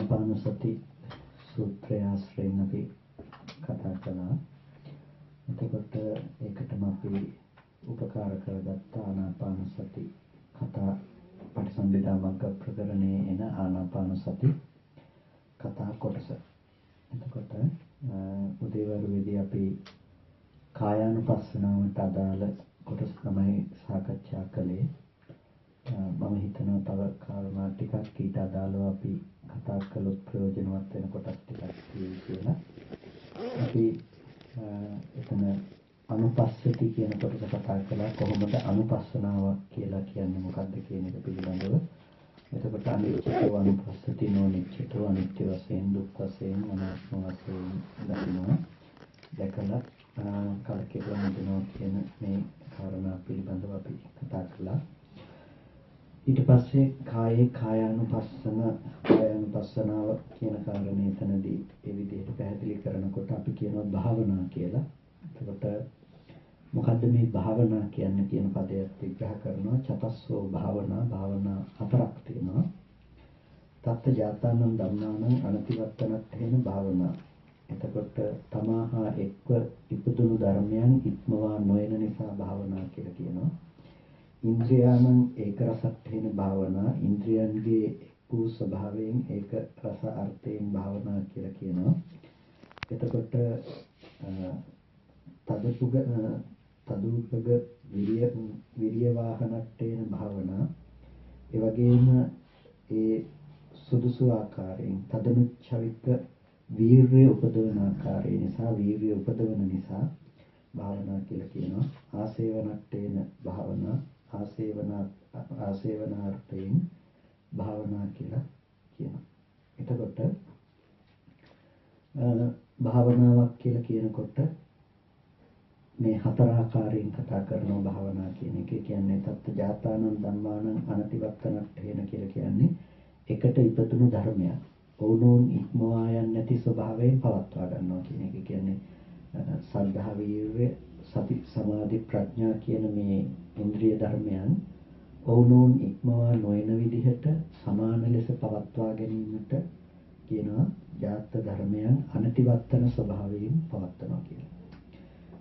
ආනාපානසති සූත්‍රය ආශ්‍රයෙන් අපි කතා කළා. එතකොට ඒකටම අපි උපකාර කරගත්ත ආනාපානසති කතා පටිසම්භිදා මග්ග ප්‍රකරණයේ එන ආනාපානසති කතා කොටස. එතකොට උදේවරුවේදී අපි කායානුපස්සනාවට අදාළ කොටස තමයි සාකච්ඡා කළේ. මම හිතනවා තව කාරණා ටිකක් ඊට අදාළව අපි කතා කළොත් ප්‍රයෝජනවත් වෙන කොටස් ටිකක් තියෙයි කියලා. අපි එතන අනුපස්සති කියන කොටස කතා කළා. කොහොමද අනුපස්සනාව කියලා කියන්නේ මොකක්ද කියන එක පිළිබඳව. එතකොට අනිත්‍යව අනුපස්සති නොනිත්‍යව අනිත්‍ය වශයෙන් දුක් වශයෙන් අනාත්ම වශයෙන් දකිනවා. දැකලා කලකිරෙන්න දෙනවා කියන මේ කාරණා පිළිබඳව අපි කතා කළා. ඊට පස්සේ කායේ කායානුපස්සනාව කියන කාරණේ එතනදී ඒ විදිහට පැහැදිලි කරනකොට අපි කියනවා භාවනා කියලා. එතකොට මොකද්ද මේ භාවනා කියන්නේ කියන පදයක් විග්‍රහ කරනවා. චතස්සෝ භාවනා හතරක් තියෙනවා. තත්ත ජාතානං ධම්මානං අනතිවත්තනත්තේන භාවනා. එතකොට තමාහා එක්ව ඉපදුණු ධර්මයන් ඉක්මවා නොයන නිසා භාවනා කියලා කියනවා. ඉන්ද්‍රියාණං ඒක රසත්තේන භාවනා. ඉන්ද්‍රියන්ගේ වූ ස්වභාවයෙන් ඒක රස අර්ථයෙන් භාවනා කියලා කියනවා. එතකොට තදුපග විරිය වාහනත්තේන භාවනා. ඒ වගේම ඒ සුදුසු ආකාරයෙන් තදනුච්චවික වීර්ය උපදවන ආකාරය නිසා වීර්ය උපදවන නිසා භාවනා කියලා කියනවා. ආසේවනත්තේන භාවනා. ආසේවනාර්ථයෙන් භාවනා කියලා කියනවා. එතකොට භාවනාවක් කියලා කියනකොට මේ හතර ආකාරයෙන් කතා කරන භාවනා කියන එක කියන්නේ තත්ත ජාතානං ධම්මානං අනතිවත්තනත්තේන කියලා කියන්නේ එකට ඉපතුණු ධර්මයක්. ඕනෝන් ඉක්මවා යන්නේ නැති ස්වභාවයෙන් පවත්වා ගන්නවා කියන එක. කියන්නේ සද්ධා වීර්ය සති සමාධි ප්‍රඥා කියන මේ ඉන්ද්‍රිය ධර්මයන් ඕනෝන් ඉක්මවා නොයන විදිහට සමාන ලෙස පවත්වා ගැනීමට කියනවා ජාත ධර්මයන් අනතිවත්තන ස්වභාවයෙන් පවත්වනවා කියලා.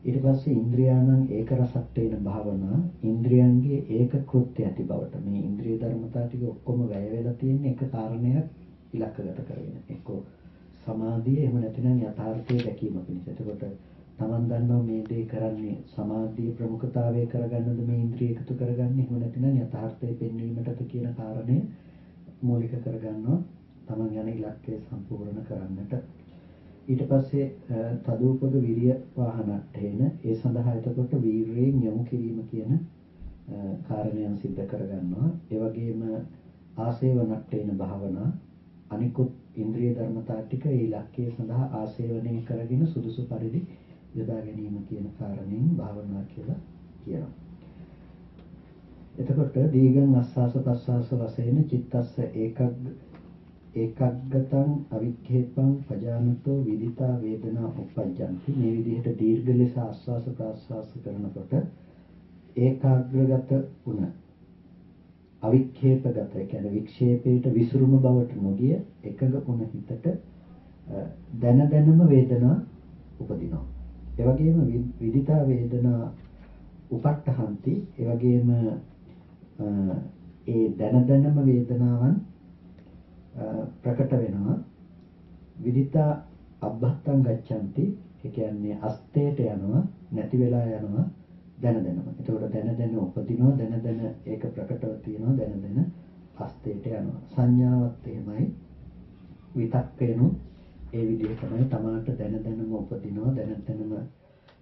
ඊට පස්සේ ඉන්ද්‍රියාණං ඒක රසත්තේන භාවනා. ඉන්ද්‍රියන්ගේ ඒක කෘත්‍ය ඇති බවට මේ ඉන්ද්‍රිය ධර්මතා ටික ඔක්කොම වැය වෙලා තියෙන එක කාරණයක් ඉලක්කගත කරගෙන. එක්කෝ සමාධිය එහෙම නැතිනම් යථාර්ථයේ දැකීම පිණිස. එතකොට තමන් දන්නවා මේ දේ කරන්නේ සමාධිය ප්‍රමුඛතාවය කරගන්නද මේ ඉන්ද්‍රිය එකතු කරගන්නේ. එහෙම නැතිනම් යථාර්ථයේ පෙන්වීමටද කියන කාරණය මූලික කරගන්නවා තමන් යන ඉලක්කය සම්පූර්ණ කරන්නට. ඊට පස්සේ තදූපක විරිය වාහනත්තේන ඒ සඳහා එතකොට වීර්යයෙන් යොමු කිරීම කියන කාරණයන් සිද්ධ කරගන්නවා. ඒ වගේම ආසේවනත්තේන භාවනා. අනිකුත් ඉන්ද්‍රිය ධර්මතා ටික ඒ ඉලක්කය සඳහා ආසේවනය කරගෙන සුදුසු පරිදි යොදා ගැනීම කියන කාරණයෙන් භාවනා කියලා කියනවා. එතකොට දීගං අස්වාස ප්‍රස්වාස වශයෙන් චිත්තස්ස ඒකග්ගතං අවික්ඛේපං පජානතෝ විදිතා වේදනා උප්පජ්ජಂತಿ. මේ විදිහට දීර්ඝ ලෙස ආස්වාස ප්‍රස්වාස කරනකොට ඒකාග්‍රගත වුණ අවික්ඛේපගත කියන්නේ වික්ෂේපයට විසිරුණු බවට නොගිය එකඟ වුණ හිතට දැනම වේදනා උපදිනවා. ඒ වගේම විදිතා වේදනා උපට්ඨහන්ති. ඒ වගේම ඒ දැනම වේදනාවන් ප්‍රකට වෙනවා. විදිතා අබ්බත්තං ගච්ඡanti. ඒ කියන්නේ අස්තේට යනවා නැති වෙලා යනවා දැනම. එතකොට දැන උපදිනවා දැන ඒක ප්‍රකටව තියෙනවා දැන අස්තේට යනවා. සංඥාවත් එහෙමයි. විතක්කේනු ඒ විදිහටමයි තමාට දැනම උපදිනවා දැනම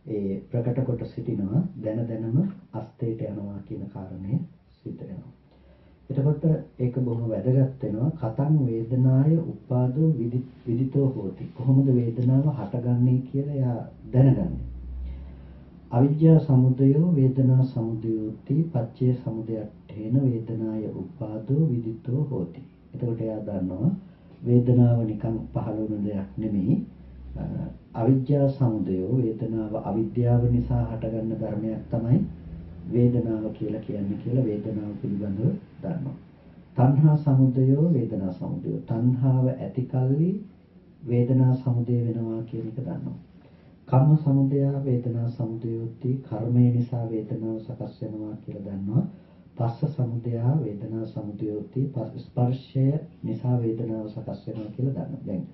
ඒ ප්‍රකට කොට සිටිනවා දැනම අස්තේට යනවා කියන කාරණය සිද්ධ වෙනවා. එතකොට ඒක බොහොම වැදගත් වෙනවා. කතං වේදනාය උපාදෝ විදිතෝ හෝති. කොහොමද වේදනාව හටගන්නේ කියලා එයා දැනගන්නේ. අවිජ්ජා සමුදයෝ වේදනා සමුදයෝති පච්චේ සමුදයට්ඨේන වේදනාය උපාදෝ විදිතෝ හෝති. එතකොට එයා දන්නවා වේදනාව නිකන් පහළ වුණ දෙයක් නෙමෙයි. අවිජ්ජා සමුදයෝ වේදනාව අවිද්‍යාව නිසා හටගන්න ධර්මයක් තමයි වේදනාව කියලා කියන්නේ කියලා වේදනාව පිළිබඳව දන්නවා. තණ්හා සමුදයෝ වේදනා සමුදයෝ. තණ්හාව ඇති කල්ලි වේදනා සමුදය වෙනවා කියන එක දන්නවා. කම්ම සමුදය වේදනා සමුදයෝති කර්මය නිසා වේදනාව සකස් වෙනවා කියලා දන්නවා. පස්ස සමුදය වේදනා සමුදයෝති ස්පර්ශය නිසා වේදනාව සකස් වෙනවා කියලා දන්නවා. දැන්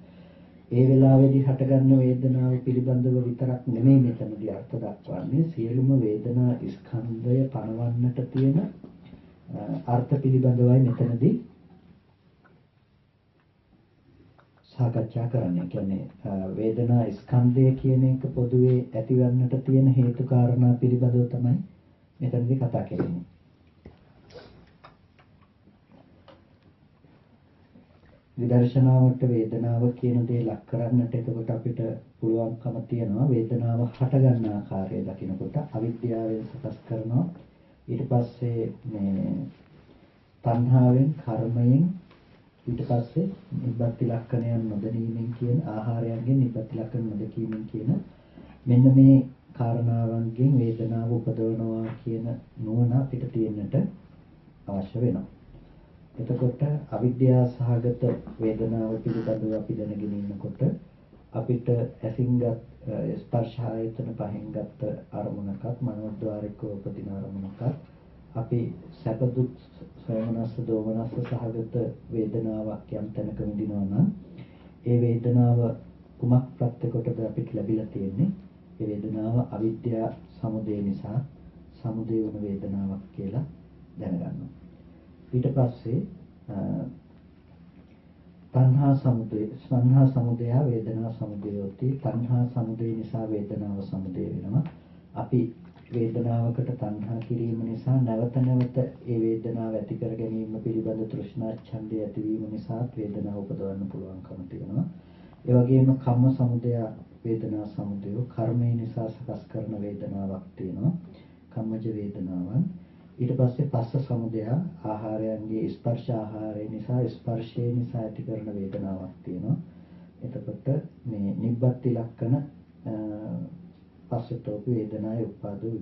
ඒ වෙලාවේදී හටගන්න වේදනාව පිළිබඳව විතරක් නෙමෙයි මෙතනදී අර්ථ දක්වන්නේ සියලුම වේදනා ස්කන්ධය පනවන්නට තියෙන අර්ථ පිළිබඳවයි මෙතනදී සාකච්ඡා කරන්නේ. කියන්නේ වේදනා ස්කන්ධය කියන එක පොදුවේ ඇතිවන්නට තියෙන හේතු කාරණා පිළිබඳව තමයි මෙතනදී කතා කරන්නේ. විදර්ශනාවට වේදනාව කියන දේ ලක් කරන්නට එතකොට අපිට පුළුවන්කම තියෙනවා වේදනාව හට ගන්න ආකාරය දකිනකොට අවිද්‍යාවෙන් සකස් කරනවා. ඊට පස්සේ මේ තණ්හාවෙන් කර්මයෙන් ඊට පස්සේ නිබ්බති ලක්ෂණයන් නොදැනීමෙන් කියන ආහාරයන්ගෙන් නිබ්බති ලක්ෂණ නොදැකීමෙන් කියන මෙන්න මේ කාරණාවන්ගෙන් වේදනාව උපදවනවා කියන නුවණ අපිට තියෙන්නට අවශ්‍ය වෙනවා. එතකොට අවිද්‍යාව සහගත වේදනාව පිළිබඳව අපි දැනගෙන ඉන්නකොට අපිට ඇසින්ගත් ස්පර්ශ ආයතන පහෙන් ගත්ත අරමුණකත් මනෝද්වාරිකව උපදින අරමුණකත් අපි සැප දුක් සෝමනස්ස දෝමනස්ස සහගත වේදනාවක් යම් තැනක විඳිනවා නම් ඒ වේදනාව කුමක් ප්‍රත්‍ය කොටද අපිට ලැබිලා තියෙන්නේ? ඒ වේදනාව අවිද්‍යා සමුදය නිසා සමුදය වන වේදනාවක් කියලා දැනගන්නවා. ඊට පස්සේ තණ්හා සමුදය වේදනා සමුදයෝති තණ්හා සමුදය නිසා වේදනාව සමුදය වෙනවා. අපි වේදනාවකට තණ්හා කිරීම නිසා නැවත නැවත ඒ වේදනාව ඇති කර ගැනීම පිළිබඳ තෘෂ්ණා ඡන්දය ඇතිවීම නිසා වේදනාව උපදවන්න පුළුවන්කම තියෙනවා. ඒ වගේම කම්ම සමුදය වේදනා සමුදය කර්මය නිසා සකස් කරන වේදනාවක් තියෙනවා. කම්මජ වේදනාවන්. ඊට පස්සේ පස්ස සමුදය ආහාරයන්ගේ ස්පර්ශ ආහාරය නිසා ස්පර්ශය නිසා ඇති කරන වේදනාවක් තියෙනවා. එතකොට මේ නිබ්බති ලක්ෂණ පස්සතෝ වේදනාය උපාදෝ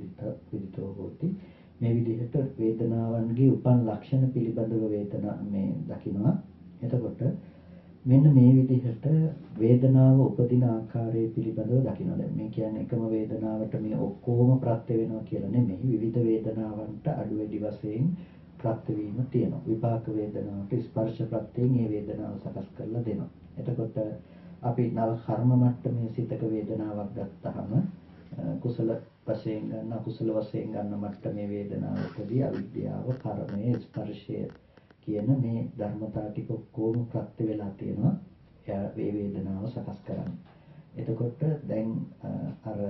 විදිතෝ හෝති. මේ විදිහට වේදනාවන්ගේ උපන් ලක්ෂණ පිළිබඳව වේදනා මේ දකිනවා. එතකොට මෙන්න මේ විදිහට වේදනාව උපදින ආකාරය පිළිබඳව දකිනවා. දැන් මේ කියන්නේ එකම වේදනාවට මේ ඔක්කොම ප්‍රත්‍ය වෙනවා කියලා නෙමෙයි. විවිධ වේදනාවන්ට අඩු වැඩි වශයෙන් ප්‍රත්‍ය වීම තියෙනවා. විපාක වේදනාවට ස්පර්ශ ප්‍රත්‍යයෙන් මේ වේදනාව සකස් කරලා දෙනවා. එතකොට අපි නව කර්ම මට්ටමේ සිතක වේදනාවක් ගත්තාම කුසල වශයෙන් ගන්න අකුසල වශයෙන් ගන්න මට්ටමේ වේදනාවකදී අවිද්‍යාව, කර්මය, ස්පර්ශය කියන මේ ධර්මතා ටික ඔක්කොම ප්‍රත්‍ය වෙලා තියෙනවා. එයා මේ වේදනාව සකස් කරන්නේ. එතකොට දැන් අර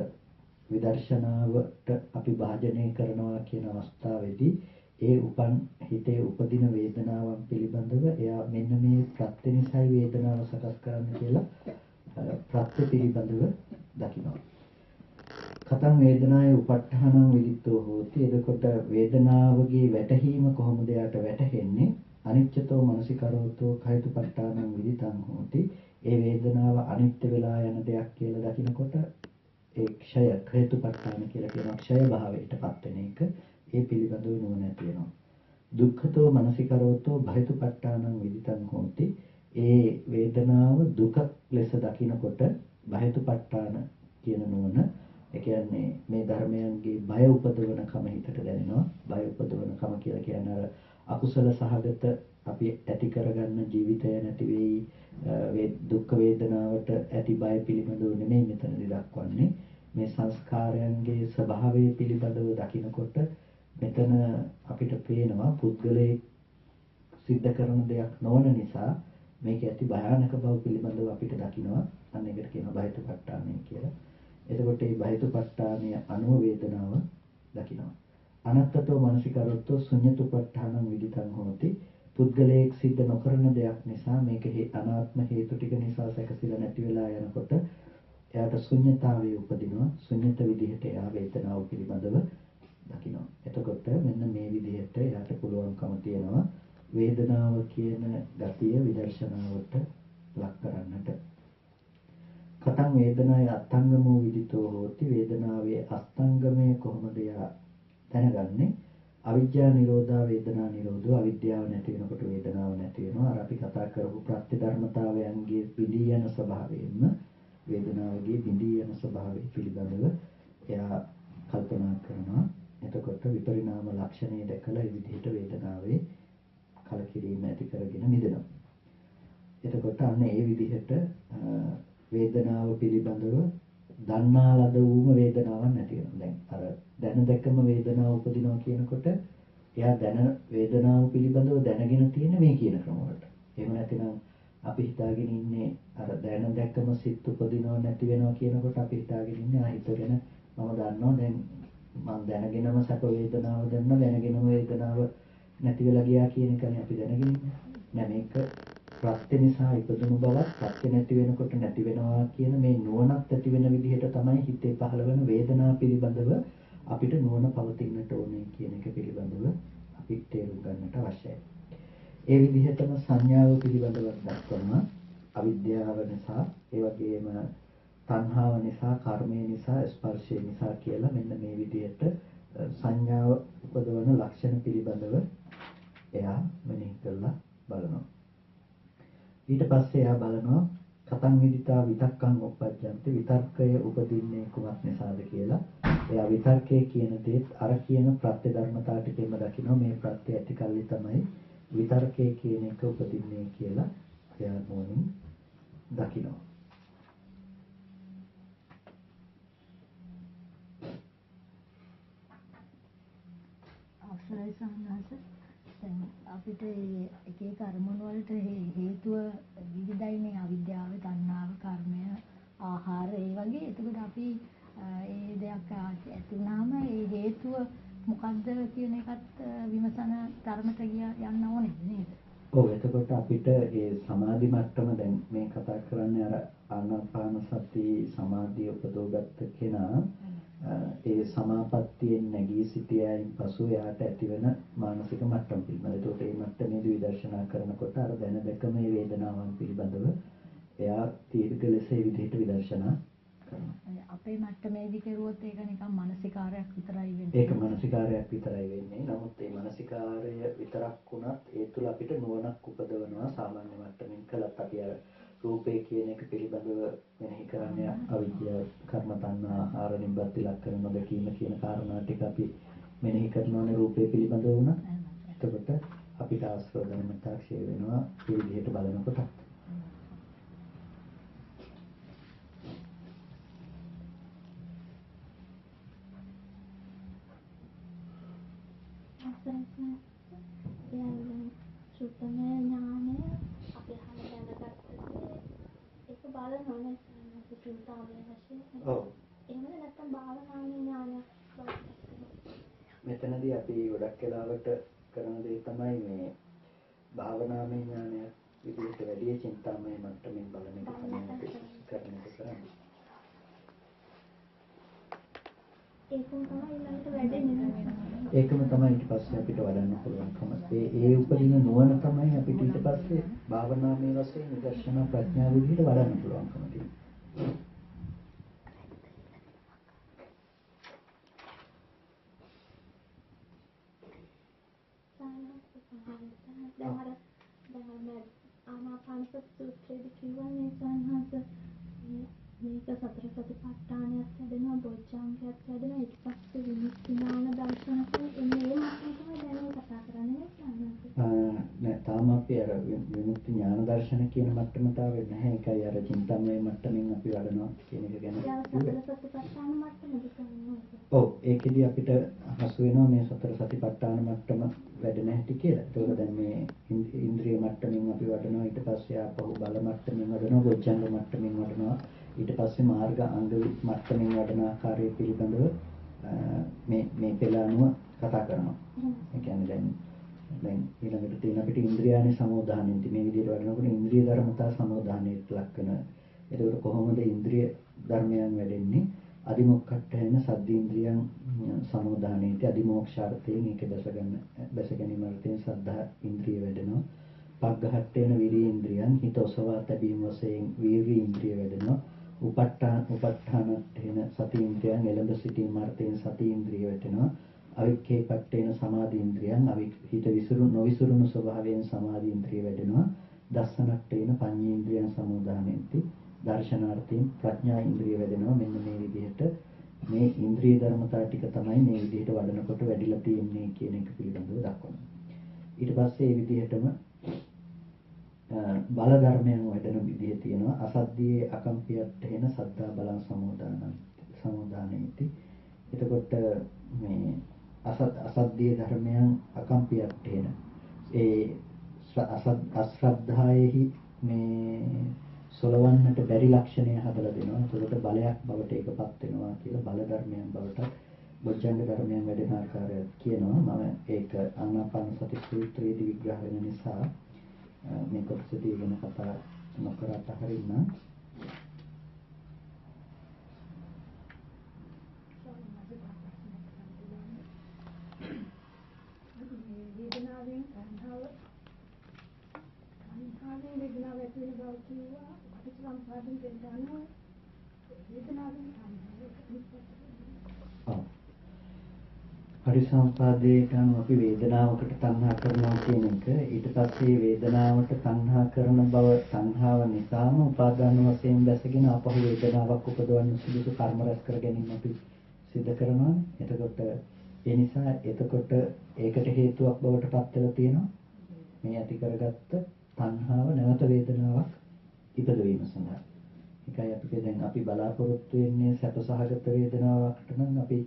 විදර්ශනාවට අපි භාජනය කරනවා කියන අවස්ථාවේදී ඒ උපන් හිතේ උපදින වේදනාවන් පිළිබඳව එයා මෙන්න මේ ප්‍රත්‍ය නිසායි වේදනාව සකස් කරන්නේ කියලා ප්‍රත්‍ය පිළිබඳව දකිනවා. කතං වේදනාය උපට්ඨානං විදිතෝ හෝති. එතකොට වේදනාවගේ වැටහීම කොහොමද යාට වැටහෙන්නේ? අනිච්චතෝ මනසිකරෝතෝ කයිතුපට්ඨානං විදිතං හෝති. ඒ වේදනාව අනිත්‍ය වෙලා යන දෙයක් කියලා දකිනකොට ඒ ක්ෂය හේතුපට්ඨාන කියලා කියන ක්ෂය භාවයටපත් වෙන එක ඒ පිළිබඳව නුවණ ඇති වෙනවා. දුක්ඛතෝ මනසිකරෝතෝ භයතුපට්ඨානං විදිතං හෝති. ඒ වේදනාව දුක ලෙස දකිනකොට භයතුපට්ඨාන කියන නුවණ ඒ කියන්නේ මේ ධර්මයන්ගේ බය උපදවන කම හිතට දැනෙනවා. බය උපදවන කම කියලා කියන්නේ අර අකුසල සහගත අපි ඇති කරගන්න ජීවිතය නැති වෙයි දුක් වේදනාවට ඇති බය පිළිබඳව නෙමෙයි මෙතනදී දක්වන්නේ. මේ සංස්කාරයන්ගේ ස්වභාවය පිළිබඳව දකිනකොට මෙතන අපිට පේනවා පුද්ගලයේ සිද්ධ කරන දෙයක් නොවන නිසා මේක ඇති භයානක බව පිළිබඳව අපිට දකිනවා. අන්න ඒකට කියනවා බයතුපට්ඨානය කියලා. එතකොට මේ බයතුපට්ඨානය අනුව වේදනාව දකිනවා. අනත්තතෝ මනසිකරොත්තෝ ශුඤ්ඤතුපට්ඨානං විදිතං හෝති. පුද්ගලයෙක් සිද්ධ නොකරන දෙයක් නිසා මේක අනාත්ම හේතු ටික නිසා සැකසීලා නැති වෙලා යනකොට එයාට ශුඤ්ඤතාවය උපදිනවා. ශුඤ්ඤත විදිහට එයා වේදනාව පිළිබඳව දකිනවා. එතකොට මෙන්න මේ විදිහට එයාට පුළුවන්කම තියෙනවා වේදනාව කියන ගතිය විදර්ශනාවට ලක් කරන්නට. කතං වේදනාය අත්ංගමෝ විදිතෝ හෝති. වේදනාවේ අස්තංගමය කොහොමද යා දැනගන්නේ? අවිජ්ජා නිරෝධා වේදනා නිරෝධෝ අවිද්‍යාව නැති වෙනකොට වේදනාව නැති වෙනවා. අර අපි කතා කරපු ප්‍රත්‍ය ධර්මතාවයන්ගේ බිඳී යන ස්වභාවයෙන්ම වේදනාවගේ බිඳී යන ස්වභාවය පිළිබඳව එයා කල්පනා කරනවා. එතකොට විපරිණාම ලක්ෂණය දැකලා ඒ විදිහට වේදනාවේ කලකිරීම ඇති කරගෙන මිදෙනවා. එතකොට අන්න ඒ විදිහට වේදනාව පිළිබඳව දන්නා ලද වූම වේදනාවක් නැති වෙනවා. දැන් අර දැන දැකම වේදනාව උපදිනවා කියනකොට එයා දැන වේදනාව පිළිබඳව දැනගෙන තියෙන මේ කියන ක්‍රම වලට. එහෙම නැතිනම් අපි හිතාගෙන ඉන්නේ අර දැන දැකම සිත් උපදිනවා නැති වෙනවා කියනකොට අපි හිතාගෙන ඉන්නේ හිතගෙන මම දන්නවා දැන් මම දැනගෙනම සැප වේදනාව දැනගෙනම වේදනාව නැති වෙලා ගියා කියන එකනේ අපි දැනගෙන ඉන්නේ. නෑ මේක ප්‍රත්‍ය නිසා ඉපදුණු බවත් ප්‍රත්‍ය නැති වෙනකොට නැති වෙනවා කියන මේ නුවණක් ඇති වෙන විදිහට තමයි හිතේ පහළ වෙන වේදනාව පිළිබඳව අපිට නුවණ පවතින්නට ඕනේ කියන එක පිළිබඳව අපි තේරුම් ගන්නට අවශ්‍යයි. ඒ විදිහටම සංඥාව පිළිබඳව දක්වනවා අවිද්‍යාව නිසා ඒ වගේම තණ්හාව නිසා කර්මය නිසා ස්පර්ශය නිසා කියලා මෙන්න මේ විදිහට සංඥාව උපදවන ලක්ෂණ පිළිබඳව එයා මෙනෙහි කරලා බලනවා. ඊට පස්සේ එයා බලනවා කතං විදිතා විතක්කං උප්පජ්ජන්ති විතර්කය උපදින්නේ කුමක් නිසාද කියලා. එයා විතර්කයේ කියන දේත් අර කියන ප්‍රත්‍ය ධර්මතා ටිකෙම දකිනවා. මේ ප්‍රත්‍ය ඇති කල්ලි තමයි විතර්කයේ කියන එක උපදින්නේ කියලා එයා මොනින් දකිනවා. අවසරයි සම්මාස දැන් අපිට එක එක අරමුණු වලට හේතුව විවිධයිනේ අවිද්‍යාව, තණ්හාව, කර්මය, ආහාර ඒ වගේ. එතකොට අපි ඒ දෙයක් ඇති වුණාම ඒ හේතුව මොකද්ද කියන එකත් විමසන තරමට යන්න ඕනේ නේද? ඔව් එතකොට අපිට ඒ සමාධි මට්ටම දැන් මේ කතා කරන්නේ අර ආනාපාන සති සමාධිය උපදවගත්ත කෙනා ඒ සමාපත්තියෙන් නැගී සිටියයින් පසු එයාට ඇතිවන මානසික මට්ටම පිළිබඳව. ඒකට මේ මට්ටමේදී විදර්ශනා කරනකොට අර දැන දැක මේ වේදනාවන් පිළිබඳව එයා තීර්ඝ ලෙස ඒ විදිහට විදර්ශනා කරනවා. අපේ මට්ටමේදී කරුවොත් ඒක නිකන් මානසිකාරයක් විතරයි වෙන්නේ. ඒක මානසිකාරයක් විතරයි වෙන්නේ. නමුත් මේ මානසිකාරය විතරක් වුණත් ඒ තුල අපිට නුවණක් උපදවනවා. සාමාන්‍ය මට්ටමින් කළත් අපි අර රූපේ කියන එක පිළිබඳව මෙනෙහි කරන්නේ අවිද්‍යාව, කර්ම, තණ්හා, ආහාර, නිබ්බත් ඉලක්කන නොදකීම කියන කාරණා ටික අපි මෙනෙහි කරනවානේ රූපේ පිළිබඳව වුණා. එතකොට අපිට ආශ්‍රව ධර්මතා ක්ෂය වෙනවා මේ විදිහට බලනකොට. සුත්තමය ඥානය අපි හරියට දැනගත්තේ ඒක බලනෝනේ සුත්තාවේ වශයෙන්. ඔව්. එහෙමද නැත්නම් භාවනාවේ ඥානයක් බලන්න. මෙතනදී අපි ගොඩක් වෙලාවට කරන දේ තමයි මේ භාවනාවේ ඥානයක් විදිහට වැඩි චින්තාමය මට්ටමින් බලන එක තමයි අපි කරන්නේ. ඒකම තමයි ඊළඟට වැඩෙන්නේ. ඒකම තමයි ඊට පස්සේ අපිට වඩන්න පුළුවන්කම. ඒ උපදින නුවණ තමයි අපිට ඊට පස්සේ භාවනාමය වශයෙන් විදර්ශනා ප්‍රඥාව විදිහට වඩන්න පුළුවන්කම තියෙන්නේ. දැන් ආනාපාන සූත්‍රයේදී කියවනේ සංහස මේක සතර සතිපට්ඨානයක් හැදෙනවා, බොජ්ජංගයක් හැදෙනවා, ඊට පස්සේ විමුක්ති ඥාන දර්ශනයෙන් එන්නේ මාතෘකාව තමයි දැන් කතා කරන්නේ නෑ තාම අපි අර විමුක්ති ඥාන දර්ශන කියන මට්ටමට ආවේ නැහැ. ඒකයි අර චින්තනමය මට්ටමින් අපි වඩනවා කියන එක ගැන. සතර සතිපට්ඨාන මට්ටමද කියන්නේ. ඔව් ඒකෙදි අපිට හසු වෙනවා මේ සතර සතිපට්ඨාන මට්ටම වැඩ නැති කියලා. ඒකෝර දැන් මේ ඉන්ද්‍රිය මට්ටමින් අපි වඩනවා, ඊට පස්සේ ආපහු බල මට්ටමින් වඩනවා, බොජ්ජංග මට්ටමින් වඩනවා, ඊට පස්සේ මාර්ග අංග මට්ටමින් වඩන ආකාරය පිළිබඳව මේ පෙළ අනුව කතා කරනවා. ඒ කියන්නේ දැන් ඊළඟට තියෙන අපිට ඉන්ද්‍රියානි සමෝධානෙන්ති මේ විදිහට වඩනකොට ඉන්ද්‍රිය ධර්මතා සමෝධානයට ලක් වෙන. ඒකෝර කොහොමද ඉන්ද්‍රිය ධර්මයන් වැඩෙන්නේ? අදිමොක්ඛට්ඨේන සද්දීන්ද්‍රියං සමෝධානෙති අදිමෝක්ෂාර්ථයෙන් ඒක දැස ගැනීම අර්ථයෙන් සද්ධා ඉන්ද්‍රිය වැඩෙනවා. පග්ඝහට්ඨේන විරීන්ද්‍රියං හිත ඔසවා තැබීම වශයෙන් වීර්ය ඉන්ද්‍රිය වැඩෙනවා. උපට්ඨානට්ඨේන සති ඉන්ද්‍රියං එළඹ සිටීම අර්ථයෙන් සති ඉන්ද්‍රිය වැඩෙනවා. අවික්කේ පට්ඨේන සමාධි ඉන්ද්‍රියං හිත නොවිසුරුණු ස්වභාවයෙන් සමාධි ඉන්ද්‍රිය වැඩෙනවා. දස්සනට්ඨේන පඤ්ඤේන්ද්‍රියං සමුදානෙන්ති දර්ශනාර්ථයෙන් ප්‍රඥා ඉන්ද්‍රිය වැඩෙනවා. මෙන්න මේ විදිහට මේ ඉන්ද්‍රිය ධර්මතා ටික තමයි මේ විදිහට වඩනකොට වැඩිලා තියෙන්නේ කියන එක පිළිබඳව දක්වනවා. ඊට පස්සේ මේ විදිහටම බල ධර්මයන් වැඩෙන විදිහ තියෙනවා. අසද්ධියේ අකම්පියට්ඨේන සද්ධා බලං සමුදානෙන්ති. එතකොට මේ අසද්ධියේ ධර්මයන් අකම්පියට්ඨේන ඒ අශ්‍රද්ධායෙහි මේ සොලවන්නට බැරි ලක්ෂණය හදලා දෙනවා. ඒකට බලයක් බවට ඒකපත් වෙනවා කියලා බල ධර්මයන් බවට බොජ්ජංග ධර්මයන් වැඩෙන ආකාරය කියනවා. මම ඒක ආනාපාන සති සූත්‍රයේදී විග්‍රහ වෙන නිසා මේ කොටසදී වෙන කතා නොකරට හරින්න. වේදනාවෙන් වේදනාව ඇති වෙන බව කියුවා. පටිච්චසමුප්පාදයෙන් දෙන්නා වේදනාවෙන් පරිසම්පාදයට අනුව අපි වේදනාවකට තණ්හා කරනවා කියන එක ඊට පස්සේ වේදනාවට තණ්හා කරන බව තණ්හාව නිසාම උපාදාන වශයෙන් දැසගෙන අපහු වේදනාවක් උපදවන්න සුදුසු කර්ම රැස් කර ගැනීම අපි සිදු කරනවා. එතකොට ඒ නිසා එතකොට ඒකට හේතුවක් බවට පත් වෙලා තියෙනවා මේ ඇති කරගත්ත තණ්හාව නැවත වේදනාවක් ඉපදවීම සඳහා. ඒකයි අපි දැන් අපි බලාපොරොත්තු වෙන්නේ සැපසහගත වේදනාවකට නම් අපි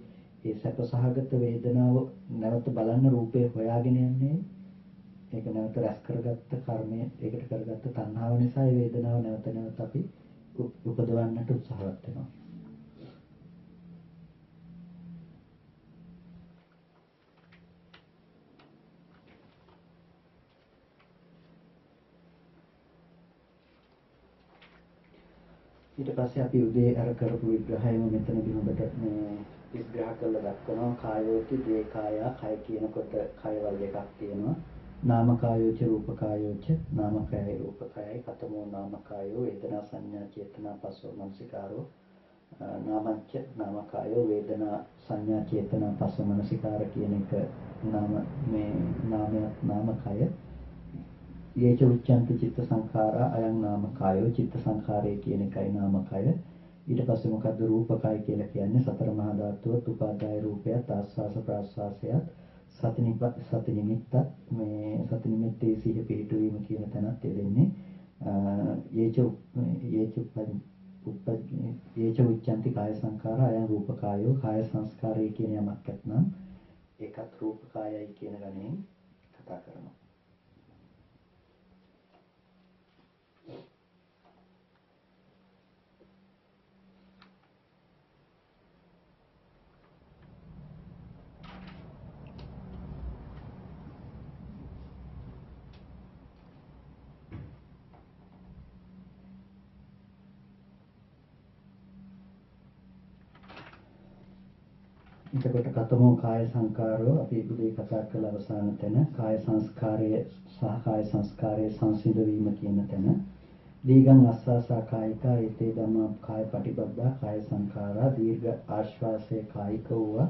ඒ සැපසහගත වේදනාව නැවත බලන්න රූපේ හොයාගෙන යන්නේ. ඒක නැවත රැස් කරගත්ත කර්මය, ඒකට කරගත්ත තණ්හාව නිසා ඒ වේදනාව නැවත නැවත අපි උපදවන්නට උත්සාහවත් වෙනවා. ඊට පස්සේ අපි උදේ අර කරපු විග්‍රහයම මෙතනදී හොඳට මේ විග්‍රහ කරලා දක්වනවා. කායෝති දේ කාය, කය කියනකොට කයවල් දෙකක් තියෙනවා. නාම කායෝච රූප කායෝච. නාම කායයි රූප කායයි කතමෝ නාම කායෝ වේදනා සංඥා චේතනා පස්සෝ මනසිකාරෝ. නාමච්ච නාම කායෝ වේදනා සංඥා චේතනා පස්සෝ මනසිකාර කියන එක නාම කය. යේච උච්චන්ති චිත්ත සංඛාරා අයං නාමකායෝ චිත්ත සංඛාරය කියන එකයි නාමකය. ඊට පස්සේ මොකද්ද රූපකය කියලා කියන්නේ? සතර මහා ධාතුවත් උපාදාය රූපයත් ආස්වාස ප්‍රාස්වාසයත් සති නිමිත්තත් මේ සති නිමිත්තේ සිහි පිහිටුවීම කියන තැනත් දෙන්නේ. යේච උච්චන්ති කාය සංඛාරා අයං රූපකායෝ. කාය සංස්කාරය කියන යමක් නැත්නම් ඒකත් රූපකායයි කියන ගණයෙන් කතා කරනවා. එතකොට කතමෝ කාය සංකාරෝ අපි උදේ කතා කළ අවසාන තැන කාය සංස්කාරය සහ කාය සංස්කාරයේ සංසිඳ වීම කියන තැන දීගං අස්සසා කායිකා ඒතේ ධම්මා කාය පටිබද්ධා කාය සංඛාරා දීර්ඝ ආශ්වාසයේ කායික වූවා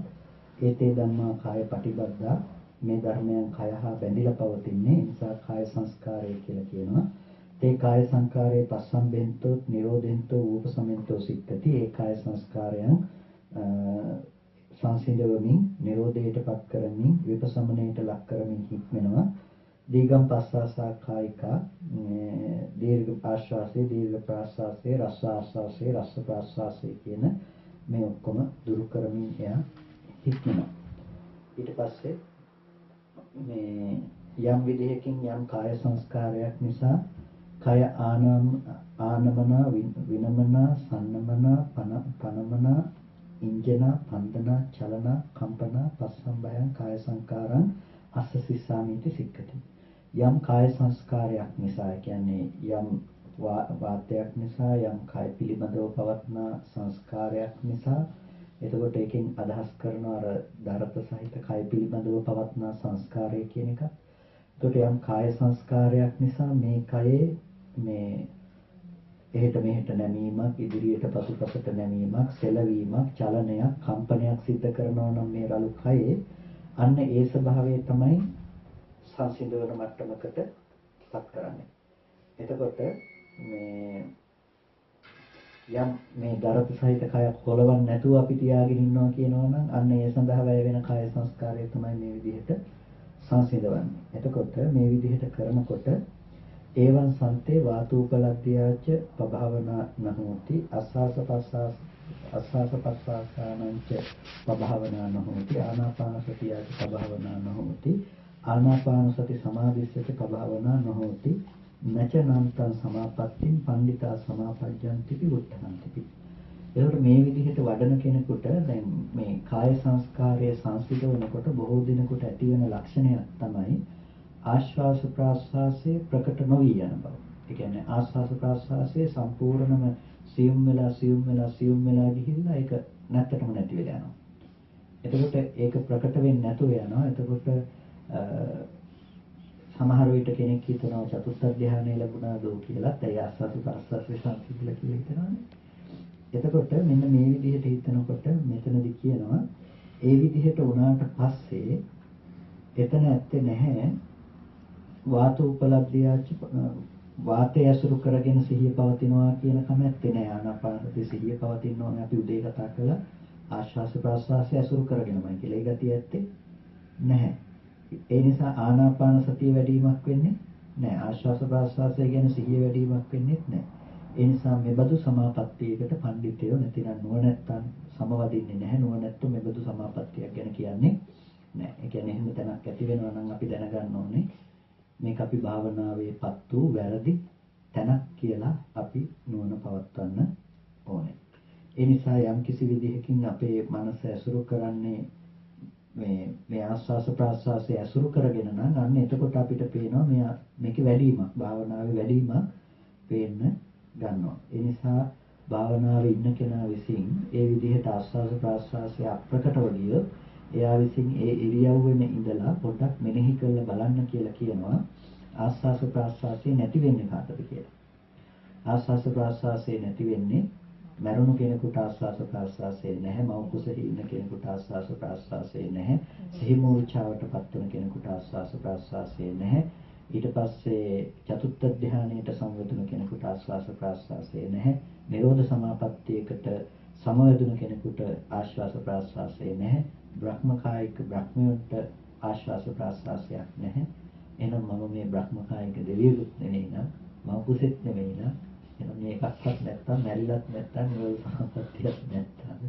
ඒතේ ධම්මා කාය පටිබද්ධා මේ ධර්මයන් කය හා බැඳිලා පවතින්නේ නිසා කාය සංස්කාරය කියලා කියනවා. ඒ කාය සංස්කාරයේ පස්සම්බෙන්තෝ නිරෝධෙන්තෝ උපසමෙන්තෝ සික්කති. ඒ කාය සංස්කාරයන් සංසිඳවමින් නිරෝධයටපත් කරමින් විපසමණයට ලක් කරමින් හික්මනවා. දීගම් පස්සාසා කායිකා දීර්ඝ ආශ්වාසයේ දීර්ඝ ප්‍රාශ්වාසයේ රස්ස ආශ්වාසයේ රස්ස ප්‍රාශ්වාසයේ කියන මේ ඔක්කොම දුරු කරමින් එයා හික්මනවා. ඊට පස්සේ මේ යම් විදිහකින් යම් කාය සංස්කාරයක් නිසා කය ආනමනා විනමනා සන්නමනා පනමනා ඉන්ජනා පන්දනා චලනා කම්පනා පස්සම්බයං කාය සංකාරං අස්ස සිස්සාමිති සික්කති. යම් කාය සංස්කාරයක් නිසා කියන්නේ යම් වාතයක් නිසා යම් කාය පිළිබඳව පවත්නා සංස්කාරයක් නිසා එතකොට ඒකෙන් අදහස් කරන අර දරත සහිත කාය පිළිබඳව පවත්නා සංස්කාරය කියන එක. එතකොට යම් කාය සංස්කාරයක් නිසා මේ කයේ මේ එහෙට මෙහෙට නැමීමක් ඉදිරියට පසුපසට නැමීමක් සෙලවීමක් චලනයක් කම්පනයක් සිද්ධ කරනවා නම් මේ රළු කයේ අන්න ඒ ස්වභාවය තමයි සංසිඳවන මට්ටමකට පත් කරන්නේ. එතකොට මේ දරත සහිත කයක් හොලවන්න නැතුව අපි තියාගෙන ඉන්නවා කියනවා නම් අන්න ඒ සඳහා වැය වෙන කාය සංස්කාරය තමයි මේ විදිහට සංසිඳවන්නේ. එතකොට මේ විදිහට කරනකොට ඒවන් සන්තේ වාතූපලද්දියාච පභාවනා නහෝති අස්වාස පස්වාසානංච පභාවනා නහෝති ආනාපාන සතියාච පභාවනා නහෝති ආනාපාන සති සමාධිස්සච පභාවනා නහෝති නචනන්තං සමාපත්තින් පණ්ඩිතා සමාපජ්ජන්තිපි උත්තහන්තිපි. ඒකට මේ විදිහට වඩන කෙනෙකුට දැන් මේ කාය සංස්කාරයේ සංසිඳවනකොට බොහෝ දිනකට ඇති වෙන ලක්ෂණයක් තමයි ආශ්වාස ප්‍රාශ්වාසයේ ප්‍රකට නොවි යන බව. ඒ කියන්නේ ආශ්වාස ප්‍රාශ්වාසයේ සම්පූර්ණම සියුම් වෙලා ගිහිල්ලා ඒක නැත්තටම නැති වෙලා යනවා. එතකොට ඒක ප්‍රකට වෙන්නේ නැතුව යනවා. එතකොට සමහර විට කෙනෙක් හිතනවා චතුත්ථ ධානය ලැබුණාද කියලාත් ඒ ආස්වාද ප්‍රාශ්වාසයේ සංසිඳිලා කියලා හිතනවානේ. එතකොට මෙන්න මේ විදිහට හිතනකොට මෙතනදි කියනවා ඒ විදිහට වුණාට පස්සේ එතන ඇත්තේ නැහැ වාතෝපලබ්ධියාච වාතය ඇසුරු කරගෙන සිහිය පවතිනවා කියන කමැත්තේ නෑ. ආනාපානසති සිහිය පවතින්න ඕනේ අපි උදේ කතා කළා ආශ්වාස ප්‍රාශ්වාසය ඇසුරු කරගෙනමයි කියලා. ඒ ගතිය ඇත්තේ නැහැ. ඒ නිසා ආනාපාන සතිය වැඩිවීමක් වෙන්නේ නැහැ. ආශ්වාස ප්‍රාශ්වාසය ගැන සිහිය වැඩිවීමක් වෙන්නේ නැහැ. ඒ නිසා මෙබඳු සමාපත්තියකට පඬිතයෝ නැතිනම් නුවණැත්තන් සමවදින්නේ නැහැ. නුවණැත්තෝ මෙබඳු සමාපත්තියක් ගැන කියන්නේ නැහැ. ඒ කියන්නේ එහෙම තැනක් ඇති වෙනවා නම් අපි දැනගන්න ඕනේ මේක අපි භාවනාවේපත් වූ වැරදි තැනක් කියලා අපි නුවණ පවත්වන්න ඕනේ. ඒ නිසා යම් කිසි විදිහකින් අපේ මනස ඇසුරු කරන්නේ මේ ආස්වාස ප්‍රාස්වාසය ඇසුරු කරගෙන නම් අන්න එතකොට අපිට පේනවා මේකේ වැඩිමක් භාවනාවේ වැඩිමක් පේන්න ගන්නවා. ඒ නිසා භාවනාවේ ඉන්න කෙනා විසින් ඒ විදිහට ආස්වාස ප්‍රාස්වාසය අප්‍රකටව ගියොත් එයා විසින් ඒ ඉරියව්වෙම ඉඳලා පොඩ්ඩක් මෙනෙහි කරලා බලන්න කියලා කියනවා ආස්වාස ප්‍රාස්වාසය නැති වෙන්නේ කාටද කියලා. ආස්වාස ප්‍රාස්වාසය නැති වෙන්නේ මරුණු කෙනෙකුට ආස්වාස ප්‍රාස්වාසය නැහැ. මව කුසෙහි ඉන්න කෙනෙකුට ආස්වාස ප්‍රාස්වාසය නැහැ. සිහි මූර්ඡාවටපත් වෙන කෙනෙකුට ආස්වාස ප්‍රාස්වාසය නැහැ. ඊට පස්සේ චතුත්ථ ධානයට සංවේදන කෙනෙකුට ආස්වාස ප්‍රාස්වාසය නැහැ. නිරෝධ සමාපත්තියකට සමවැදුණු කෙනෙකුට ආශ්වාස ප්‍රාශ්වාසය නැහැ. බ්‍රහ්මකායික බ්‍රහ්මයන්ට ආශ්වාස ප්‍රාශ්වාසයක් නැහැ. එහෙනම් මම මේ බ්‍රහ්මකායික දෙවියෙකුත් නෙවෙයි නං මම කුසෙත් නෙවෙයි නං. එහෙනම් මේකක්වත් නැත්තම් මැරිලත් නැත්තම් නිරෝධ සමාපත්තියක් නැත්තම්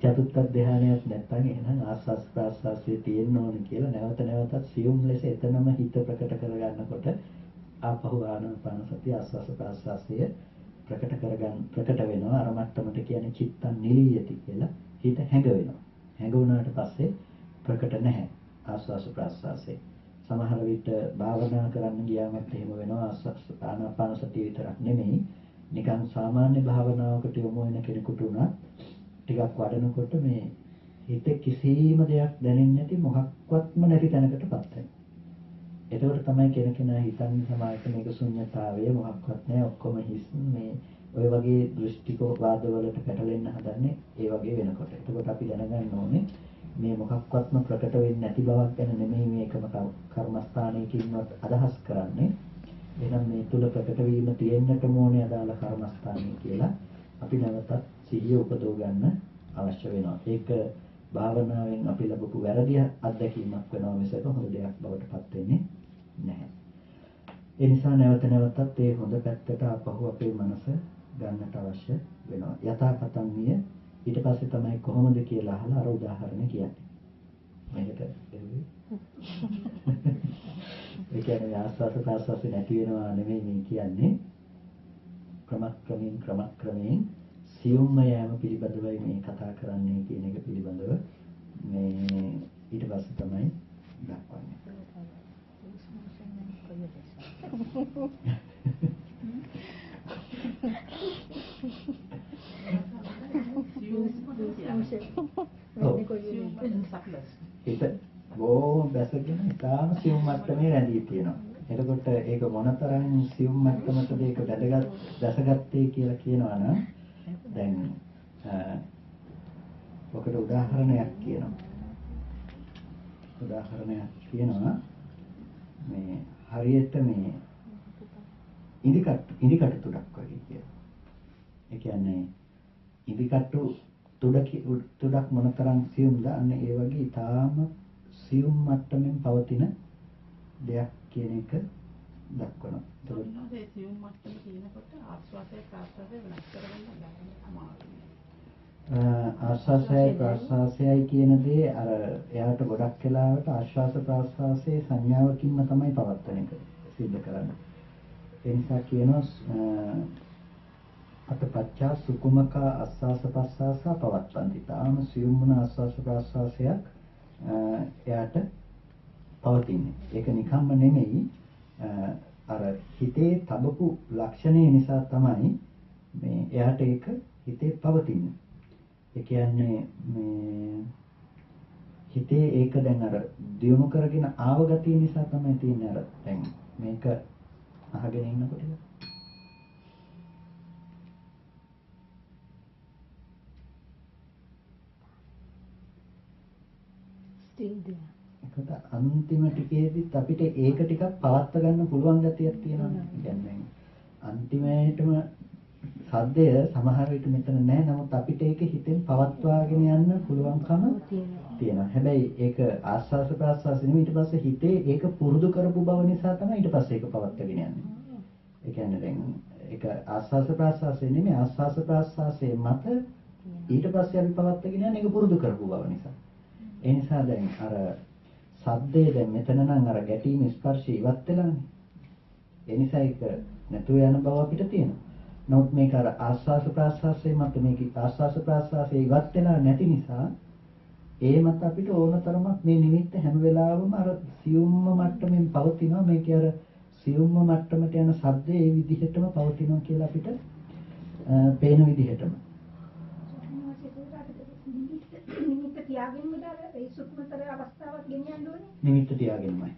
චතුත්ථ ධානයක් නැත්තම් එහෙනම් ආශ්වාස ප්‍රාශ්වාසයේ තියෙන්න ඕනේ කියලා නැවතත් සියුම් ලෙස එතනම හිත ප්‍රකට කරගන්නකොට ආපහු ආනාපාන සතිය ආශ්වාස ප්‍රාශ්වාසය ප්‍රකට වෙනවා. අර මට්ටමට කියන්නේ චිත්තං නිලීයති කියලා හිත හැඟ වෙනවා. හැඟ වුණාට පස්සේ ප්‍රකට නැහැ ආස්වාස ප්‍රාස්වාසයේ. සමහර විට භාවනා කරන්න ගියාමත් එහෙම වෙනවා. ආනාපාන සතිය විතරක් නෙමෙයි නිකන් සාමාන්‍ය භාවනාවකට යොමු වෙන කෙනෙකුට උනත් ටිකක් වඩනකොට මේ හිත කිසිම දෙයක් දැනෙන්නේ නැති මොකක්වත්ම නැති තැනකටපත් වෙනවා. එතකොට තමයි කෙනෙකුනා හිතන්නේ සමාජයට මේක ශුන්‍යතාවය මොකක්වත් නැහැ ඔක්කොම හිස් මේ ඔය වගේ දෘෂ්ටික වාදවලට පැටලෙන්න හදන්නේ ඒ වගේ වෙනකොට. එතකොට අපි දැනගන්න ඕනේ මේ මොකක්වත්ම ප්‍රකට වෙන්නේ නැති බවක් ගැන නෙමෙයි මේකම කර්මස්ථානයකින්වත් අදහස් කරන්නේ. එහෙනම් මේ තුල ප්‍රකට වීම තියෙන්නට ඕනේ අදාළ කර්මස්ථානය කියලා අපි නැවතත් සිහිය උපදව ගන්න අවශ්‍ය වෙනවා. ඒක භාවනාවෙන් අපි ලැබපු වැරදි අත්දැකීමක් වෙනවා මිසක හොඳ දෙයක් බවට පත් වෙන්නේ නැහැ. ඒ නිසා නැවතත් ඒ හොඳ පැත්තට ආපහු අපේ මනස ගන්නට අවශ්‍ය වෙනවා. යථාපතන්නිය ඊට පස්සේ තමයි කොහොමද කියලා අහලා අර උදාහරණ කියන්නේ. මේකට ඒ කියන්නේ ආස්වාද ප්‍රාස්වාද නැති වෙනවා නෙමෙයි මේ කියන්නේ. ක්‍රමක්‍රමයෙන් සියුම්ම යෑම පිළිබඳවයි මේ කතා කරන්නේ කියන එක පිළිබඳව මේ ඊට පස්සේ තමයි දක්වන්නේ. ඒක බොහොම බැසගෙන ඉතාම සියුම් මට්ටමේ රැඳී තියෙනවා. එතකොට ඒක මොනතරම් සියුම් මට්ටමකද ඒක දැසගත්තේ කියලා කියනවා නම් දැන් ඔකට උදාහරණයක් කියනවා. උදාහරණයක් කියනවා මේ හරියට මේ ඉදිකටු තුඩක් වගේ කියලා. ඒ කියන්නේ ඉදිකටු තුඩක් මොනතරම් සියුම්ද අන්න ඒ වගේ ඊටාම සියුම් මට්ටමින් පවතින දෙයක් කියන එක දක්වනවා. ඒ සියුම් මට්ටම කියනකොට ආස්වාදයේ ප්‍රාස්වාදයේ වෙනස් කරගන්න බැහැ අමාරුයි. ආශ්වාසයයි ප්‍රශ්වාසයයි කියන දේ අර එයාට ගොඩක් වෙලාවට ආශ්වාස ප්‍රශ්වාසයේ සංඥාවකින්ම තමයි පවත්වන එක සිද්ධ කරන්නේ. ඒ නිසා කියනවා අතපච්චා සුකුමක ආස්වාස ප්‍රශ්වාස පවත්වන්ති. තාම සියුම් වුණ ආස්වාස ප්‍රශ්වාසයක් එයාට පවතින්නේ. ඒක නිකම්ම නෙමෙයි අර හිතේ තබපු ලක්ෂණය නිසා තමයි මේ එයාට ඒක හිතේ පවතින්නේ. ඒ කියන්නේ මේ හිතේ ඒක දැන් අර දියුණු කරගෙන ආව ගතිය නිසා තමයි තියෙන්නේ අර දැන් මේක අහගෙන ඉන්නකොට still there. ඒකට අන්තිම ටිකේදීත් අපිට ඒක ටිකක් පවත්වා ගන්න පුළුවන් ගතියක් තියෙනවා. කියන්නේ අන්තිමේටම සද්දය සමහර විට මෙතන නැහැ. නමුත් අපිට ඒක හිතෙන් පවත්වාගෙන යන්න පුළුවන්කම තියෙනවා. හැබැයි ඒක ආස්වාස ප්‍රාස්වාස නෙමෙයි. ඊට පස්සේ හිතේ ඒක පුරුදු කරපු බව නිසා තමයි ඊට පස්සේ ඒක පවත්වාගෙන යන්නේ. ඒ කියන්නේ දැන් ඒක ආස්වාස ප්‍රාස්වාසය නෙමෙයි. ආස්වාස ප්‍රාස්වාසයේ මත ඊට පස්සේ අපි පවත්වාගෙන යන්නේ ඒක පුරුදු කරපු බව නිසා. ඒ නිසා දැන් අර සද්දේ දැන් මෙතන නම් අර ගැටීම් ස්පර්ශය ඉවත් වෙලානේ. ඒ නිසා ඒක නැතුව යන බව අපිට තියෙනවා. නමුත් මේක අර ආස්වාස ප්‍රාස්වාසයේ මත මේක ආස්වාස ප්‍රාස්වාසයේ ඉවත් වෙලා නැති නිසා ඒ මත අපිට ඕනතරමක් මේ නිමිත්ත හැම වෙලාවෙම අර සියුම්ම මට්ටමින් පවතිනවා. මේකේ අර සියුම්ම මට්ටමට යන සද්දේ ඒ විදිහටම පවතිනවා කියලා අපිට පේන විදිහටම. නිමිත්ත තියාගෙනද අර ඒ සුක්මතර අවස්ථාවක් ගෙනියන්න ඕනේ. නිමිත්ත තියාගෙනමයි.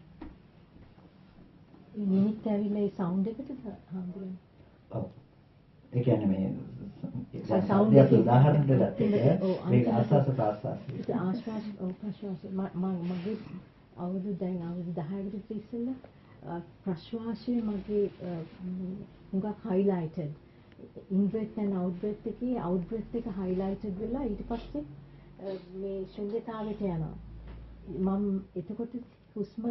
නිමිත්ත ඇවිල්ලා ඒ සවුන්ඩ් එකටද හම්බුනේ. ඔව්. ඒ කියන්නේ මේ සවුන්ඩ් සද්දයක් උදාහරණ දෙකක් මේක ආස්වාස ප්‍රාස්වාස. ඒක ආශ්වාස ප්‍රශ්වාස මගේ අවුරුදු 10කට ඉස්සෙල්ලා ප්‍රශ්වාසයේ මගේ හුඟක් highlighted in breath and out breath එකේ out breath එක highlighted වෙලා ඊට පස්සේ මේ ශුන්‍යතාවයට යනවා. මම එතකොට හුස්ම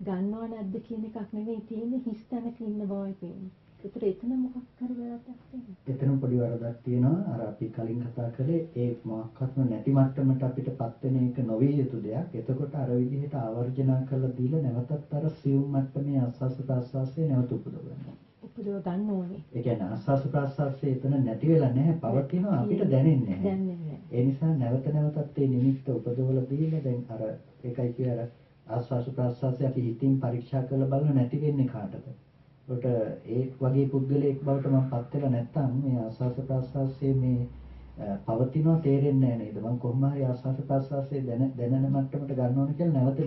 ගන්නව නැද්ද කියන එකක් නෙවෙයි තියෙන්නේ හිස් තැනක ඉන්න බවයි පේන්නේ. ඒතර එතන මොකක් කර වැරද්දක් තියෙනවද? එතන පොඩි වරදක් තියෙනවා. අර අපි කලින් කතා කළේ ඒ මොකක්වත්ම නැති මට්ටමට අපිටපත් වෙන එක නොවිය යුතු දෙයක්. එතකොට අර විදිහට ආවර්ජනා කරලා දීලා නැවතත් අර සියුම් මට්ටමේ ආස්වාස ප්‍රාස්වාසයේ නැවත උපදවගන්නවා. උපදව ගන්න ඕනේ. ඒ කියන්නේ ආස්වාස ප්‍රාස්වාසයේ එතන නැති වෙලා නැහැ. පවතිනවා අපිට දැනෙන්නේ නැහැ. ඒ නිසා නැවත නැවතත් මේ නිමිත්ත උපදවලා දීලා දැන් අර ඒකයි කිය අර ආස්වාස ප්‍රාස්වාසය අපි හිතින් පරීක්ෂා කරලා බලන නැති වෙන්නේ කාටද? ඒකට ඒ වගේ පුද්ගලයෙක් බවට මම පත් වෙලා නැත්නම් මේ ආස්වාස ප්‍රාස්වාසයේ මේ පවතිනවා තේරෙන්නේ නැහැ නේද? මම කොහොම හරි ආස්වාස ප්‍රාස්වාසයේ දැනෙන මට්ටමට ගන්න ඕනේ කියලා නැවත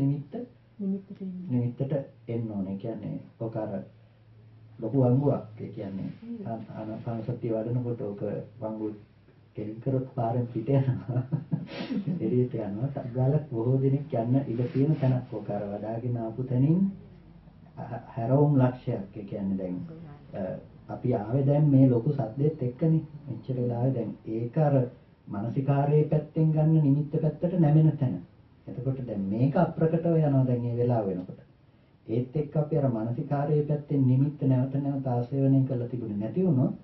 නිමිත්තට එන්න ඕනේ. කියන්නේ ඔක අර ලොකු වංගුවක්. ඒ කියන්නේ ආනාපාන සතිය වඩනකොට ඔක වංගු කෙලින් කරොත් පාරෙන් පිට යනවා. එළියට යනවා. තග්ගාලක් බොහෝ දිනක් යන්න ඉඩ තියෙන තැනක්. ඔක අර වඩාගෙන ආපු තැනින් හැරවුම් ලක්ෂයක්. ඒ කියන්නේ දැන් අපි ආවේ දැන් මේ ලොකු සද්දෙත් එක්කනේ. මෙච්චර වෙලාවේ දැන් ඒක අර මානසිකාරයේ පැත්තෙන් ගන්න නිමිත්ත පැත්තට නැමෙන තැන. එතකොට දැන් මේක අප්‍රකටව යනවා දැන් මේ වෙලාව වෙනකොට. ඒත් එක්ක අපි අර මානසිකාරයේ පැත්තෙන් නිමිත්ත නැවත නැවත ආශේවනය කරලා තිබුණේ නැති වුණොත්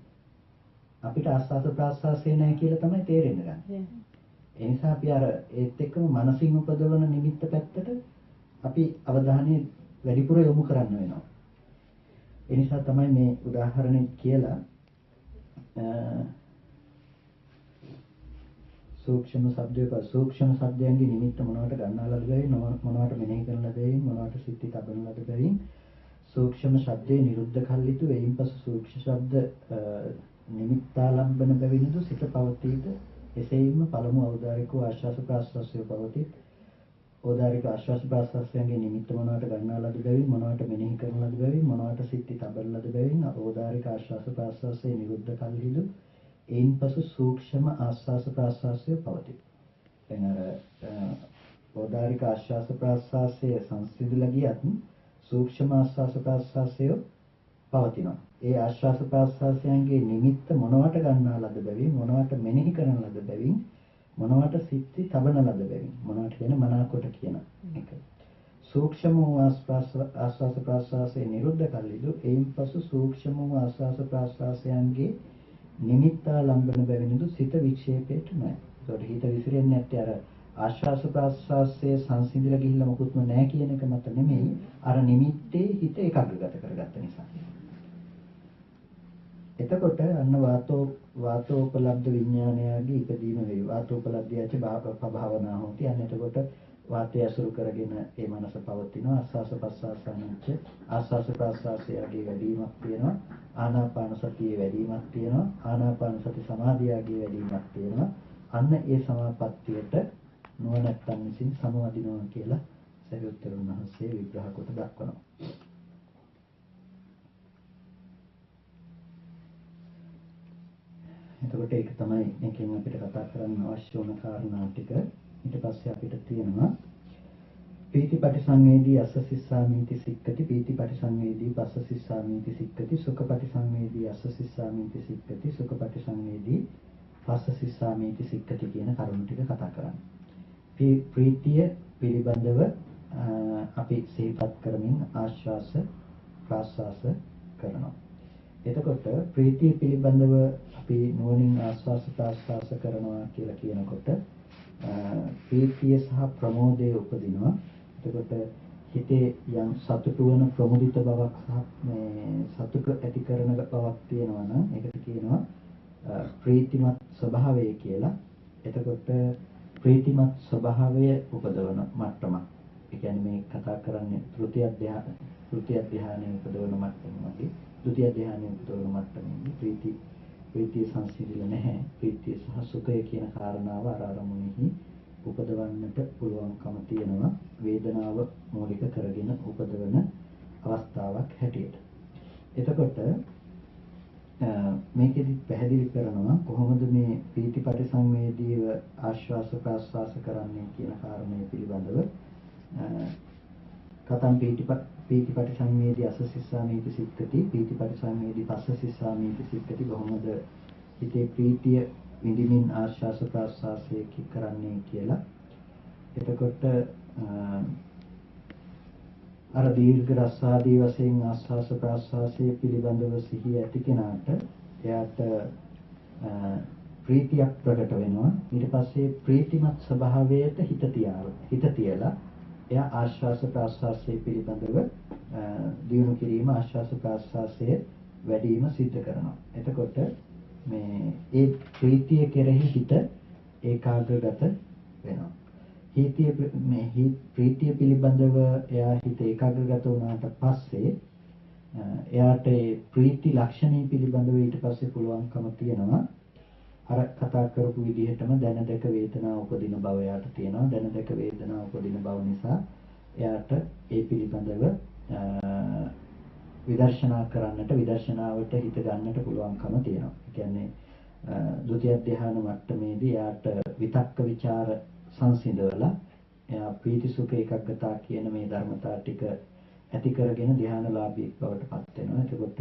අපිට ආස්වාද ප්‍රාස්වාසය නැහැ කියලා තමයි තේරෙන්න ගන්න. ඒ නිසා අපි අර ඒත් එක්කම මනසින් උපදවන නිමිත්ත පැත්තට අපි අවධානය වැඩිපුර යොමු කරන්න වෙනවා. ඒ නිසා තමයි මේ උදාහරණය කියලා සූක්ෂම ශබ්දයන්ගේ නිමිත්ත මොනවට ගන්නාලද බැවින් මොනවට මෙනෙහි කරනද බැවින් මොනවට සිත්ති තබනලද බැවින් සූක්ෂම ශබ්දේ නිරුද්ධ කල්ලිතු එයින් පසු සූක්ෂම ශබ්ද නිමිත්තාලම්බන බැවින්ද සිත පවතීද එසේම පළමු අවදාරික ආශ්වාස ප්‍රාශ්වාසය පවතීත් ඕදාරික ආශ්වාස ප්‍රාශ්වාසයන්ගේ නිමිත්ත මොනවට ගන්නාලද බැවින් මොනවට මෙනෙහි කරනලද බැවින් මොනවට සිත්ති තබනලද බැවින් ඕදාරික ආශ්වාස ප්‍රාශ්වාසයේ නිරුද්ධ කල්ලිදු එයින් පසු සූක්ෂම ආස්වාස ප්‍රාස්වාසය පවතී. දැන් අර ඕදාරික ආශ්වාස ප්‍රාශ්වාසය සංසිඳිලා ගියත් සූක්ෂම ආශ්වාස ප්‍රාශ්වාසය පවතිනවා. ඒ ආශ්වාස ප්‍රාශ්වාසයන්ගේ නිමිත්ත මොනවට ගන්නා ලද බැවින් මොනවට මෙනෙහි කරන ලද බැවින් මොනවට සිත්ති තබන ලද බැවින් මොනවට කියන මනාකොට කියන එක. සූක්ෂම වූ ආශ්වාස ප්‍රාශ්වාසයේ නිරුද්ධ කල්ලිදු එයින් පසු සූක්ෂම වූ ආශ්වාස ප්‍රාශ්වාසයන්ගේ නිමිත්තා ලම්බන බැවිනුදු සිත වික්ෂේපයට නැහැ. ඒකට හිත විසිරෙන්නේ නැත්තේ අර ආශ්වාස ප්‍රාශ්වාසයේ සංසිඳිලා ගිහිල්ලා මොකුත්ම නැහැ කියන එක මත නෙමෙයි අර නිමිත්තේ හිත ඒකාග්‍රගත කරගත්ත නිසා. එතකොට අන්න වාතෝපලබ්ධ විඥානයගේ ඉදීම වේ. වාතෝපලබ්ධයච භාවනා හොති. අන්න එතකොට වාතය අසුරු කරගෙන ඒ මනස පවතිනවා. ආස්වාස ප්‍රස්වාසයන්ච ආස්වාස ප්‍රස්වාසයගේ වැඩිවීමක් තියෙනවා. ආනාපාන සතියේ වැඩිවීමක් තියෙනවා. ආනාපාන සති සමාධියගේ වැඩිවීමක් තියෙනවා. අන්න ඒ සමාපත්තියට නුවණැත්තන් විසින් සමවදිනවා කියලා සරියුත්තරුන් වහන්සේ විග්‍රහ කොට දක්වනවා. එතකොට ඒක තමයි මේකෙන් අපිට කතා කරන්න අවශ්‍ය වුණ කාරණා ටික. ඊට පස්සේ අපිට තියෙනවා පීතිපටි සංවේදී අස්ස සිස්සාමීති සික්කති පීතිපටි සංවේදී පස්ස සිස්සාමීති සික්කති සුඛපටි සංවේදී අස්ස සිස්සාමීති සික්කති සුඛපටි සංවේදී පස්ස සිස්සාමීති සික්කති කියන කරුණු ටික කතා කරන්නේ. ප්‍රීතිය පිළිබඳව අපි සිහිපත් කරමින් ආශ්වාස ප්‍රාශ්වාස කරනවා. එතකොට ප්‍රීතිය පිළිබඳව අපි නුවණින් ආස්වාස ප්‍රාස්වාස කරනවා කියලා කියනකොට ප්‍රීතිය සහ ප්‍රමෝදය උපදිනවා. එතකොට හිතේ යම් සතුටු වන ප්‍රමුදිත බවක් සහ මේ සතුට ඇති කරන බවක් තියෙනවා නම් ඒකට කියනවා ප්‍රීතිමත් ස්වභාවය කියලා. එතකොට ප්‍රීතිමත් ස්වභාවය උපදවන මට්ටමක්. ඒ කියන්නේ මේ කතා කරන්නේ තෘතිය ධ්‍යානයේ උපදවන මට්ටමකදී ද්විතිය ධ්‍යානයේ උපදවන මට්ටමේදී ප්‍රීතිය සංසිඳිලා නැහැ. ප්‍රීතිය සහ සුඛය කියන කාරණාව අරමුණෙහි උපදවන්නට පුළුවන්කම තියෙනවා. වේදනාව මූලික කරගෙන උපදවන අවස්ථාවක් හැටියට. එතකොට මේකෙදි පැහැදිලි කරනවා කොහොමද මේ ප්‍රීතිපටි සංවේදීව ආශ්වාස ප්‍රාශ්වාස කරන්නේ කියන කාරණය පිළිබඳව. කතම් පීතිපටි සංවේදී අස්ස සිස්සාමීති සික්කති පීතිපටි සංවේදී පස්ස සිස්සාමීති සික්කති කොහොමද හිතේ ප්‍රීතිය විඳින්මින් ආශ්වාස ප්‍රාශ්වාසය කරන්නේ කියලා. එතකොට අර දීර්ඝ රසාදී වශයෙන් ආශ්වාස ප්‍රාශ්වාසයේ පිළිබඳව සිහිය ඇති කෙනාට එයාට ප්‍රීතියක් ප්‍රකට වෙනවා. ඊට පස්සේ ප්‍රීතිමත් ස්වභාවයට හිත තියලා එයා ආශ්වාස ප්‍රාශ්වාසයේ පිළිබඳව දියුණු කිරීම ආශ්වාස ප්‍රාශ්වාසයේ වැඩිම සිද්ධ කරනවා. එතකොට මේ ඒ ප්‍රීතිය කෙරෙහි හිත ඒකාග්‍රගත වෙනවා. ප්‍රීතිය පිළිබඳව එයා හිත ඒකාග්‍රගත වුණාට පස්සේ එයාට ඒ ප්‍රීති ලක්ෂණී පිළිබඳව ඊට පස්සේ පුළුවන්කම තියෙනවා අර කතා කරපු විදිහටම දැන දැක වේදනාව උපදින බව එයාට තියෙනවා. දැන දැක වේදනාව උපදින බව නිසා එයාට ඒ පිළිබඳව විදර්ශනා කරන්නට විදර්ශනාවට හිත ගන්නට පුළුවන්කම තියෙනවා. ඒ කියන්නේ ද්විතිය ධ්‍යාන මට්ටමේදී එයාට විතක්ක ਵਿਚාර සංසිඳවලා එයා ප්‍රීති සුඛ ඒකග්ගතා කියන මේ ධර්මතා ටික ඇති කරගෙන ධ්‍යානලාභී බවට පත් වෙනවා. එතකොට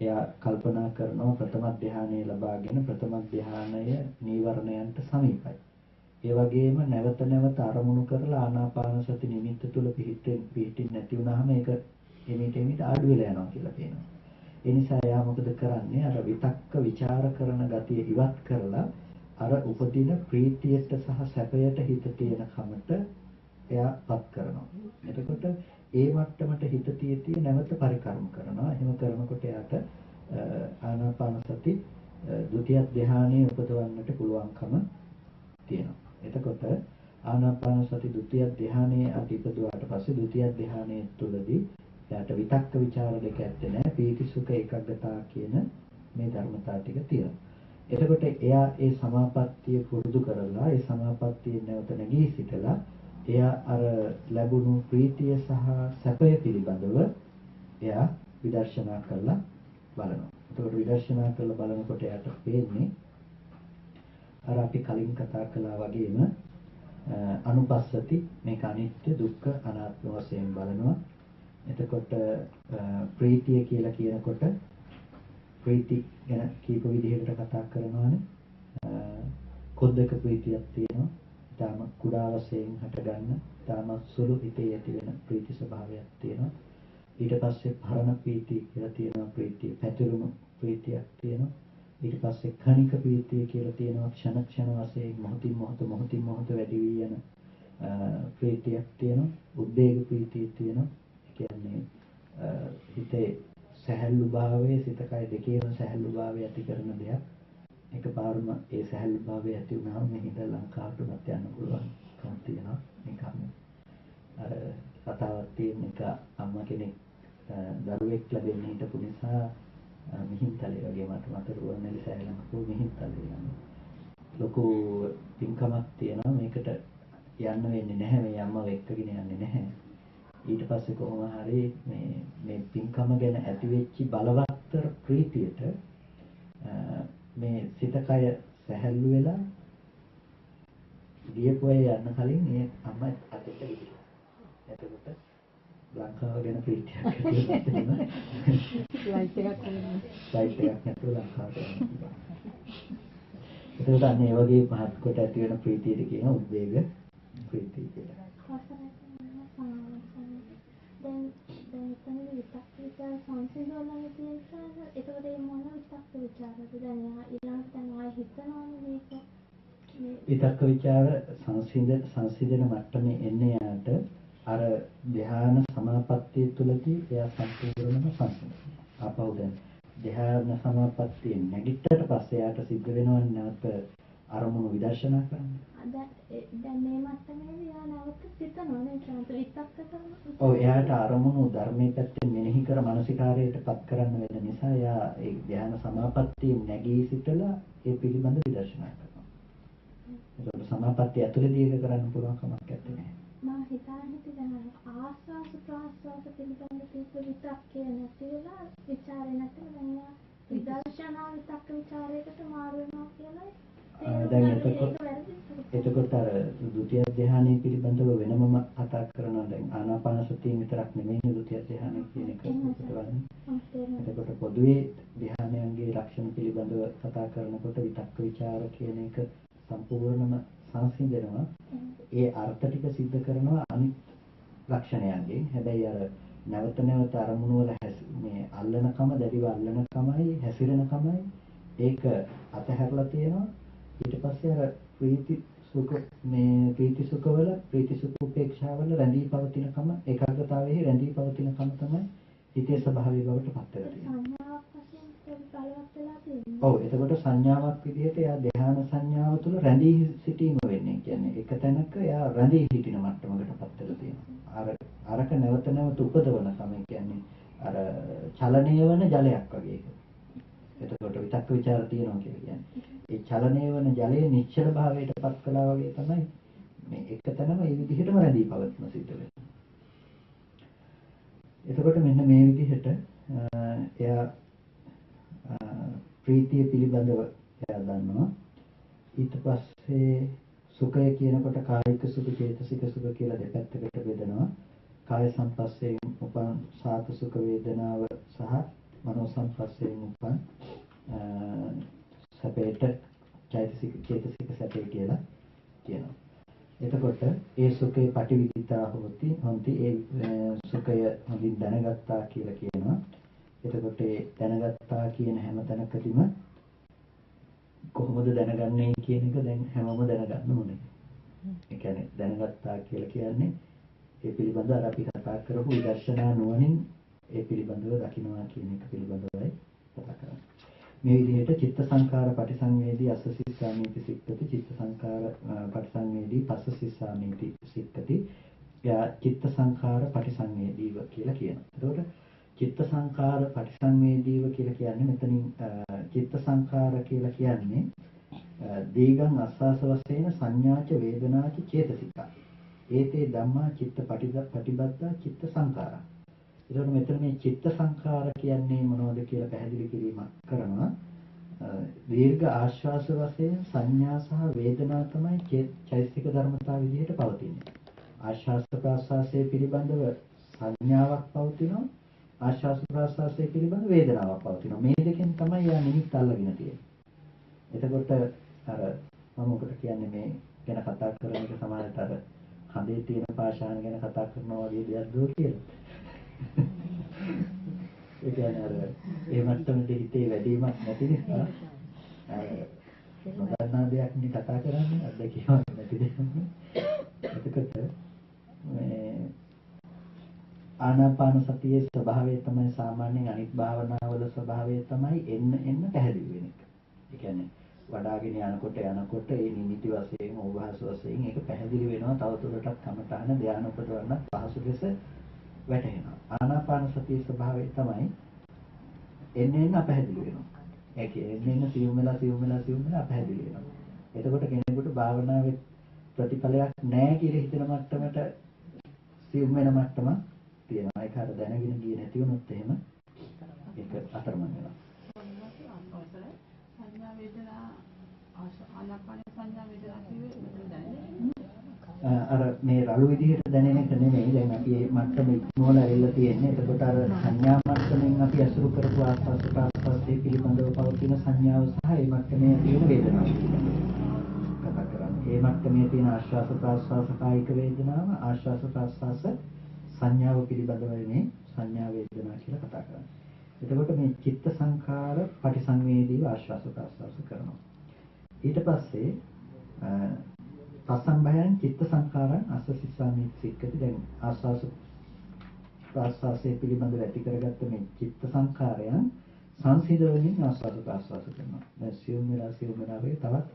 එයා කල්පනා කරනවා ප්‍රථම ධ්‍යානය ලබාගෙන ප්‍රථම ධ්‍යානය නීවරණයන්ට සමීපයි. ඒ වගේම නැවත නැවත අරමුණු කරලා ආනාපාන සති නිමිත්ත තුල පිහිටින් නැති වුනහම ඒක එමිට ආඩු වෙලා යනවා කියලා කියනවා. ඒ නිසා එයා මොකද කරන්නේ? අර විතක්ක ਵਿਚාර කරන ගතිය ඉවත් කරලා අර උපදින ප්‍රීතියට සහ සැපයට හිත තියෙන කමට එයාපත් කරනවා. එතකොට ඒ මට්ටමට හිත තියදී නැවත පරිකර්ම කරනවා. එහෙම කරනකොට එයාට ආනාපාන සති ද්විතිය ධ්‍යානයේ උපදවන්නට පුළුවන්කම තියෙනවා. එතකොට ආනාපාන සති ද්විතිය ධ්‍යානයේ අධිපදුවාට පස්සේ ද්විතිය ධ්‍යානයේ තුලදී එයාට විතක්ක ਵਿਚාර දෙක ඇත්තේ නැහැ. පීති සුඛ ඒකග්ගතා කියන මේ ධර්මතා ටික තියෙනවා. එතකොට එයා ඒ සමාපත්තිය පුරුදු කරලා ඒ සමාපත්තිය නැවත නැගී සිටලා එයා අර ලැබුණු ප්‍රීතිය සහ සැපය පිළිබඳව එයා විදර්ශනා කරලා බලනවා. එතකොට විදර්ශනා කරලා බලනකොට එයාට පේන්නේ අර අපි කලින් කතා කළා වගේම අනුපස්සති මේක අනිත්‍ය දුක්ඛ අනාත්ම වශයෙන් බලනවා. එතකොට ප්‍රීතිය කියලා කියනකොට ප්‍රීති ගැන කීප විදිහකට කතා කරනවානේ. කොද්දක ප්‍රීතියක් තියෙනවා. ඊටම කුඩා වශයෙන් හටගන්න, ඊටම සුළු හිතේ ඇති වෙන ප්‍රීති ස්වභාවයක් තියෙනවා. ඊට පස්සේ පරණ ප්‍රීතිය කියලා තියෙනවා. ප්‍රීතිය පැතිරුණු ප්‍රීතියක් තියෙනවා. ඊට පස්සේ කණික ප්‍රීතිය කියලා තියෙනවා. ක්ෂණ ක්ෂණ වශයෙන් මොහොතින් මොහොත වැඩි වී යන ප්‍රීතියක් තියෙනවා. උද්වේග ප්‍රීතිය තියෙනවා. ඒ කියන්නේ හිතේ සැහැල්ලු භාවයේ සිත කය දෙකේම සැහැල්ලු භාවය ඇති කරන දෙයක්. එකපාරම ඒ සැහැල්ලු භාවය ඇති වුණාම මේ හිත ලංකාවටත් යන්න පුළුවන්කම තියෙනවා. නිකම්ම අර කතාවක් තියෙන එක අම්මා කෙනෙක් දරුවෙක් ලැබෙන්න හිටපු නිසා මිහින්තලේ වගේ මට මතක රුවන්වැලි සෑයලමකෝ මිහින්තලේ යන ලොකු පින්කමක් තියෙනවා. මේකට යන්න වෙන්නේ නැහැ. මේ අම්මව එක්කගෙන යන්නේ නැහැ. ඊට පස්සේ කොහොම හරි මේ පින්කම ගැන ඇති වෙච්ච බලවත්තර ප්‍රීතියට මේ සිත කය සැහැල්ලු වෙලා ගියපොය යන්න කලින් මේ අම්මා අතට ගිහින්. එතකොට ලංකාව ගැන ප්‍රීතියක් ඇති වෙනවා. ලයිට් එකක් නැතුව ලංකාවට යනවා. එතකොට අන්නේ වගේ පහත් කොට ඇති වෙන ප්‍රීතියට කියන උද්වේග ප්‍රීතිය කියලා. දැන් එතන විතක් විචාර සංසිඳවලා තියෙනවා. එතකොට මේ මොන විතක් විචාරද? දැන් ඊළඟට දැන් ආයෙ හිතනවානේ මේක. විතක්ක ਵਿਚාර සංසිඳන මට්ටමේ එන්නේ යාට අර ධ්‍යාන සමාපත්තිය තුළදී එයා සම්පූර්ණයෙන්ම සංසිඳනවා. ආපහු දැන් ධ්‍යාන සමාපත්තිය නැගිට්ටට පස්සේ යාට සිද්ධ වෙනවා නැවත අරමුණු විදර්ශනා කරන්න. දැන් මේ මට්ටමේදී යා නැවත සිතනවා නේ ශාන්ත විතක්ක කරනවා. ඔව් එයාට අරමුණු ධර්මයේ පැත්තෙන් මෙනෙහි කර මානසිකාරයටපත් කරන්න වෙන නිසා එයා ඒ ධ්‍යාන සමාපත්තිය නැගී සිටලා ඒ පිළිබඳ විදර්ශනා කරනවා. ඒක සමාපත්තිය ඇතුළේදී ඒක කරන්න පුළුවන් කමක් නැත්තේ. මම හිතන්නේ දැන් ආස්වාස ප්‍රාස්වාස පිළිබඳ තීක විතක්කේ නැති වෙලා ਵਿਚාරේ නැත්නම් දැන් විදර්ශනා විතක්ක ਵਿਚාරයකට මාරු වෙනවා කියලා. දැන් එතකොට අර ဒုတိ ය ධ්‍යානයේ පිළිබඳව වෙනමම කතා කරනවා. දැන් ආනාපාන සතියෙන් විතරක් නෙමෙයි ဒုတိ ය ධ්‍යානය කියන එක හිතවන්නේ. එතකොට පොදුවේ ධ්‍යානයන්ගේ ලක්ෂණ පිළිබඳව කතා කරනකොට විතක්ක ਵਿਚාර කියන එක සම්පූර්ණම සංසිඳනවා. ඒ අර්ථ ටික सिद्ध කරනවා අනිත් ලක්ෂණයන්ගෙන්. හැබැයි අර නැවත නැවත අරමුණු වල මේ අල්ලනකම දැඩිව අල්ලනකමයි හැසිරෙනකමයි ඒක අතහැරලා තියෙනවා. ඊට පස්සේ අර ප්‍රීති සුඛ වල ප්‍රීති සුඛ උපේක්ෂාවල රැඳී පවතිනකම ඒකාග්‍රතාවයේ රැඳී පවතිනකම තමයි හිතේ ස්වභාවය බවට පත් වෙලා තියෙන්නේ. ඔව් එතකොට සංඥාවක් විදිහට එයා ධ්‍යාන සංඥාව තුළ රැඳී සිටීම වෙන්නේ. කියන්නේ එක තැනක එයා රැඳී සිටින මට්ටමකටපත් වෙලා තියෙනවා. අරක නැවත නැවත උපදවන කම කියන්නේ අර චලනය වන ජලයක් වගේ එක. එතකොට විතක්ක ਵਿਚාර තියෙනවා කියන්නේ. ඒ චලනය වන ජලයේ නිශ්චල භාවයටපත් කළා වගේ තමයි මේ එක තැනම මේ විදිහටම රැඳී පවත්න සිද්ධ වෙන්නේ. එතකොට මෙන්න මේ විදිහට එයා ප්‍රීතිය පිළිබඳව එයා දන්නවා. ඊට පස්සේ සුඛය කියනකොට කායික සුඛ චේතසික සුඛ කියලා දෙපැත්තකට බෙදනවා. කාය සංපස්සයෙන් උපන් සාත සුඛ වේදනාව සහ මනෝ සංපස්සයෙන් උපන් සැපේට චෛතසික සැපේ කියලා කියනවා. එතකොට ඒ සුඛේ පටිවිදිතා හොಂತಿ ඒ සුඛය හොඳින් දැනගත්තා කියලා කියනවා. එතකොට දැනගත්තා කියන හැම තැනකදීම කොහොමද දැනගන්නේ කියන එක දැන් හැමෝම දැනගන්න ඕනේ. ඒ කියන්නේ දැනගත්තා කියලා කියන්නේ ඒ පිළිබඳව අර අපි කතා කරපු විදර්ශනා නුවණින් ඒ පිළිබඳව දකින්නවා කියන එක පිළිබඳවයි කතා කරන්නේ. මේ විදිහට චිත්ත සංකාර පටිසංවේදී අස්ස සිස්සාමීති සික්කති චිත්ත සංකාර පටිසංවේදී පස්ස සිස්සාමීති සික්කති. චිත්ත සංකාර පටිසංවේදීව කියලා කියනවා. එතකොට චිත්ත සංකාර පටිසංවේදීව කියලා කියන්නේ මෙතනින් චිත්ත සංකාර කියලා කියන්නේ දීගං අස්වාස වශයෙන් සංඥාච වේදනාච චේතසිකා. ඒතේ ධම්මා චිත්ත පටිබද්ධා චිත්ත සංකාරා. එතකොට මෙතන මේ චිත්ත සංකාර කියන්නේ මොනවද කියලා පැහැදිලි කිරීමක් කරනවා. දීර්ඝ ආශ්වාස වශයෙන් සංඥා සහ වේදනා තමයි චෛතසික ධර්මතා විදිහට පවතින්නේ. ආශ්වාස ප්‍රාශ්වාසයේ පිළිබඳව සංඥාවක් පවතිනවා. ආශ්වාස ප්‍රාශ්වාසයේ පිළිබඳ වේදනාවක් පවතිනවා. මේ දෙකෙන් තමයි යා නිමිත්ත අල්ලගෙන තියෙන්නේ. එතකොට අර මම ඔකට කියන්නේ මේ ගැන කතා කරන එක සමානට අර හදේ තියෙන පාෂාණ ගැන කතා කරනවා වගේ දෙයක් දෝ කියලා. ඒ කියන්නේ අර ඒ මට්ටමේ හිතේ වැඩිමක් නැති නිසා නොදන්නා දෙයක් නේ කතා කරන්නේ අත්දැකීමක් නැති දෙයක්. එතකොට මේ ආනාපාන සතියේ ස්වභාවය තමයි සාමාන්‍යයෙන් අනිත් භාවනාවල ස්වභාවය තමයි එන්න පැහැදිලි වෙන එක. ඒ කියන්නේ වඩාගෙන යනකොට ඒ නිමිති වශයෙන් ඕභාස වශයෙන් ඒක පැහැදිලි වෙනවා. තවදුරටත් කමඨාන ධානය උපදවන්න පහසු ලෙස වැටහෙනවා. ආනාපාන සතියේ ස්වභාවය තමයි එන්න අපැහැදිලි වෙනවා. ඒ කියන්නේ එන්න සියුම් වෙලා අපැහැදිලි වෙනවා. එතකොට කෙනෙකුට භාවනාවේ ප්‍රතිඵලයක් නැහැ කියලා හිතන මට්ටමට සියුම් වෙන මට්ටමක් තියෙනවා. ඒක අර දැනගෙන ගියේ නැති වුණොත් එහෙම ඒක අතරමං වෙනවා. සංඥා වේදනා ආනාපාන සංඥා වේදනා කිව්වේ මෙතන දැනෙන්නේ. අර මේ රළු විදිහට දැනෙන එක නෙමෙයි. දැන් අපි මේ මට්ටම ඉක්මවලා ඇවිල්ලා තියෙන්නේ. එතකොට අර සංඥා මට්ටමින් අපි අසුරු කරපු ආස්වාද ප්‍රාස්වාදයේ පිළිබඳව පවතින සංඥාව සහ ඒ මට්ටමේ තියෙන වේදනාව කතා කරන්නේ. ඒ මට්ටමේ තියෙන ආශ්වාස ප්‍රාශ්වාස කායික වේදනාව ආශ්වාස ප්‍රාශ්වාස සංඥාව පිළිබඳව මේ සංඥා වේදනා කියලා කතා කරන්නේ. එතකොට මේ චිත්ත සංඛාර පටිසංවේදීව ආශ්වාස ප්‍රාශ්වාස කරනවා. ඊට පස්සේ පස්සම්භයං චිත්ත සංඛාරං අස්සසිස්සාමිත් සික්කති. දැන් ආස්වාස ප්‍රාස්වාසයේ පිළිබඳව ඇති කරගත්ත මේ චිත්ත සංඛාරයන් සංසිඳවමින් ආස්වාද ප්‍රාස්වාස කරනවා. දැන් සියුම් වෙලා වේ තවත්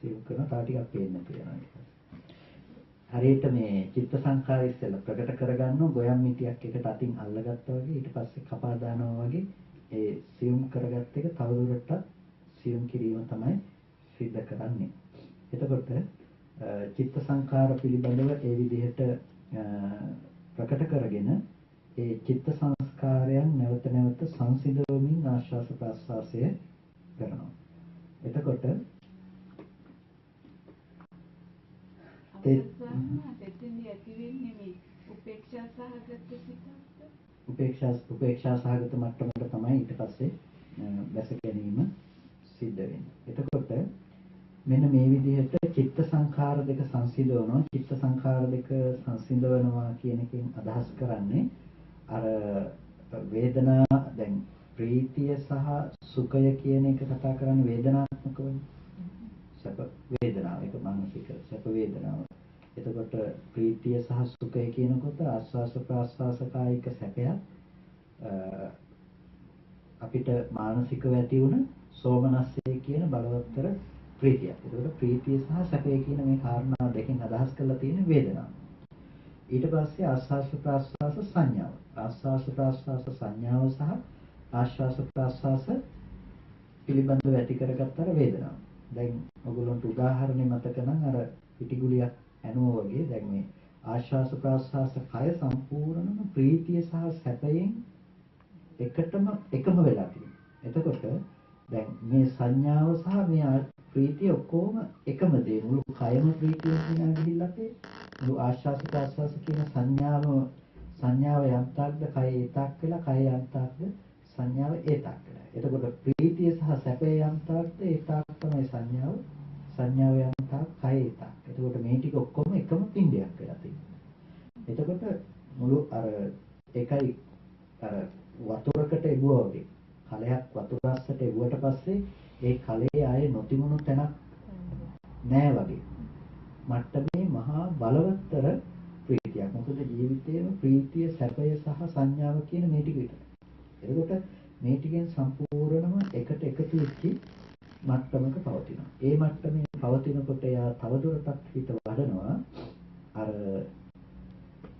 සියුම් කරන තව ටිකක් පේන්න තියෙනවා. හරියට මේ චිත්ත සංඛාරය ඉස්සෙල්ලා ප්‍රකට කරගන්න ගොයම් මිටියක් එකට අතින් අල්ලගත්තා වගේ ඊට පස්සේ කපා දානවා වගේ ඒ සියුම් කරගත්ත එක තවදුරටත් සියුම් කිරීම තමයි සිද්ධ කරන්නේ. එතකොට චිත්ත සංඛාර පිළිබඳව ඒ විදිහට ප්‍රකට කරගෙන ඒ චිත්ත සංස්කාරයන් නැවත නැවත සංසිඳවමින් ආශ්වාස ප්‍රාශ්වාසය කරනවා. එතකොට දෙතින්දී ඇති වෙන්නේ මේ උපේක්ෂා සහගත සිතක්ද? උපේක්ෂා සහගත මට්ටමකට තමයි ඊට පස්සේ දැස ගැනීම සිද්ධ වෙන්නේ. එතකොට මෙන්න මේ විදිහට චිත්ත සංඛාර දෙක සංසිඳවනවා. චිත්ත සංඛාර දෙක සංසිඳවනවා කියන එකෙන් අදහස් කරන්නේ අර වේදනා දැන් ප්‍රීතිය සහ සුඛය කියන එක කතා කරන්නේ වේදනාත්මකවනේ. සැප වේදනාව එක මානසික සැප වේදනාව. එතකොට ප්‍රීතිය සහ සුඛය කියනකොට ආස්වාස ප්‍රාස්වාස කායික සැපයක් අපිට මානසිකව ඇති වුණ සෝමනස්සේ කියන බලවත්තර ප්‍රීතිය. ඒකට ප්‍රීතිය සහ සැපය කියන මේ කාරණා දෙකෙන් අදහස් කරලා තියෙන වේදනාව. ඊට පස්සේ ආස්වාස ප්‍රාස්වාස සංඥාව. ආස්වාස ප්‍රාස්වාස සංඥාව සහ ආස්වාස ප්‍රාස්වාස පිළිබඳව ඇති කරගත්තර වේදනාව. දැන් ඔයගොල්ලන්ට උදාහරණයක් මතක නම් අර පිටිගුලියක් ඇනුවා වගේ දැන් මේ ආස්වාස ප්‍රාස්වාස කය සම්පූර්ණම ප්‍රීතිය සහ සැපයෙන් එකම වෙලා තියෙනවා. එතකොට දැන් මේ සංඥාව සහ මේ ප්‍රීතිය ඔක්කොම එකම දේ. මුළු කයම ප්‍රීතියෙන් දිනා ගිහිල්ලා තේ මුළු ආශ්වාස ප්‍රාශ්වාස කියන සංඥාව යම්තාක්ද කය ඒතාක් වෙලා කය යම්තාක්ද සංඥාව ඒතාක් වෙලා. එතකොට ප්‍රීතිය සහ සැපේ යම්තාක්ද ඒතාක් තමයි සංඥාව යම්තාක් කය ඒතාක්. එතකොට මේ ටික ඔක්කොම එකම පින්ඩයක් වෙලා තියෙනවා. එතකොට මුළු අර එකයි අර වතුරකට එබුවා වගේ කලයක් වතුර රසට එවුවට පස්සේ ඒ කලයේ ආයේ නොතිබුණු තැනක් නෑ වගේ මට්ටමේ මහා බලවත්තර ප්‍රීතියක්. මොකද ජීවිතේම ප්‍රීතිය සැපය සහ සංඥාව කියන මේ ටික විතරයි. එතකොට මේ ටිකෙන් සම්පූර්ණම එකට එකතු වෙච්ච මට්ටමක පවතිනවා. ඒ මට්ටමේ පවතිනකොට යා තවදුරටත් හිත වඩනවා අර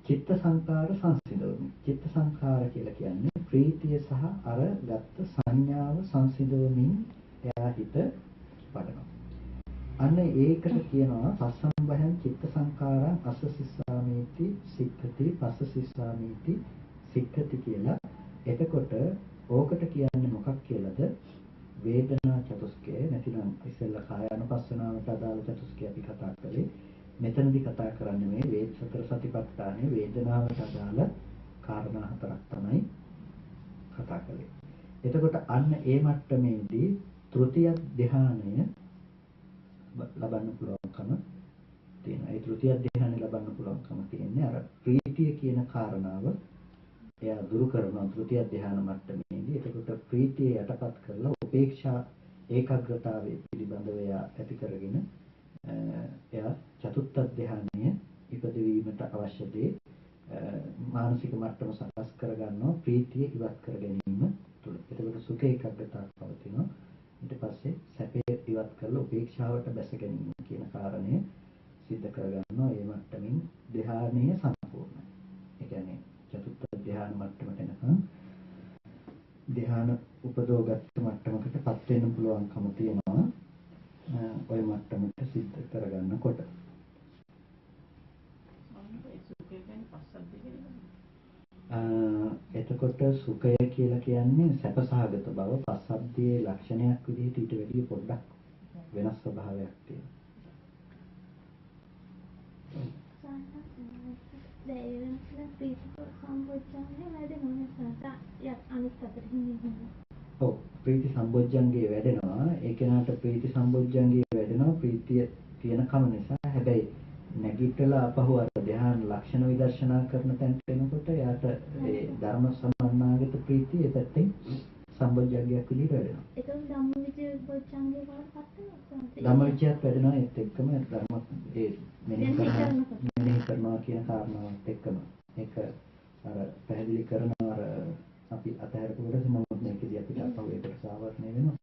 චිත්ත සංකාර සංසිඳවමින්. චිත්ත සංකාර කියලා කියන්නේ ප්‍රීතිය සහ අර ගත්ත සංඥාව සංසිඳවමින් එයා හිත වඩනවා. අන්න ඒකට කියනවා පස්සම්භයං චිත්ත සංකාරං අස්සසිස්සාමීති සික්ඛති පස්සසිස්සාමීති සික්ඛති කියලා. එතකොට ඕකට කියන්නේ මොකක් කියලාද? වේදනා සතිපට්ඨානේ වේදනාවට අදාළ කාරණා 4ක් තමයි කතා කළේ. එතකොට අන්න ඒ මට්ටමේදී තෘතිය ධානය ලබන්න පුළුවන්කම තියෙනවා. ඒ තෘතිය ධානය ලබන්න පුළුවන්කම තියෙන්නේ අර ප්‍රීතිය කියන කාරණාව එයා දුරු කරනවා තෘතිය ධාන මට්ටමේදී. එතකොට ප්‍රීතිය යටපත් කරලා උපේක්ෂා ඒකාග්‍රතාවයේ පිළිබඳව එයා ඇති කරගෙන එයා චතුත්ථ ධානය ඉපදවීමට අවශ්‍ය දේ මානසික මට්ටම සකස් කරගන්නවා ප්‍රීතිය ඉවත් කර ගැනීම තුළ. එතකොට සුඛ ඒකාග්‍රතාවක් පවතිනවා. ඊට පස්සේ සැපේ ඉවත් කරලා උපේක්ෂාවට බැස ගැනීම කියන කාරණය සිද්ධ කරගන්නවා. ඒ මට්ටමින් ධානය සම්පූර්ණයි. ඒ කියන්නේ චතුත්ථ ධාන මට්ටමට එනකම් ධාන උපදෝගත් මට්ටමකටපත් වෙන්න පුළුවන්කම තියෙනවා. ওই මට්ටමට සිද්ධ කරගන්නකොට එතකොට සුඛය කියලා කියන්නේ සැපසහගත බව. පස්සද්ධියේ ලක්ෂණයක් විදිහට ඊට වැඩිය පොඩ්ඩක් වෙනස් ස්වභාවයක් තියෙනවා. ඔව් ප්‍රීති සම්බොජ්ජංගේ වැඩෙනවා. ඒ කෙනාට ප්‍රීති සම්බොජ්ජංගේ වැඩෙනවා ප්‍රීතිය තියෙන කම නිසා. හැබැයි නැගිටලා අපහු අර ධ්‍යාන ලක්ෂණ විදර්ශනා කරන තැනට එනකොට යාට ඒ ධර්ම සම්මානාගත ප්‍රීතිය ඒ පැත්තෙන් සම්බොජ්ජංගයක් විදිහට වැඩෙනවා. ඒක ධම්මවිචය බොජ්ජංගේ වලපත් වෙනවා. ධම්මවිචයත් වැඩෙනවා ඒත් එක්කම ධර්ම ඒ මෙනෙහි කරනවා කියන කාරණාවත් එක්කම. ඒක අර පැහැදිලි කරනවා අර අපි අතහැරපු කොට නමුත් මේකදී අපිට අපහු ඒකට සාවර්ණය වෙනවා.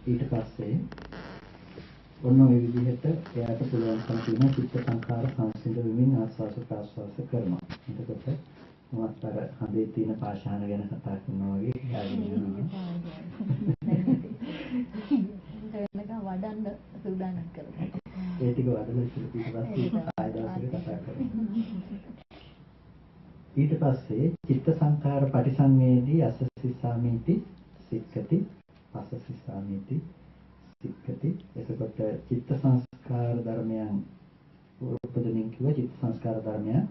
ඊට පස්සේ ඔන්න ඔය විදිහට එයාට පුළුවන්කම තියෙන චිත්ත සංඛාර සංසිඳ වෙමින් ආස්වාස ප්‍රාස්වාස කරනවා. එතකොට මොකක්ද අර හදේ තියෙන පාෂාණ ගැන කතා කරනවා වගේ වඩන්න සූදානම් කරනවා. ඒ ටික වඩලා ඊට පස්සේ ආය දවසක කතා කරනවා. ඊට පස්සේ චිත්ත සංඛාර පටිසංවේදී අසසිසාමීති සික්ඛති පස්සසිසාමීති සික්ඛති. එතකොට චිත්ත සංස්කාර ධර්මයන් උපදමින් කිව්ව චිත්ත සංස්කාර ධර්මයන්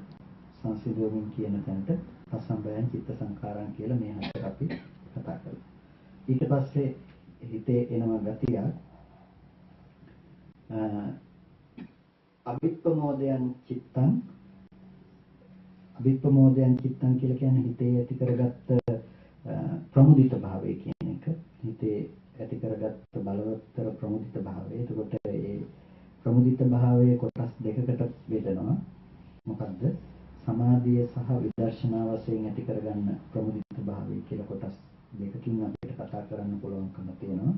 සංසිඳවමින් කියන තැනට අසම්බයන් චිත්ත සංඛාරයන් කියලා මේ හතර අපි කතා කළා. ඊට පස්සේ හිතේ එනවා ගතිය අභිප්පමෝදයන් චිත්තං කියලා කියන්නේ හිතේ ඇති කරගත්ත ප්‍රමුදිත භාවය කියන එක. හිතේ ඇති කරගත්ත බලවත්තර ප්‍රමුදිත භාවය. එතකොට ඒ ප්‍රමුදිත භාවයේ කොටස් දෙකකට බෙදෙනවා. මොකද්ද? සමාධිය සහ විදර්ශනා වශයෙන් ඇති කරගන්න ප්‍රමුදිත භාවය කියලා කොටස් දෙකකින් අපිට කතා කරන්න පුළුවන්කම තියෙනවා.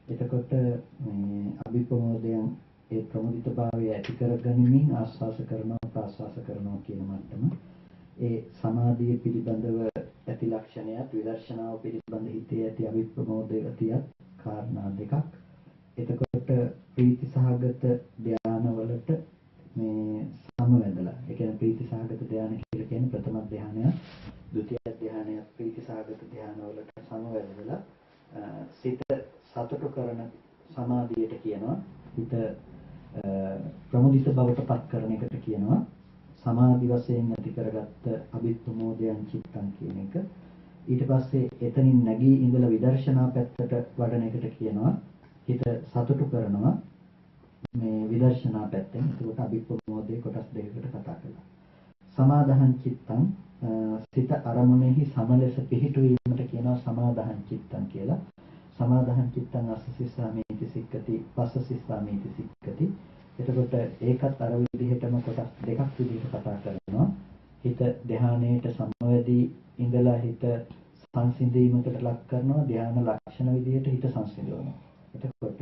එතකොට මේ අභිප්‍රමෝදයන් ඒ ප්‍රමුදිත භාවය ඇති කරගනිමින් ආස්වාස කරනවා ප්‍රාස්වාස කරනවා කියන මට්ටම. ඒ සමාධිය පිළිබඳව ඇති ලක්ෂණයත් විදර්ශනාව පිළිබඳ හිතේ ඇති අභිප්‍රමෝදය ගතියත් කාරණා දෙකක්. එතකොට ප්‍රීති සහගත ධානවලට මේ සමවැදලා. ඒ කියන්නේ ප්‍රීති සහගත ධාන කියලා කියන්නේ ප්‍රථම ධානය, ဒုတိ ය ධානය ප්‍රීති සහගත ධානවලට සමවැදලා සිත සතුටු කරන සමාධියට කියනවා. හිත ප්‍රමුදිත බවට පත් කරන එකට කියනවා සමාධි වශයෙන් ඇති කරගත්ත අභිප්‍රමෝදයන් චිත්තං කියන එක. ඊට පස්සේ එතනින් නැගී ඉඳලා විදර්ශනා පැත්තට වඩන එකට කියනවා හිත සතුටු කරනවා මේ විදර්ශනා පැත්තෙන්. ඒකට අභිප්‍රමෝදයේ කොටස් දෙකකට කතා කළා. සමාදහං චිත්තං සිත අරමුණෙහි සමලෙස පිහිටුවීමට කියනවා සමාදහං චිත්තං කියලා. සමාදහං චිත්තං අස්සසිස්සාමීති සික්ඛති පස්සසිස්සාමීති සික්ඛති. එතකොට ඒකත් අර විදිහටම කොටස් දෙකක් විදිහට කතා කරනවා. හිත ධානයේට සමවැදී ඉඳලා හිත සංසිඳීමකට ලක් කරනවා. ධාන ලක්ෂණ විදිහට හිත සංසිඳවනවා. එතකොට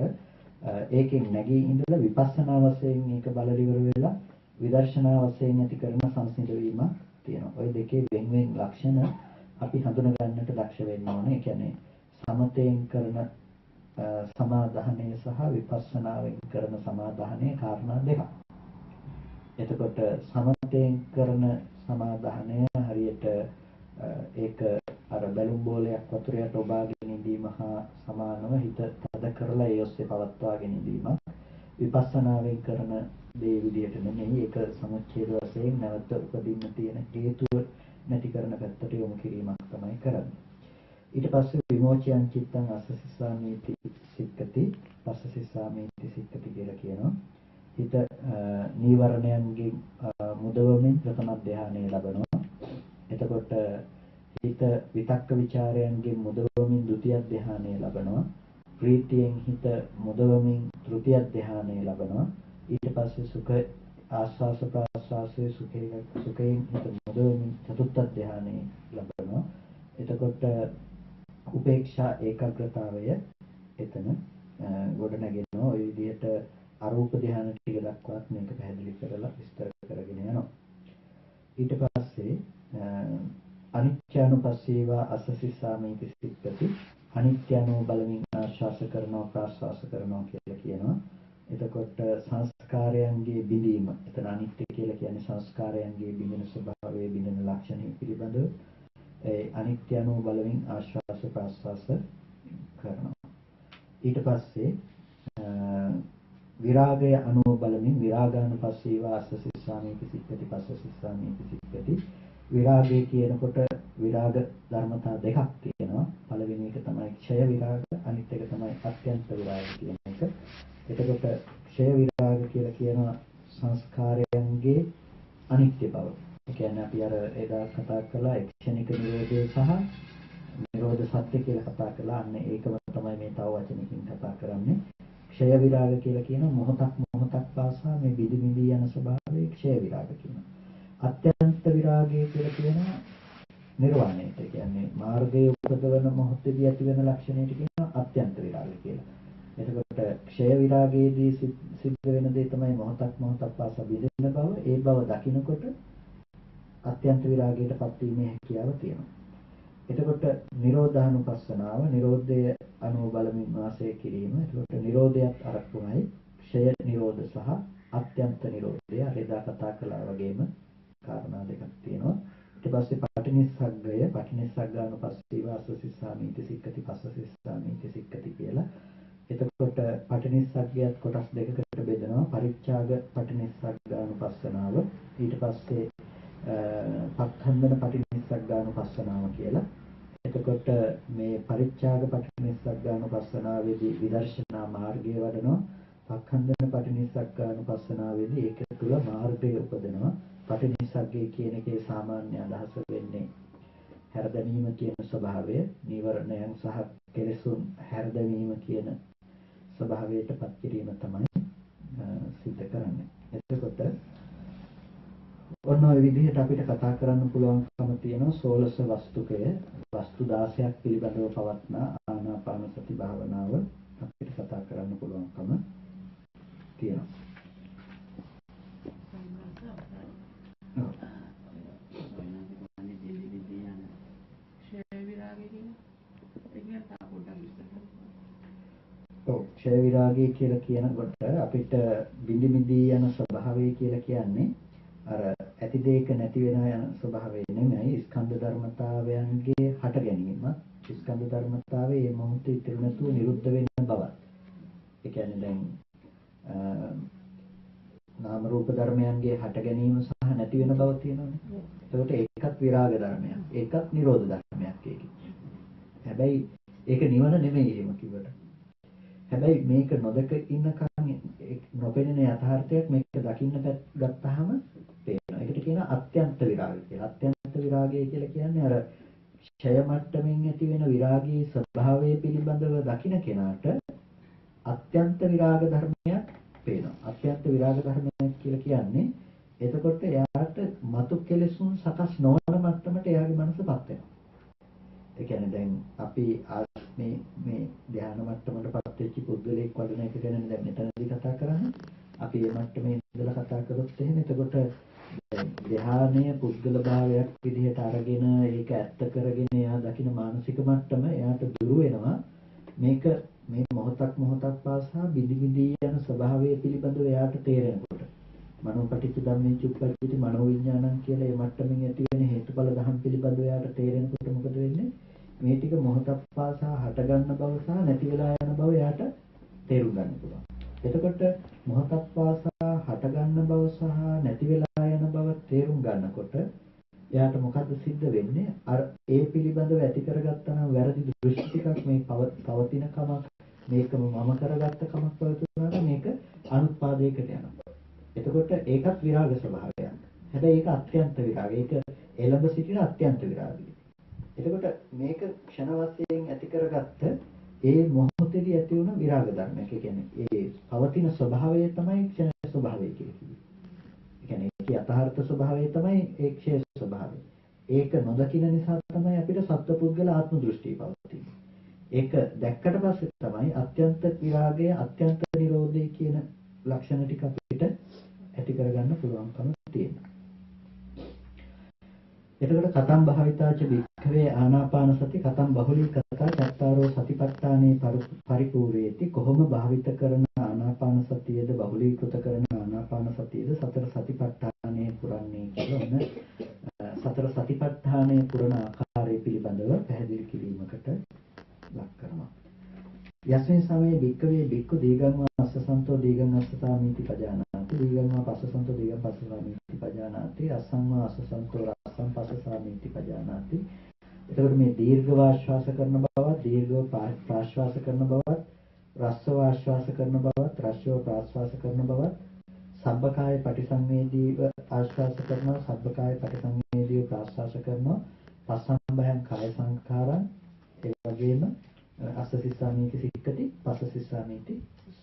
ඒකෙන් නැගී ඉඳලා විපස්සනා වශයෙන් මේක බලලිවර වෙලා විදර්ශනා වශයෙන් ඇති කරන සංසිඳවීමක් තියෙනවා. ওই දෙකේ වෙන වෙන ලක්ෂණ අපි හඳුනා ගන්නට දක්ෂ වෙන්න ඕනේ. ඒ කියන්නේ සමතයෙන් කරන සමාදානය සහ විපස්සනාවෙන් කරන සමාදානය කාරණා දෙකක්. එතකොට සමතයෙන් කරන සමාදානය හරියට ඒක අර බැලුම් බෝලයක් වතුරයට ඔබාගෙන ඉඳීම කිරීම හා සමානව හිත තද කරලා ඒ ඔස්සේ පවත්වාගෙන ඉඳීම විපස්සනාවෙන් කරන දේ විදිහට නෙමෙයි ඒක සමුච්ඡේද වශයෙන් නැවත උපදින්න තියෙන හේතුව නැති කරන පැත්තට යොමු කිරීමක් තමයි කරන්නේ. ඊට පස්සේ විමෝචයන් චිත්තං අස්සසිස්සාමීති සික්කති පස්සසිස්සාමීති සික්කති කියලා කියනවා. හිත නීවරණයන්ගෙන් මුදවමින් ප්‍රථම ධානය ලබනවා. එතකොට හිත විතක්ක ਵਿਚාරයන්ගෙන් මුදවමින් ဒုတိ ය ධානය ලබනවා. ප්‍රීතියෙන් හිත මුදවමින් තෘතිය ධානය ලබනවා. ඊට පස්සේ සුඛ ආස්වාස ප්‍රාස්වාසයේ සුඛයෙන් හිත මුදවමින් චතුර්ථ ධානය ලබනවා. එතකොට උපේක්ෂා ඒකාග්‍රතාවය එතන ගොඩ නැගෙනවා. ওই විදිහට අරූප ධානය ටික දක්වාත් මේක පැහැදිලි කරලා විස්තර කරගෙන යනවා. ඊට පස්සේ අනිත්‍යානුපස්සීවා අස්සසිස්සාමීති සික්කති අනිත්‍යano බලමින් ආශ්වාස කරනවා ප්‍රාශ්වාස කරනවා කියලා කියනවා. එතකොට සංස්කාරයන්ගේ බිඳීම. එතන අනිත්‍ය කියලා කියන්නේ සංස්කාරයන්ගේ බිඳෙන ස්වභාවයේ බිඳෙන ලක්ෂණ පිළිබඳව ඒ අනිත්‍යano බලමින් ආශ්වාස ප්‍රාශ්වාස කරනවා. ඊට පස්සේ විරාගය අනුව බලමින් විරාගානුපස්සීව අස්සසිස්සාමීති සික්කති පස්සසිස්සාමීති සික්කති. විරාගය කියනකොට විරාග ධර්මතා දෙකක් තියෙනවා. පළවෙනි එක තමයි ක්ෂය විරාග, අනිත් එක තමයි අත්‍යන්ත විරාග කියන එක. එතකොට ක්ෂය විරාග කියලා කියනවා සංස්කාරයන්ගේ අනිත්‍ය බව. ඒ කියන්නේ අපි අර එදා කතා කළා ක්ෂණික නිරෝධය සහ නිරෝධ සත්‍ය කියලා කතා කළා. අන්න ඒකම තමයි මේ තව වචනකින් කතා කරන්නේ. ක්ෂය විරාග කියලා කියන මොහොතක් පාසා මේ බිදි බිදි යන ස්වභාවයේ ක්ෂය විරාග කියනවා. අත්‍යන්ත විරාගය කියලා කියනවා නිර්වාණයට. කියන්නේ මාර්ගයේ උපදවන මොහොතේදී ඇති වෙන ලක්ෂණයට කියනවා අත්‍යන්ත විරාගය කියලා. එතකොට ක්ෂය විරාගයේදී සිද්ධ වෙන දේ තමයි මොහොතක් පාසා බිඳෙන බව. ඒ බව දකිනකොට අත්‍යන්ත විරාගයටපත් වීමේ හැකියාව තියෙනවා. එතකොට නිරෝධානුපස්සනාව නිරෝධය අනුව බලමින් වාසය කිරීම. එතකොට නිරෝධයත් අරක්ුණයි ක්ෂය නිරෝධ සහ අත්‍යන්ත නිරෝධය. එදා කතා කළා වගේම කාරණා දෙකක් තියෙනවා. ඊට පස්සේ පටිනිස්සග්ගානුපස්සීව අස්සසිස්සාමීති සික්කති පස්සසිස්සාමීති සික්කති කියලා. එතකොට පටිනිස්සග්ගයත් කොටස් දෙකකට බෙදනවා. පරිච්ඡාග පටිනිස්සග්ගානුපස්සනාව ඊට පස්සේ පක්ඛන්දන පටිනිස්සග්ගානුපස්සනාව කියලා. එතකොට මේ පරිච්ඡාග පටිනිස්සග්ගානුපස්සනාවේදී විදර්ශනා මාර්ගය වඩනවා. පක්ඛන්දන පටිනිස්සග්ගානුපස්සනාවේදී ඒක තුළ මාර්ගය උපදිනවා. පටිනිස්සග්ගය කියන එකේ සාමාන්‍ය අදහස වෙන්නේ හැරදැමීම කියන ස්වභාවය, නීවරණයන් සහ කෙලෙසුන් හැරදැමීම කියන ස්වභාවයටපත් කිරීම තමයි සිද්ධ කරන්නේ. එතකොට ඔන්න ඔය විදිහට අපිට කතා කරන්න පුළුවන්කම තියෙනවා 16 වස්තුකය වස්තු 16ක් පිළිබඳව පවත්න ආනාපාන සති භාවනාව අපිට කතා කරන්න පුළුවන්කම තියෙනවා. ක්ෂය විරාගය කියලා කියනකොට අපිට බිඳි බිඳි යන ස්වභාවය කියලා කියන්නේ අර ඇති දෙයක නැති වෙන යන ස්වභාවය නෙමෙයි ස්කන්ධ ධර්මතාවයන්ගේ හට ගැනීම. ස්කන්ධ ධර්මතාවයේ මේ මොහොතේ ඉතිරි නැතුව නිරුද්ධ වෙන බව. ඒ කියන්නේ දැන් නාම රූප ධර්මයන්ගේ හට ගැනීම සහ නැති වෙන බව තියෙනවානේ. ඒකට ඒකත් විරාග ධර්මයක්. ඒකත් නිරෝධ ධර්මයක් ඒකේ. හැබැයි ඒක නිවන නෙමෙයි එහෙම කිව්වට. හැබැයි මේක නොදක ඉන්නකන් නොපෙනෙන යථාර්ථයක් මේක දකින්න ගත්තාම පේනවා. ඒකට කියනවා අත්‍යන්ත විරාගය කියලා. අත්‍යන්ත විරාගය කියලා කියන්නේ අර ඡය මට්ටමින් ඇති වෙන විරාගී ස්වභාවය පිළිබඳව දකින්න කෙනාට අත්‍යන්ත විරාග ධර්මයක් පේනවා. අත්‍යන්ත විරාග ධර්මයක් කියලා කියන්නේ එතකොට එයාට මතු කෙලෙසුන් සකස් නොවන මට්ටමට එයාගේ මනසපත් වෙනවා. ඒ කියන්නේ දැන් අපි මේ ධ්‍යාන මට්ටමකටපත් වෙච්ච පුද්ගලයෙක් වඩන එක ගැන දැන් මෙතනදී කතා කරන්නේ. අපි මේ මට්ටමේ ඉඳලා කතා කරොත් එහෙම එතකොට ධ්‍යානීය පුද්ගල භාවයක් විදිහට අරගෙන ඒක ඇත්ත කරගෙන එයා දකින මානසික මට්ටම එයාට දුරු වෙනවා. මේක මේ මොහොතක් පාසා බිදි බිදි යන ස්වභාවය පිළිබඳව එයාට තේරෙනකොට මනෝපටිච්ච ධම්මේ චුප්පටිච්ච මනෝ විඥානං කියලා මේ මට්ටමින් ඇති වෙන හේතුඵල ධම් පිළිබඳව එයාට තේරෙනකොට මොකද වෙන්නේ? මේ ටික මොහොතක් පාසා හට ගන්න බව සහ නැති වෙලා යන බව එයාට තේරුම් ගන්න පුළුවන්. එතකොට මොහොතක් පාසා හට ගන්න බව සහ නැති වෙලා යන බව තේරුම් ගන්නකොට එයාට මොකද්ද සිද්ධ වෙන්නේ? අර ඒ පිළිබඳව ඇති කරගත්තා නම් වැරදි දෘෂ්ටි ටිකක් මේ පවතින කමක් මේකම මම කරගත්ත කමක් පවතුනා නම් මේක අනුත්පාදයකට යනවා. එතකොට ඒකත් විරාග ස්වභාවයක්. හැබැයි ඒක අත්‍යන්ත විරාගය. ඒක එළඹ සිටින අත්‍යන්ත විරාගය. එතකොට මේක ක්ෂණ වශයෙන් ඇති කරගත්ත ඒ මොහොතේදී ඇති වුණ විරාග ධර්මයක්. ඒ කියන්නේ ඒ පවතින ස්වභාවය තමයි ක්ෂණ ස්වභාවය කියන්නේ. ඒ කියන්නේ ඒකේ යථාර්ථ ස්වභාවය තමයි ඒ ක්ෂය ස්වභාවය. ඒක නොදකින නිසා තමයි අපිට සත්පුද්ගල ආත්ම දෘෂ්ටිය පවතින්නේ. ඒක දැක්කට පස්සේ තමයි අත්‍යන්ත විරාගය අත්‍යන්ත නිරෝධය කියන ලක්ෂණ ටික අපිට ඇති කරගන්න පුළුවන්කම තියෙනවා. එතකොට කතම් භාවිතාච වික්ඛවේ ආනාපාන සති කතම් බහුලී කතා චත්තාරෝ සතිපට්ඨානේ පරිපූර්ණේති කොහොම භාවිත කරන ආනාපාන සතියද බහුලීකృత කරන ආනාපාන සතියද සතර සතිපට්ඨානේ පුරන්නේ කියලා ඔන්න සතර සතිපට්ඨානේ පුරන ආකාරය පිළිබඳව පැහැදිලි කිරීමකට ලක් කරනවා. යස්මින් සමයේ භික්ඛවේ භික්ඛු දීගං අස්සසන්තෝ දීගං අස්සසාමීති පජානාති දීගං පස්සසන්තෝ දීගං පස්සසාමීති පජානාති අස්සං අස්සසන්තෝ රස්සං පස්සසාමීති පජානාති. එතකොට මේ දීර්ඝ වාශ්වාස කරන බවත් දීර්ඝව ප්‍රාශ්වාස කරන බවත් රස්ව වාශ්වාස කරන බවත් රස්ව ප්‍රාශ්වාස කරන බවත් සබ්බකාය පටිසංවේදීව ආශ්වාස කරනවා සබ්බකාය පටිසංවේදීව ප්‍රාශ්වාස කරනවා පස්සම්බයං කාය සංඛාරං ඒ වගේම අස්සසිස්සාමීති සික්කති පස්සසිස්සාමීති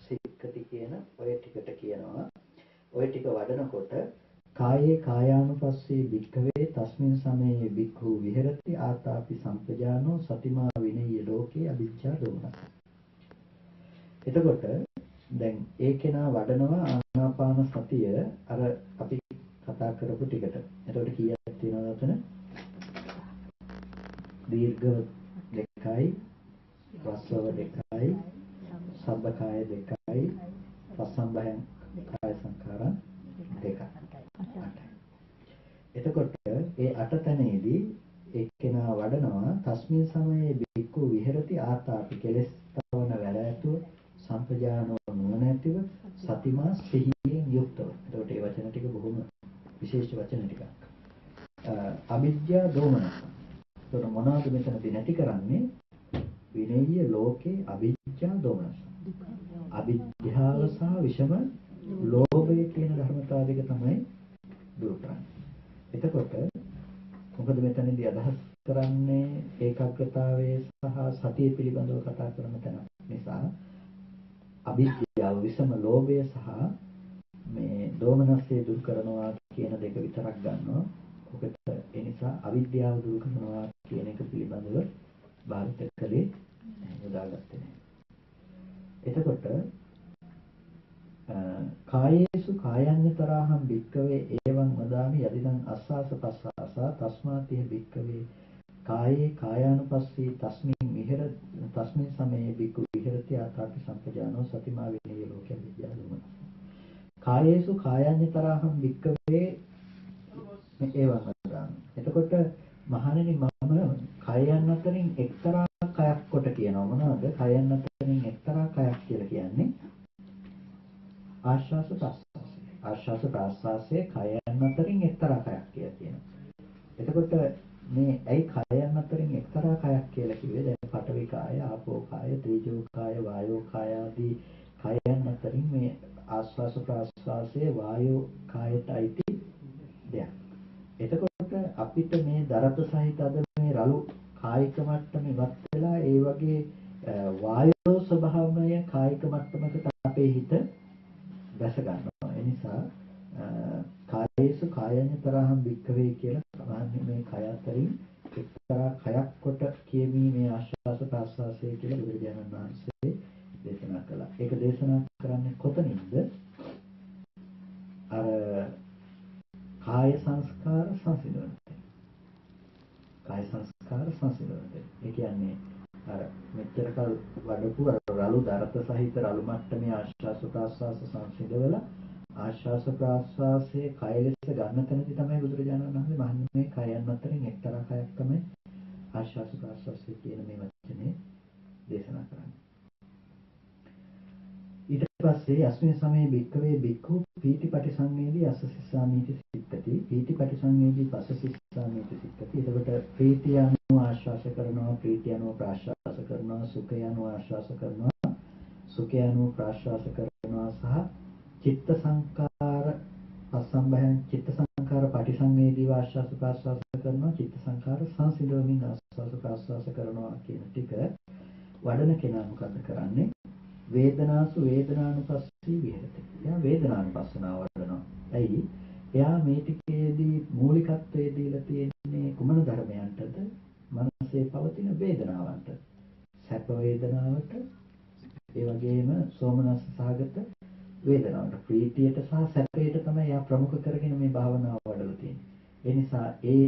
සික්කති කියන ඔය ටිකට කියනවා. ඔය ටික වඩනකොට කායේ කායානුපස්සේ භික්ඛවේ තස්මින් සමයේ භික්ඛු විහෙරති ආතාපි සම්පජානෝ සතිමා විනේය ලෝකේ අවිච්ඡා දෝමනස. එතකොට දැන් ඒ කෙනා වඩනවා ආනාපාන සතිය අර අපි කතා කරපු ටිකට. එතකොට කීයක් තියෙනවද අතන? දීර්ඝ දෙකයි රස්ව දෙකයි සබ්බකාය දෙකයි පස්සම්බයං කාය සංඛාරං දෙකයි. එතකොට ඒ අට තැනේදී එක්කෙනා වඩනවා තස්මින් සමයේ බික්කු විහෙරති ආතාපි කෙලස් තවන වැල ඇතුව සම්පජානෝ නුවණ ඇතිව සතිමා සිහියෙන් යුක්තව. එතකොට මේ වචන ටික බොහොම විශේෂ වචන ටිකක්. අවිද්‍යා දෝමනස. එතකොට මොනවද මෙතනදී නැති කරන්නේ? විනේය ලෝකේ අවිද්‍යා දෝමනස. අවිද්‍යාව සහ විෂම ලෝභය කියන ධර්මතාව දෙක තමයි දුරු කරන්නේ. එතකොට මොකද මෙතනදී අදහස් කරන්නේ ඒකාග්‍රතාවයේ සහ සතිය පිළිබඳව කතා කරන තැන නිසා අවිද්‍යාව විෂම ලෝභය සහ මේ දෝමනස්ය දුරු කරනවා කියන දෙක විතරක් ගන්නවා. ඔකට ඒ නිසා අවිද්‍යාව දුරු කරනවා කියන එක පිළිබඳව භාවිත කළේ යොදාගත්තේ නැහැ. එතකොට කායේසු කායඤ්ඤතරාහං භික්ඛවේ එවං වදාමි යදිදං අස්සාස පස්සාසා තස්මාතිය භික්ඛවේ කායේ කායානුපස්සී තස්මින් සමයේ භික්ඛු විහෙරති ආතාපි සම්පජානෝ සතිමා විනේය ලෝකේ විද්‍යාලෝම. කායේසු කායඤ්ඤතරාහං භික්ඛවේ එවං වදාමි. එතකොට මහණෙනි මම කයයන් අතරින් එක්තරා කයක් කොට කියනවා. මොනවද කයයන් අතරින් එක්තරා කයක් කියලා කියන්නේ? ආශ්වාස ප්‍රශ්වාසය. ආශ්වාස ප්‍රශ්වාසයේ කයයන් අතරින් එක්තරා කයක් කියලා කියනවා. එතකොට මේ ඇයි කයයන් අතරින් එක්තරා කයක් කියලා කිව්වේ? දැන් පඨවි කාය, ආපෝ කාය, තේජෝ කාය, වායෝ කාය ආදී කයයන් අතරින් මේ ආශ්වාස ප්‍රශ්වාසයේ වායෝ කායට අයිති දෙයක්. එතකොට අපිට මේ දරත සහිත අද මේ රළු කායික මට්ටම ඉවත් වෙලා ඒ වගේ වායෝ ස්වභාවය කායික මට්ටමකට අපේ හිත දැස ගන්නවා. ඒ නිසා කායේසු කායඤ්ඤතරාහං භික්ඛවේ කියලා සාමාන්‍ය මේ කය අතරින් එක්තරා කයක් කොට කියමීමේ ආශ්වාස ප්‍රාශ්වාසය කියලා බුදුරජාණන් වහන්සේ දේශනා කළා. ඒක දේශනා කරන්නේ කොතනින්ද? අර කාය සංස්කාර සංසිඳනට. කාය සංස්කාර සංසිඳනට. ඒ කියන්නේ අර මෙච්චර කල් වඩපු රළු දරත සහිත රළු මට්ටමේ ආශ්වාස ප්‍රාශ්වාස සංසිඳවලා ආශ්වාස ප්‍රාශ්වාසයේ කය ලෙස ගන්න තැනදී තමයි බුදුරජාණන් වහන්සේ මහන්නේ මේ කයයන් අතරින් එක්තරා කයක් තමයි ආශ්වාස ප්‍රාශ්වාසයේ කියන මේ වචනේ දේශනා කරන්නේ. ඊට පස්සේ අස්මින් සමයේ භික්ඛවේ භික්ඛු පීතිපටි සංවේදී අස්සසිස්සාමීති සික්ඛති පීතිපටි සංවේදී පස්සසිස්සාමීති සික්ඛති. එතකොට ප්‍රීතිය අනුව ආශ්වාස කරනවා, ප්‍රීතිය අනුව ප්‍රාශ්වාස කරනවා, සුඛය අනුව ආශ්වාස කරනවා, සුඛය අනුව ප්‍රාශ්වාස කරනවා සහ චිත්ත සංකාර අසම්භයං චිත්ත සංකාර පටිසංවේදීව ආශ්වාස ප්‍රාශ්වාස කරනවා, චිත්ත සංකාර සංසිඳවමින් ආශ්වාස ප්‍රාශ්වාස කරනවා කියන ටික වඩන කෙනා මොකද කරන්නේ? වේදනාසු වේදනානුපස්සී විහෙරති. එයා වේදනානුපස්සනාව වඩනවා. ඇයි? එයා මේ ටිකේදී මූලිකත්වයේ දීලා තියෙන්නේ කුමන ධර්මයන්ටද? මනසේ පවතින වේදනාවන්ට. සැප වේදනාවට, ඒ වගේම සෝමනස්ස සහගත වේදනාවට, ප්‍රීතියට සහ සැපයට තමයි එයා ප්‍රමුඛ කරගෙන මේ භාවනාව වඩලා තියෙන්නේ. ඒ නිසා ඒ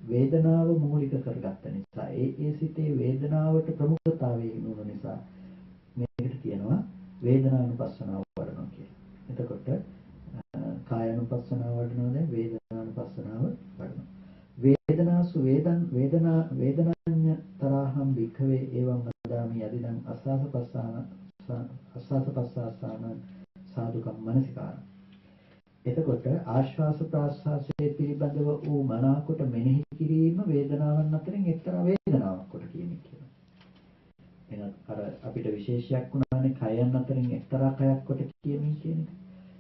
වේදනාව මූලික කරගත්ත නිසා, ඒ සිතේ වේදනාවට ප්‍රමුඛතාවය හිමි නිසා මේකට කියනවා වේදනානුපස්සනාව වඩනවා කියලා. එතකොට කායानुපස්සනාව වඩනවා, දැන් වේදනානුපස්සනාව වඩනවා. වේදනාසු වේදනාඤ්ඤ තරහම් භික්ඛවේ එවං වදාමි යදිදං අස්සාසපස්සාන සාදුකම් මනසිකාර. එතකොට ආශ්වාස ප්‍රාශ්වාසයේ පිළිබඳව වූ මනාකොට මෙනෙහි කිරීම වේදනාවන් අතරින් එක්තරා වේදනාවක් කොට කියන්නේ කියලා. එහෙනම් අර අපිට විශේෂයක් වුණානේ කයයන් අතරින් එක්තරා කයක් කොට කියමින් කියන එක.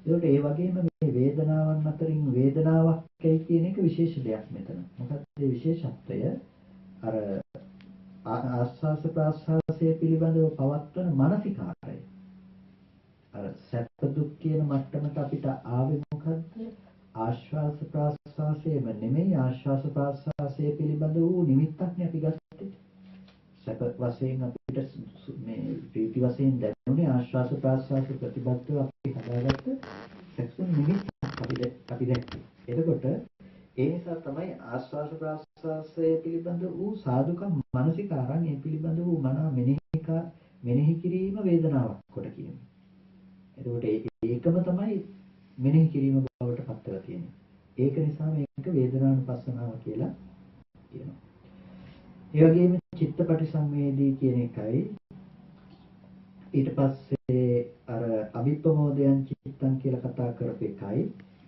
ඒකට ඒ වගේම මේ වේදනාවන් අතරින් වේදනාවක්යි කියන එක විශේෂ දෙයක් මෙතන. මොකද මේ විශේෂත්වය අර ආස්වාස ප්‍රාස්වාසයේ පිළිබඳව පවත්වන මානසිකාරය. අර සැප දුක් කියන මට්ටමට අපිට ආවේ මොකද්ද? ආශ්වාස ප්‍රාශ්වාසයේම නෙමෙයි, ආශ්වාස ප්‍රාශ්වාසයේ පිළිබඳ වූ නිමිත්තක්නේ අපි ගත්තේ. සැප වශයෙන් අපිට මේ ප්‍රීති වශයෙන් දැනුනේ ආශ්වාස ප්‍රාශ්වාස ප්‍රතිබද්ධව අපි හදාගත්ත සැපසුන් නිමිත්තක් අපි දැක්කේ. එතකොට ඒ නිසා තමයි ආශ්වාස ප්‍රාශ්වාසයේ පිළිබඳ වූ සාදුකම් මානසිකාරං ඒ පිළිබඳ වූ මනා මෙනෙහි කිරීම වේදනාවක් කොට කියන්නේ. එතකොට ඒකම තමයි මෙනෙහි කිරීම බවට පත් වෙලා තියෙන්නේ. ඒක නිසා මේක වේදනානුපස්සනාව කියලා කියනවා. ඒ වගේම චිත්තපටි සංවේදී කියන එකයි ඊට පස්සේ අර අභිප්‍රමෝදයන් චිත්තං කියලා කතා කරපු එකයි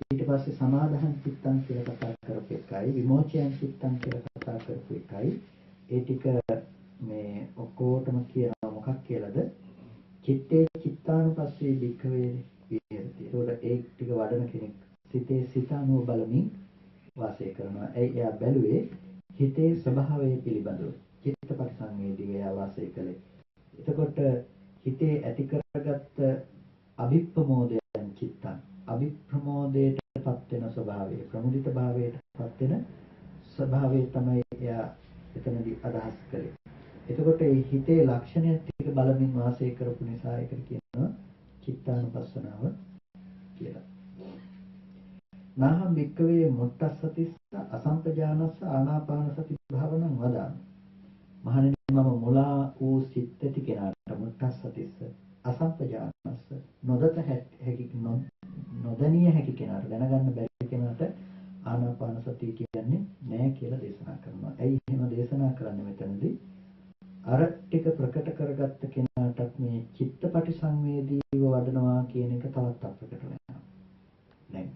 ඊට පස්සේ සමාධං චිත්තං කියලා කතා කරපු එකයි විමෝචයන් චිත්තං කියලා කතා කරපු එකයි ඒ ටික මේ ඔක්කොටම කියනවා මොකක් කියලාද? චිත්තේ චිත්තානුපස්සේ භික්ඛවේ විහෙරති. ඒකට ඒ ටික වඩන කෙනෙක් සිතේ සිතානුව බලමින් වාසය කරනවා. එයා බැලුවේ හිතේ ස්වභාවය පිළිබඳව. චිත්තපටි සංවේදීව එයා වාසය කළේ. එතකොට හිතේ ඇති කරගත්ත අභිප්‍රමෝදයන් චිත්තං අභිප්‍රමෝදයටපත් වෙන ස්වභාවය, ප්‍රමුදිත භාවයටපත් වෙන ස්වභාවය තමයි එයා එතනදී අදහස් කළේ. එතකොට මේ හිතේ ලක්ෂණය ටික බලමින් වාසය කරපු නිසා ඒකට කියනවා චිත්තානුපස්සනාව කියලා. නාහම් වික්කවේ මුත්තස්සතිස්ස අසම්පජානස්ස ආනාපාන සති භාවනං වදාමි. මහණෙනි මම මුලා වූ සිත් ඇති කෙනාට මුත්තස්සතිස්ස අසම්පජානස්ස නොදත හැකි නොදැනිය හැකි කෙනාට දැනගන්න බැරි කෙනාට ආනාපාන සතිය කියන්නේ නෑ කියලා දේශනා කරනවා. ඇයි එහෙම දේශනා කරන්නේ මෙතනදී? අර ටික ප්‍රකට කරගත්ත කෙනාටත් මේ චිත්තපටි සංවේදීව වඩනවා කියන එක තවත් අප්‍රකට වෙනවා. දැන්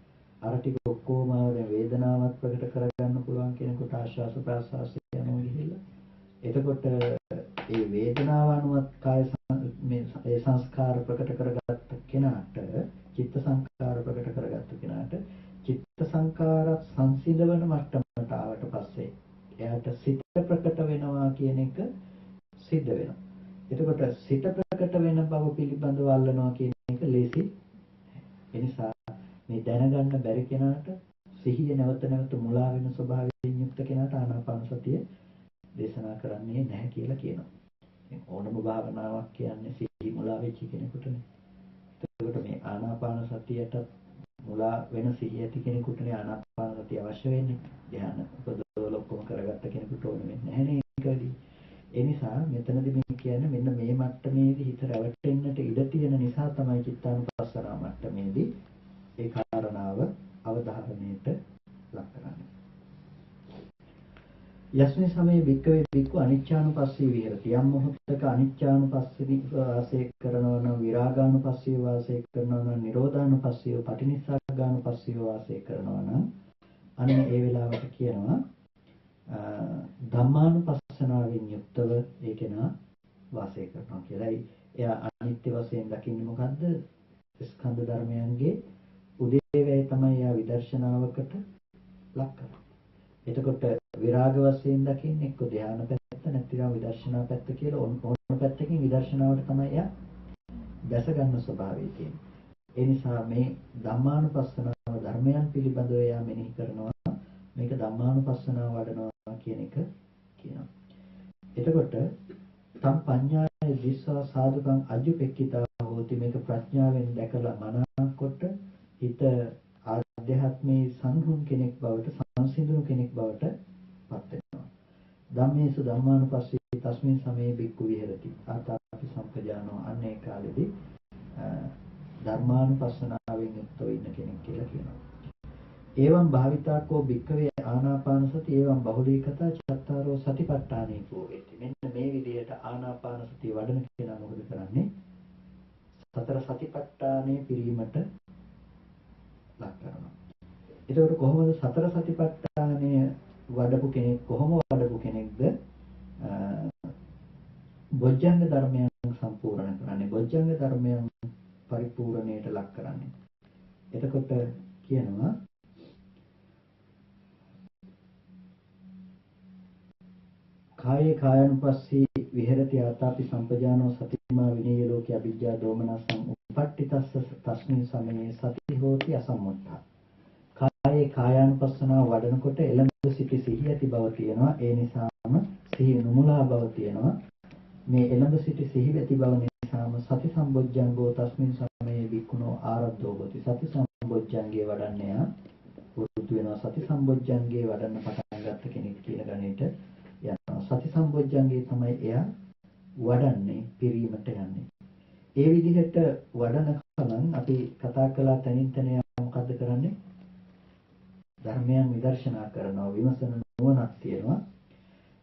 අර ටික ඔක්කොම වේදනාවක් ප්‍රකට කරගන්න පුළුවන් කෙනෙකුට ආශ්වාස ප්‍රාශ්වාසය යනවා ගිහිල්ලා. එතකොට ඒ වේදනාව අනුවත් කාය මේ සංස්කාර ප්‍රකට කරගත්ත කෙනාට චිත්ත සංස්කාර ප්‍රකට කරගත්ත කෙනාට චිත්ත සංකාර සංසිඳවන මට්ටමට ආවට පස්සේ එයාට සිත ප්‍රකට වෙනවා කියන එක සිද්ධ වෙනවා. එතකොට සිත ප්‍රකට වෙන බව පිළිබඳව අල්ලනවා කියන එක ලේසි. ඒ නිසා මේ දැනගන්න බැරි කෙනාට සිහිය නැවත නැවත මුලා වෙන ස්වභාවයෙන් යුක්ත කෙනාට ආනාපාන සතිය දේශනා කරන්නේ නැහැ කියලා කියනවා. ඕනම භාවනාවක් කියන්නේ සිහි මුලා වෙච්ච කෙනෙකුටනේ. එතකොට මේ ආනාපාන සතියට මුලා වෙන සිහිය ඇති කෙනෙකුටනේ ආනාපාන සතිය අවශ්‍ය වෙන්නේ. ධ්‍යාන උපදවල ඔක්කොම කරගත්ත කෙනෙකුට ඕන වෙන්නේ නැහැ නේද? ඒ නිසා මෙතනදී මේ කියන්නේ මෙන්න මේ මට්ටමේදී හිත රැවටෙන්නට ඉඩ තියෙන නිසා තමයි චිත්තානුපස්සනා මට්ටමේදී ඒ කාරණාව අවධාරණයට ලක් කරන්නේ. යස්මින් සමයේ භික්කවේ භික්ඛු අනිච්චානුපස්සී විහෙරති. යම් මොහොතක අනිච්චානුපස්සී වාසය කරනවා නම් විරාගානුපස්සී වාසය කරනවා නම් නිරෝධානුපස්සී පටිනිස්සග්ගානුපස්සී වාසය කරනවා නම් අන්න ඒ වෙලාවට කියනවා ධම්මානුපස්සනාවෙන් යුක්තව ඒ කෙනා වාසය කරනවා කියලායි. එයා අනිත්‍ය වශයෙන් දකින්නේ මොකද්ද? ස්කන්ධ ධර්මයන්ගේ උදේවැය තමයි එයා විදර්ශනාවකට ලක් කරන්නේ. එතකොට විරාග වශයෙන් දකින්නේ එක්ක ධ්‍යාන පැත්ත නැත්නම් විදර්ශනා පැත්ත කියලා ඕන පැත්තකින් විදර්ශනාවට තමයි එයා දැස ගන්න ස්වභාවය තියෙන්නේ. ඒ නිසා මේ ධම්මානුපස්සනාව ධර්මයන් පිළිබඳව එයා මෙනෙහි කරනවා. මේක ධම්මානුපස්සනාව වඩනවා කියන එක කියනවා. එතකොට තම් පඤ්ඤාය දිස්වා සාදුකං අජ්ජුපෙක්කිතා හෝති. මේක ප්‍රඥාවෙන් දැකලා මනනකොට හිත ආධ්‍යාත්මී සංහුන් කෙනෙක් බවට සංසිඳුණු කෙනෙක් බවට පත් වෙනවා. ධම්මේසු ධම්මානුපස්සී තස්මින් සමේ බික්ඛු විහෙරති. ආතාපි සම්පජානෝ අන්නේ කාලෙදී ධර්මානුපස්සනාවෙන් යුක්තව ඉන්න කෙනෙක් කියලා කියනවා. එවං භාවිතාකෝ භික්ඛවේ ආනාපාන සති එවං බහුලීකතා චත්තාරෝ සතිපට්ඨානේ කෝවේති. මෙන්න මේ විදිහට ආනාපාන සතිය වඩන කෙනා මොකද කරන්නේ? සතර සතිපට්ඨානේ පිරීමට ලක් කරනවා. ඒකෝට කොහොමද සතර සතිපට්ඨානය වඩපු කෙනෙක් කොහොම වඩපු කෙනෙක්ද? බොජ්ජංග ධර්මයන් සම්පූර්ණ කරන්නේ. බොජ්ජංග ධර්මයන් පරිපූර්ණයට ලක් කරන්නේ. එතකොට කියනවා කායේ කායනුපස්සී විහෙරති ආතාපි සම්පජානෝ සතිමා විනේය ලෝකේ අවිජ්ජා දෝමනසං උපට්ඨිතස්ස තස්මින් සමයේ සති හෝති අසම්මුත්තා. කායේ කායානුපස්සනාව වඩනකොට එළඹ සිටි සිහිය ඇති බව තියෙනවා. ඒ නිසාම සිහිය නුමුලා බව තියෙනවා. මේ එළඹ සිටි සිහිය ඇති බව නිසාම සති සම්බොජ්ජංගෝ තස්මින් සමයේ වික්ඛුනෝ ආරද්ධෝ හෝති. සති සම්බොජ්ජංගේ වඩන්නේ පුරුදු වෙනවා. සති සම්බොජ්ජංගේ වඩන්න පටන් ගත්ත කෙනෙක් කියන ගණේට යනවා. සති සම්බොජ්ජංගේ තමයි එයා වඩන්නේ පිරීමට යන්නේ. ඒ විදිහට වඩන කලන් අපි කතා කළා තනින් තන මොකද්ද කරන්නේ? ධර්මයන් විදර්ශනා කරනවා. විමසන නුවණක් තියෙනවා.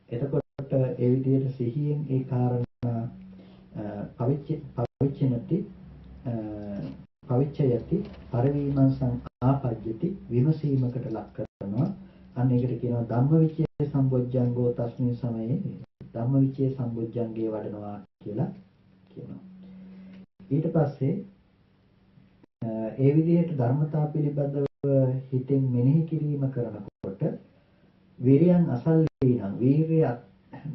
එතකොට ඒ විදිහට සිහියෙන් ඒ කාරණා පවිච්ඡයති පරිවීමං ආපජ්ජති විමසීමකට ලක් කරනවා. අන්න ඒකට කියනවා ධම්මවිචේ සම්බොජ්ජංගෝ තස්මින් සමයේ ධම්මවිචේ සම්බොජ්ජංගේ වඩනවා කියලා කියනවා. ඊට පස්සේ ඒ විදිහට ධර්මතා පිළිබඳව හිතෙන් මෙනෙහි කිරීම කරනකොට වීරියන් අසල්ලීනම් වීරිය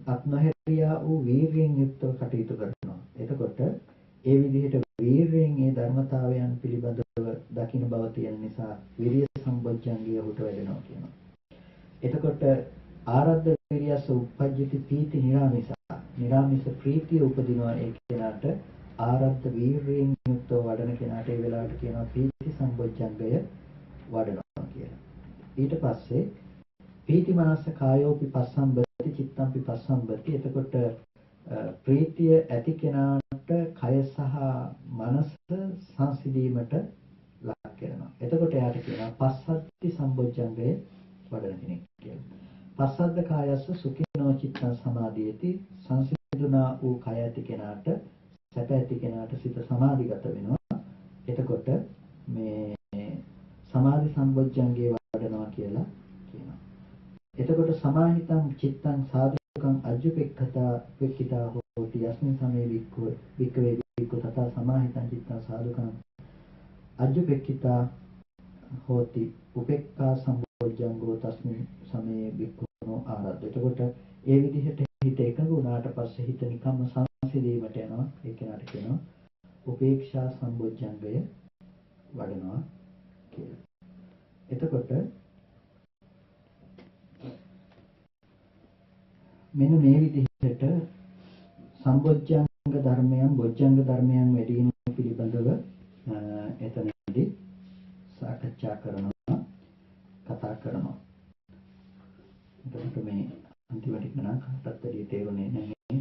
අත්නහැරියා වූ වීරියෙන් යුක්තව කටයුතු කරනවා. එතකොට ඒ විදිහට වීරියෙන් ඒ ධර්මතාවයන් පිළිබඳව දකින්න බව තියෙන නිසා විරිය සම්බොජ්ජංගිය උට වැඩෙනවා කියනවා. එතකොට ආරද්ධ විරියස උපජ්ජති පීති නිරාමිසා. නිරාමිස ප්‍රීතිය උපදිනවා ඒ කෙනාට. ආරද්ධ වීරියෙන් යුක්තව වඩන කෙනාට ඒ වෙලාවට කියනවා පීති සම්බොජ්ජංගය වඩනවා කියලා. ඊට පස්සේ පීති මනස කායෝපි පස්සම්බති චිත්තම්පි පස්සම්බති. එතකොට ප්‍රීතිය ඇති කෙනාට කය සහ මනස සංසිඳීමට ලක් කරනවා. එතකොට එයාට කියනවා පස්සද්ධි සම්බොජ්ජංගය වඩන කෙනෙක් කියලා. පස්සද්ධ කායස්ස සුඛිනෝ චිත්තං සමාධියති. සංසිඳුණා වූ කය ඇති කෙනාට සැප ඇති කෙනාට සිත සමාධිගත වෙනවා. එතකොට මේ සමාධි සම්බොජ්ජංගේ වඩනවා කියලා කියනවා. එතකොට සමාහිතං චිත්තං සාධුකං අජ්ජුපෙක්ඛතා වෙක්කිතා හෝති යස්මින් සමේ වික්ඛවේ වික්ඛු තථා සමාහිතං චිත්තං සාධුකං අජ්ජුපෙක්ඛිතා හෝති උපේක්ඛා සම්බොජ්ජංගෝ තස්මින් සමේ වික්ඛුනෝ ආරද්ධ. එතකොට ඒ විදිහට හිත එකඟ වුණාට පස්සේ හිත නිකම්ම සංසිඳීමට යනවා. ඒ කෙනාට කියනවා උපේක්ෂා සම්බොජ්ජංගය වඩනවා කියලා. එතකොට මෙන්න මේ විදිහට සම්බොජ්ජංග ධර්මයන් බොජ්ජංග ධර්මයන් වැඩි වීම පිළිබඳව එතනදී සාකච්ඡා කරනවා කතා කරනවා. එතකොට මේ අන්තිමට නම් කාටත් වැඩි තේරුනේ නැහැ.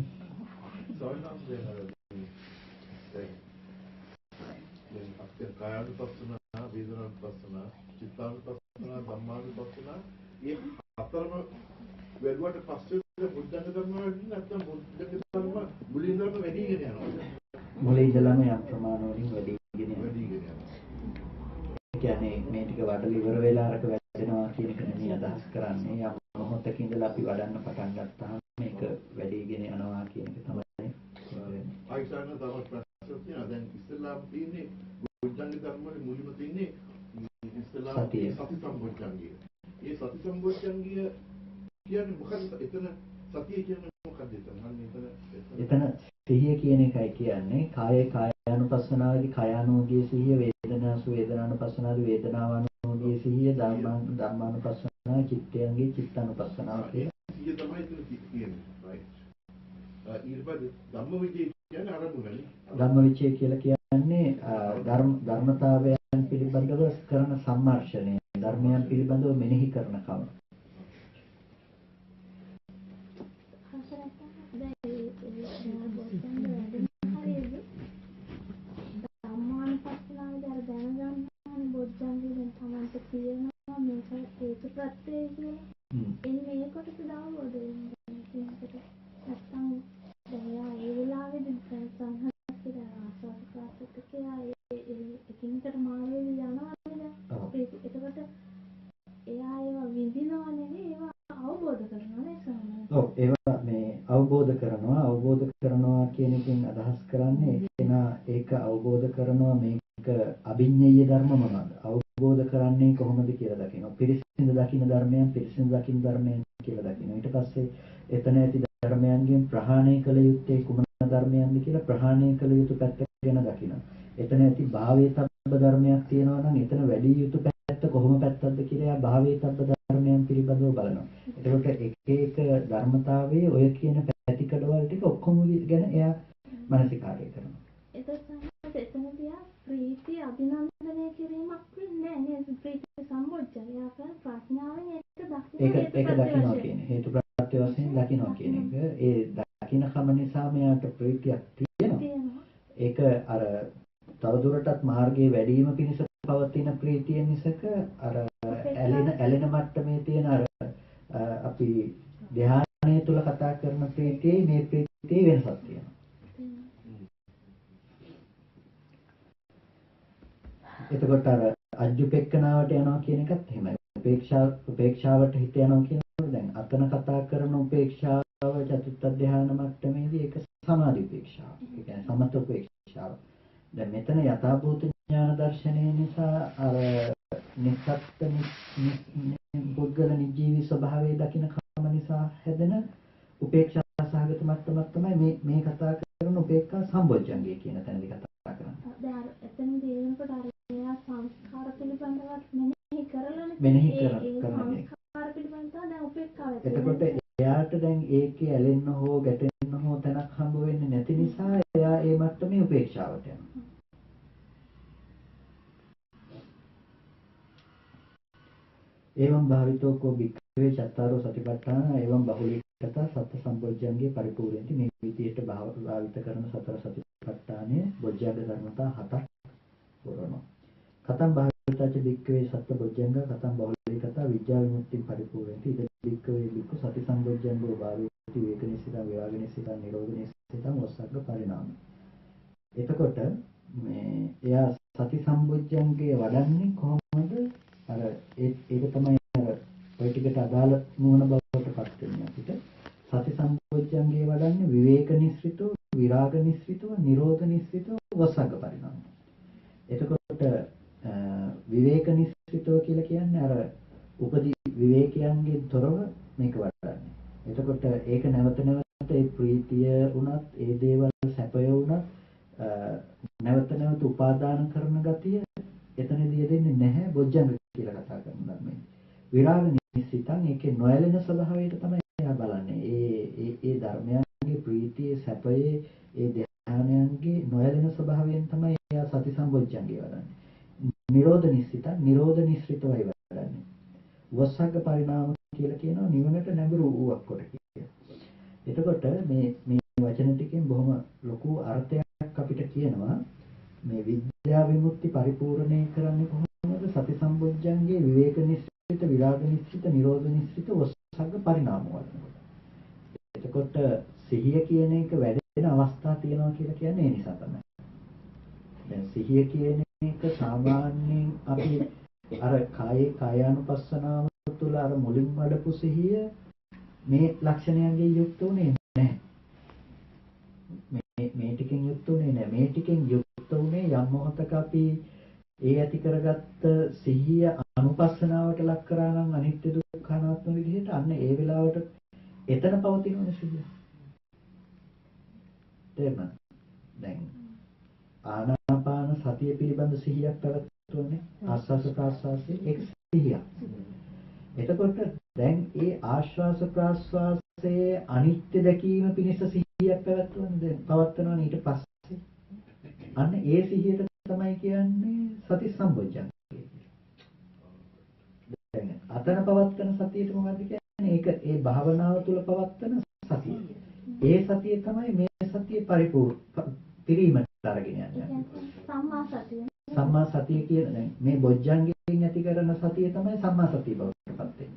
කායානුපස්සන, වේදනානුපස්සන, චිත්තානුපස්සන, ධම්මානුපස්සන මේ හතරම වෙන වැඩුවට පස්සේ බුද්ධංග ධර්ම වලින් නැත්නම් බුද්ධංග ධර්ම මුලින් ධර්ම වැඩිගෙන යනවා. මුලින් ඉඳලම යම් ප්‍රමාණවලින් වැඩිගෙන යනවා. වැඩිගෙන යනවා. ඒ කියන්නේ මේ ටික වඩලා ඉවර වෙලා අරක වැඩෙනවා කියන එක නෙමෙයි අදහස් කරන්නේ. යම් මොහොතක ඉඳලා අපි වඩන්න පටන් ගත්තාම මේක වැඩිගෙන යනවා කියන එක තමයි. ආයිසාන තව ප්‍රශ්න තියෙනවා. දැන් ඉස්ලාම් තියෙන්නේ බුද්ධංග ධර්ම වල මුලින්ම තියෙන්නේ ඉස්ලාම් සති සම්බොජ්ජංගය. ඒ සති සම්බොජ්ජංගය කියන්නේ මොකක්ද? එතන සතිය කියන්නේ මොකක්ද? එතන සිහිය කියන එකයි කියන්නේ කායේ කායානුපස්සනාවේදී කායානුෝගී සිහිය, වේදනාසු වේදනානුපස්සනාවේදී වේදනාවානුෝගී සිහිය, ධම්මානුපස්සනාවේ චිත්තයන්ගේ චිත්තානුපස්සනාව කියලා. සිහිය තමයි එතන තියෙන්නේ. right. ඊළඟ ධම්මවිචේ කියන්නේ අරමුණනේ. ධම්මවිචේ කියලා කියන්නේ ධර්මතාවයන් පිළිබඳව කරන සම්මර්ෂණය, ධර්මයන් පිළිබඳව මෙනෙහි කරන කම. කියනවා මේක හේතු ප්‍රත්‍යය කියලා. එන්නේ මේ කොටස දාවෝද එන්නේ. නැත්තම් දැන් ඒ වෙලාවේදී සංහස් කියලා ආසස්කාසත් කියලා එකිනෙකට මාර්ගෙදී යනවානේ. එතකොට එයා ඒවා විඳිනවා නෙවෙයි ඒවා අවබෝධ කරනවා නේ සමහරවිට. ඔව් ඒවා මේ අවබෝධ කරනවා කියන එකෙන් අදහස් කරන්නේ ඒක අවබෝධ කරනවා මේක අභිඤ්ඤේය ධර්ම මොනවාද? අවබෝධ කරන්නේ කොහොමද කියලා දකිනවා. පිරිසිදු දකින්න ධර්මයන් පිරිසිදු දකින්න ධර්මයන් කියලා දකිනවා. ඊට පස්සේ එතන ඇති ධර්මයන්ගෙන් ප්‍රහාණය කළ යුත්තේ කුමන ධර්මයන්ද කියලා ප්‍රහාණය කළ යුතු පැත්ත ගැන දකිනවා. එතන ඇති භාවයේ තබ්බ ධර්මයක් තියෙනවා නම් එතන වැඩි යුතු පැත්ත කොහොම පැත්තක්ද කියලා භාවයේ තබ්බ ධර්මයන් පිළිබඳව බලනවා. එතකොට එක ධර්මතාවයේ ඔය කියන පැතිකඩවල ටික ඔක්කොම ගැන එයා මානසිකාරය කරනවා. එතනදී ප්‍රීති අභිනන්දනය කිරීමක් වෙන්නේ නැහැ නේද? ප්‍රීති සම්බොජ්ජය. යාකන් ප්‍රඥාවෙන් ඒක දකිනවා කියන්නේ හේතු ප්‍රත්‍ය වශයෙන් දකිනවා කියන එක. ඒ දකින්න කම නිසා මෙයාට ප්‍රීතියක් තියෙනවා. ඒක අර තවදුරටත් මාර්ගයේ වැඩිම පිණිස පවතින ප්‍රීතිය මිසක අර ඇලෙන මට්ටමේ තියෙන අර අපි ධ්‍යානය තුල කතා කරන ප්‍රීතියේ මේ ප්‍රීතියේ වෙනසක් තියෙනවා. එතකොට අර අජ්ජුපෙක්කනාවට යනවා කියන එකත් එහෙමයි. උපේක්ෂාවට හිත යනවා කියනකොට දැන් අතන කතා කරන උපේක්ෂාව චතුත්ථ ධ්‍යාන මට්ටමේදී ඒක සමාධි උපේක්ෂාව. ඒ කියන්නේ සමත උපේක්ෂාව. දැන් මෙතන යථාභූත ඥාන දර්ශනය නිසා අර නිස්සත්ත්‍ය පුද්ගල නිජීවී ස්වභාවය දකින්න කම නිසා හැදෙන උපේක්ෂා සහගත මට්ටමක් තමයි මේ කතා කරන උපේක්ඛා සම්බොජ්ජංගය කියන තැනදී කතා කරන්නේ. දැන් එතනදී එනකොට අර එයා සංස්කාර පිළිබඳව මෙනෙහි කරන්නේ. සංස්කාර පිළිබඳව දැන් උපේක්ඛාව. එතකොට එයාට දැන් ඒකේ ඇලෙන්න හෝ ගැටෙන්න හෝ තැනක් හම්බ වෙන්නේ නැති නිසා එයා ඒ මට්ටමේ උපේක්ෂාවට යනවා. එවං භාවිතෝ කෝ භික්ඛවේ චත්තාරෝ සතිපට්ඨාන එවං බහුලීකත සත්‍ය සම්බොජ්ජංගේ පරිපූර්ණති. මේ විදිහට භාවිත කරන සතර සතිපට්ඨානයේ බොජ්ජංග ධර්මතා 7ක් පුරනවා. කතං භාවිතච්ච භික්ඛවේ සත්‍ය බොජ්ජංග කතං බහුලීකත විද්‍යා විමුක්ති පරිපූර්ණති. ඉද භික්ඛවේ භික්ඛු සති සම්බොජ්ජංගෝ භාවිතති වේකනිසිතං විවාගනිසිතං නිරෝධනිසිතං වස්සග්ග පරිණාම. එතකොට මේ එයා සති සම්බොජ්ජංගේ වඩන්නේ කොහොමද? අර ඒක තමයි අර ඔය ටිකට අදාළ නුවණ බවට පත් වෙන්නේ අපිට. සති සම්බොජ්ජංගේ වඩන්නේ විවේක නිස්සිතෝ, විරාග නිස්සිතෝ, නිරෝධ නිස්සිතෝ, වස්සග්ග පරිණාම. එතකොට විවේක නිස්සිතෝ කියලා කියන්නේ අර උපදී විවේකයන්ගෙන් තොරව මේක වඩන්නේ. එතකොට ඒක නැවත නැවත ඒ ප්‍රීතිය වුණත්, ඒ දේවල් සැපය වුණත් නැවත නැවත උපාදාන කරන ගතිය එතනදී දෙන්නේ නැහැ බොජ්ජංග කියලා කතා කරන ධර්මයේ. විරාග නිස්සිතං ඒකේ නොයැලෙන ස්වභාවයට තමයි එයා බලන්නේ. ඒ ධර්මයන්ගේ ප්‍රීතියේ සැපයේ ඒ ධානයන්ගේ නොයැලෙන ස්වභාවයෙන් තමයි එයා සති සම්බොජ්ජංගේ වඩන්නේ. නිරෝධ නිස්සිතං නිරෝධ නිස්සිතවයි වඩන්නේ. වස්සග්ග පරිණාම කියලා කියනවා නිවනට නැඹුරු වූවක් කොට කියලා. එතකොට මේ වචන ටිකෙන් බොහොම ලොකු අර්ථයක් අපිට කියනවා. මේ විද්‍යා විමුක්ති පරිපූර්ණේ කරන්නේ කොහොමද? සති සම්බොජ්ජංගේ විවේක නිස්සිත, විරාග නිස්සිත, නිරෝධ නිස්සිත, වස්සග්ග ඔස්සග්ග පරිණාම වඩනකොට. එතකොට සිහිය කියන එක වැඩෙන අවස්ථා තියෙනවා කියලා කියන්නේ ඒ නිසා තමයි. දැන් සිහිය කියන එක සාමාන්‍යයෙන් අපි අර කායේ කායානුපස්සනාව තුළ අර මුලින් වඩපු සිහිය මේ ලක්ෂණයන්ගෙන් යුක්ත උනේ නැහැ. මේ ටිකෙන් යුක්ත උනේ නැහැ. මේ ටිකෙන් යුක්ත උනේ යම් මොහොතක අපි ඒ ඇති කරගත්ත සිහිය අනුපස්සනාවට ලක් කරා නම් අනිත්‍ය දුක්ඛ අනාත්ම විදිහට අන්න ඒ වෙලාවට එතන පවතින සිහිය. තේරුණා? දැන් ආනාපාන සතිය පිළිබඳ සිහියක් පැවතුනේ ආස්වාස ප්‍රාස්වාසයේ එක් සිහියක්. එතකොට දැන් ඒ ආශ්වාස ප්‍රාශ්වාසයේ අනිත්‍ය දැකීම පිණිස සිහියක් පැවතුනේ දැන් පවත්නවා ඊට පස්සේ අන්න ඒ සිහියට තමයි කියන්නේ සති සම්බොජ්ජංගය. දැන් අතන පවත්තන සතියට මොකද්ද කියන්නේ? ඒක ඒ භාවනාව තුළ පවත්තන සතිය. ඒ සතිය තමයි මේ සතිය පිරීමට අරගෙන යන්නේ. සම්මා සතිය. සම්මා සතිය කියන දැන් මේ බොජ්ජංගයෙන් ඇති කරන සතිය තමයි සම්මා සතිය බවට පත් වෙන්නේ.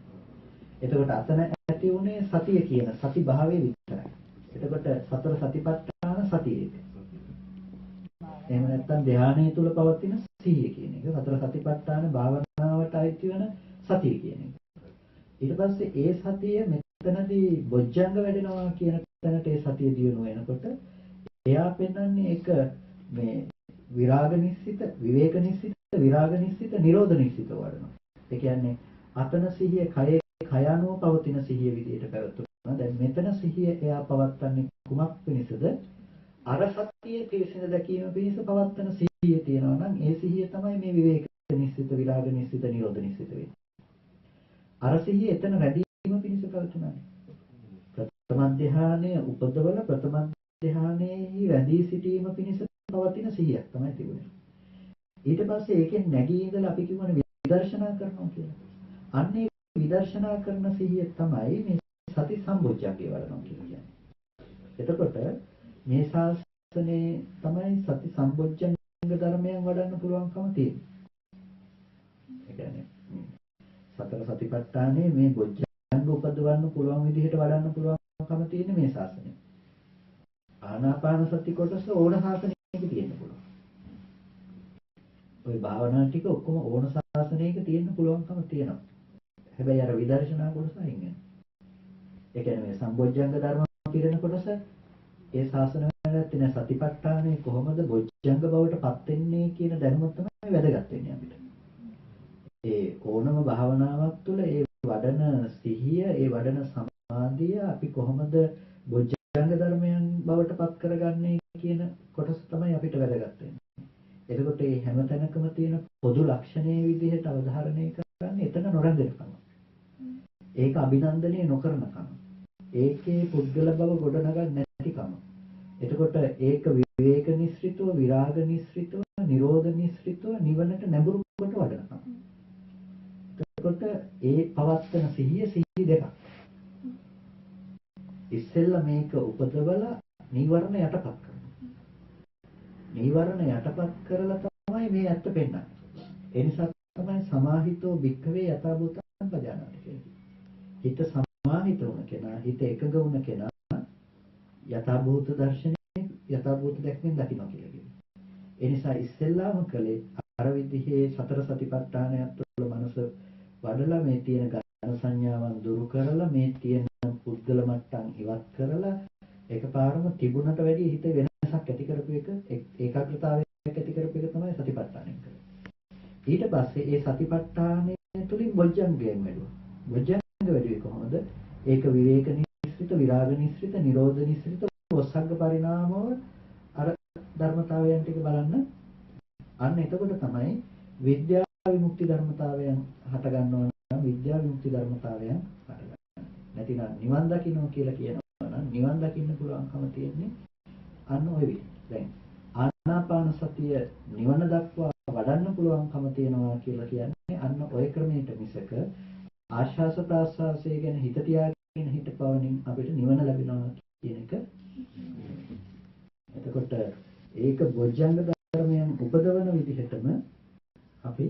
එතකොට අතන ඇති උනේ සතිය කියන සති භාවයේ විතරයි. එතකොට සතර සතිපට්ඨාන සතිය. එහෙම නැත්නම් ධානයේ තුල පවතින සිහිය කියන එක සතර සතිපට්ඨාන භාවනාවට අයිති වෙන සතිය කියන එක. ඊට පස්සේ ඒ සතිය මෙතනදී බොජ්ජංග වැඩෙනවා කියන තැනට ඒ සතිය දියුණු වෙනකොට එයා පෙන්වන්නේ ඒක මේ විරාග නිස්සිත, විවේක නිස්සිත, විරාග නිස්සිත, නිරෝධ නිස්සිත වඩනවා. ඒ කියන්නේ අතන සිහිය කයේ කයano පවතින සිහිය විදිහට පැවතුණා. දැන් මෙතන සිහිය එයා පවත්න්නේ කුමක් පිණිසද? අර සතිය පිළිසින දැකීම පිණිස පවත්තන සිහිය තියෙනවා නම් ඒ සිහිය තමයි මේ විවේක නිස්සිත, විරාග නිස්සිත, නිරෝධ නිස්සිත වෙන්නේ. අර සිහිය එතන වැඩිම පිණිස පැවතුණා. ප්‍රථම ධානයේ උපදවල ප්‍රථම ධානයේ වැඩි සිටීම පිණිස පවතින සිහියක් තමයි තිබුණේ. ඊට පස්සේ ඒකෙන් නැගී ඉඳලා අපි කියවනේ විදර්ශනා කරනවා කියලා. අන්නේ විදර්ශනා කරන සිහිය තමයි මේ සති සම්බොජ්ජංගේ වඩනවා කියලා කියන්නේ. එතකොට මේ ශාස්ත්‍රයේ තමයි සති සම්බොජ්ජංග ධර්මයන් වඩන්න පුළුවන්කම තියෙන්නේ. ඒ කියන්නේ සතර සතිපට්ඨානයේ මේ බොජ්ජංග උපදවන්න පුළුවන් විදිහට වඩන්න පුළුවන්කම තියෙන්නේ මේ ශාස්ත්‍රයේ. ආනාපාන සති කොටස ඕන ශාස්ත්‍රයක තියෙන්න පුළුවන්. ওই භාවනා ටික ඔක්කොම ඕන ශාස්ත්‍රයක තියෙන්න පුළුවන්කම තියෙනවා. හැබැයි අර විදර්ශනා කොටස අයින් වෙනවා. ඒ කියන්නේ මේ සම්බොජ්ජංග ධර්ම පිරෙන කොටස ඒ ශාසන වල තියෙන සතිපට්ඨානේ කොහොමද බොජ්ජංග බවට පත් වෙන්නේ කියන දැනුම තමයි වැදගත් වෙන්නේ අපිට. ඒ ඕනම භාවනාවක් තුළ ඒ වඩන සිහිය, ඒ වඩන සමාධිය අපි කොහොමද බොජ්ජංග ධර්මයන් බවට පත් කරගන්නේ කියන කොටස තමයි අපිට වැදගත් වෙන්නේ. එතකොට මේ හැම තැනකම තියෙන පොදු ලක්ෂණයේ විදිහට අවධාරණය කරන්නේ එතන නොරැඳෙනකම. ඒක අභිනන්දනය නොකරනකම. ඒකේ පුද්ගල බව ගොඩනගන්නේ නැතිකම. එතකොට ඒක විවේක නිස්ෘතව, විරාග නිස්ෘතව, නිරෝධ නිස්ෘතව නිවනට නැඹුරු කොට වඩනකම. එතකොට ඒ පවත්තන සිහිය දෙකක්. ඉස්සෙල්ලා මේක උපදවලා නීවරණ යටපත් කරනවා. නීවරණ යටපත් කරලා තමයි මේ ඇත්ත පෙන්වන්නේ. ඒ නිසා තමයි සමාහිතෝ භික්ඛවේ යථා භූතං පජානාති කියන්නේ. හිත සමාහිත වුණ කෙනා, හිත එකඟ වුණ කෙනා යථා භූත දර්ශනේ යථා භූත දැක්මෙන් දකින්න කියලා කියනවා. ඒ නිසා ඉස්සෙල්ලාම කලේ අර විදිහේ සතර සතිපට්ඨානයත් තුළ මනස වඩලා මේ තියෙන ගාන සංඥාවන් දුරු කරලා මේ තියෙන පුද්ගල මට්ටම් ඉවත් කරලා එකපාරම තිබුණට වැඩිය හිත වෙනසක් ඇති කරපු එක ඒකාග්‍රතාවයක් ඇති කරපු එක තමයි සතිපට්ඨානය කරන්නේ. ඊට පස්සේ ඒ සතිපට්ඨානය තුලින් බොජ්ජංගයෙන් වැඩුවා. බොජ්ජංග වැඩුවේ කොහොමද? ඒක විවේක නිස්සිත, විරාග නිස්සිත, නිරෝධ නිස්සිත, ඔස්සග්ග පරිණාමව අර ධර්මතාවයන් ටික බලන්න. අන්න එතකොට තමයි විද්‍යා විමුක්ති ධර්මතාවයන් හට ගන්නවා නම් විද්‍යා විමුක්ති ධර්මතාවයන් හට ගන්නවා. නැතිනම් නිවන් දකින්න කියලා කියනවා නම් නිවන් දකින්න පුළුවන්කම තියෙන්නේ අන්න ඔය විදිහට. දැන් ආනාපාන සතිය නිවන දක්වා වඩන්න පුළුවන්කම තියෙනවා කියලා කියන්නේ අන්න ඔය ක්‍රමයට මිසක ආශ්වාස ප්‍රාශ්වාසය ගැන හිත තියාගෙන හිටපවනින් අපිට නිවන ලැබෙනවා කියන එක. එතකොට ඒක බොජ්ජංග ධර්මයන් උපදවන විදිහටම අපි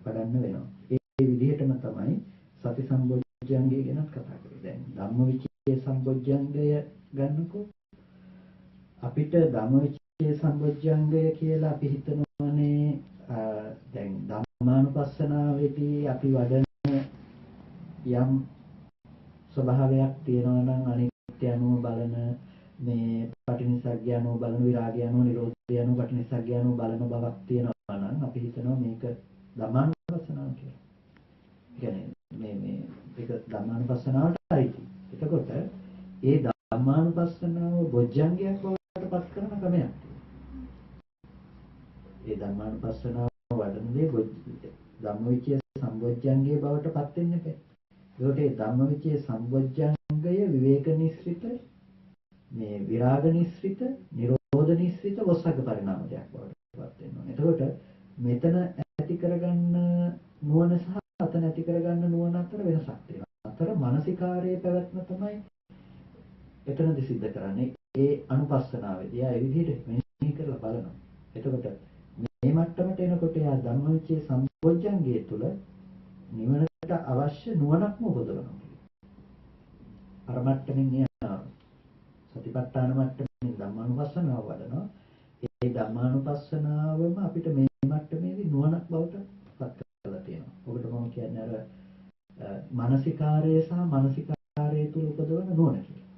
වඩන්න වෙනවා. ඒ විදිහටම තමයි සති සම්බොජ්ජංගය ගැන කතා කරන්නේ. ධම්මවිචේ සම්බොජ්ජංගය ගන්නකො අපිට ධම්මවිචේ සම්බොජ්ජංගය කියලා අපි හිතනවානේ දැන් ධම්මානුපස්සනාවේදී අපි වඩන යම් ස්වභාවයක් තියෙනවා නම් අනිත්‍ය අනුව බලන මේ පටිනිස්සග්ගය අනුව බලන විරාගය අනුව නිරෝධය අනුව පටිනිස්සග්ගය අනුව බලන බවක් තියෙනවා නම් අපි හිතනවා මේක ධම්මානුපස්සනාව කියලා. කියන්නේ මේ ඒක ධම්මානුපස්සනාවට අයිති. එතකොට ඒ ධම්මානුපස්සනාව බොජ්ජංගයක් බවට පත් කරන ක්‍රමයක්. ඒ ධම්මානුපස්සනාව වඩන්නේ ධම්මවිචය සම්බොජ්ජංගයේ බවට පත් වෙන්නේ නැහැ. ඒකට ඒ ධම්මවිචේ සම්බොජ්ජංගය විවේක නිස්සිත මේ විරාග නිස්සිත නිරෝධ නිස්සිත වසග්ග පරිණාමයක් බවට පත් වෙනවා. එතකොට මෙතන ඇති කරගන්න නුවණ සහ අතන ඇති කරගන්න නුවණ අතර වෙනසක් තියෙනවා. අතර මානසිකාරයේ පැවැත්ම තමයි එතනදි සිද්ධ කරන්නේ. ඒ අනුපස්සනාවේදී ආ ඒ විදිහට මෙනෙහි කරලා බලනවා. එතකොට මේ මට්ටමට එනකොට යා ධම්මවිචේ සම්බොජ්ජංගයේ තුල නිවනට අවශ්‍ය නුවණක්ම උපදවනවා. අර මට්ටමින් එයා සතිපට්ඨාන මට්ටමින් ධම්මානුපස්සනාව වඩනවා. ඒ ධම්මානුපස්සනාවම අපිට මේ මට්ටමේදී නුවණක් බවට පත් කරලා තියෙනවා. ඔකට මම කියන්නේ අර මානසිකාරය සහ මානසිකාරය තුල උපදවන නුවණ කියලා.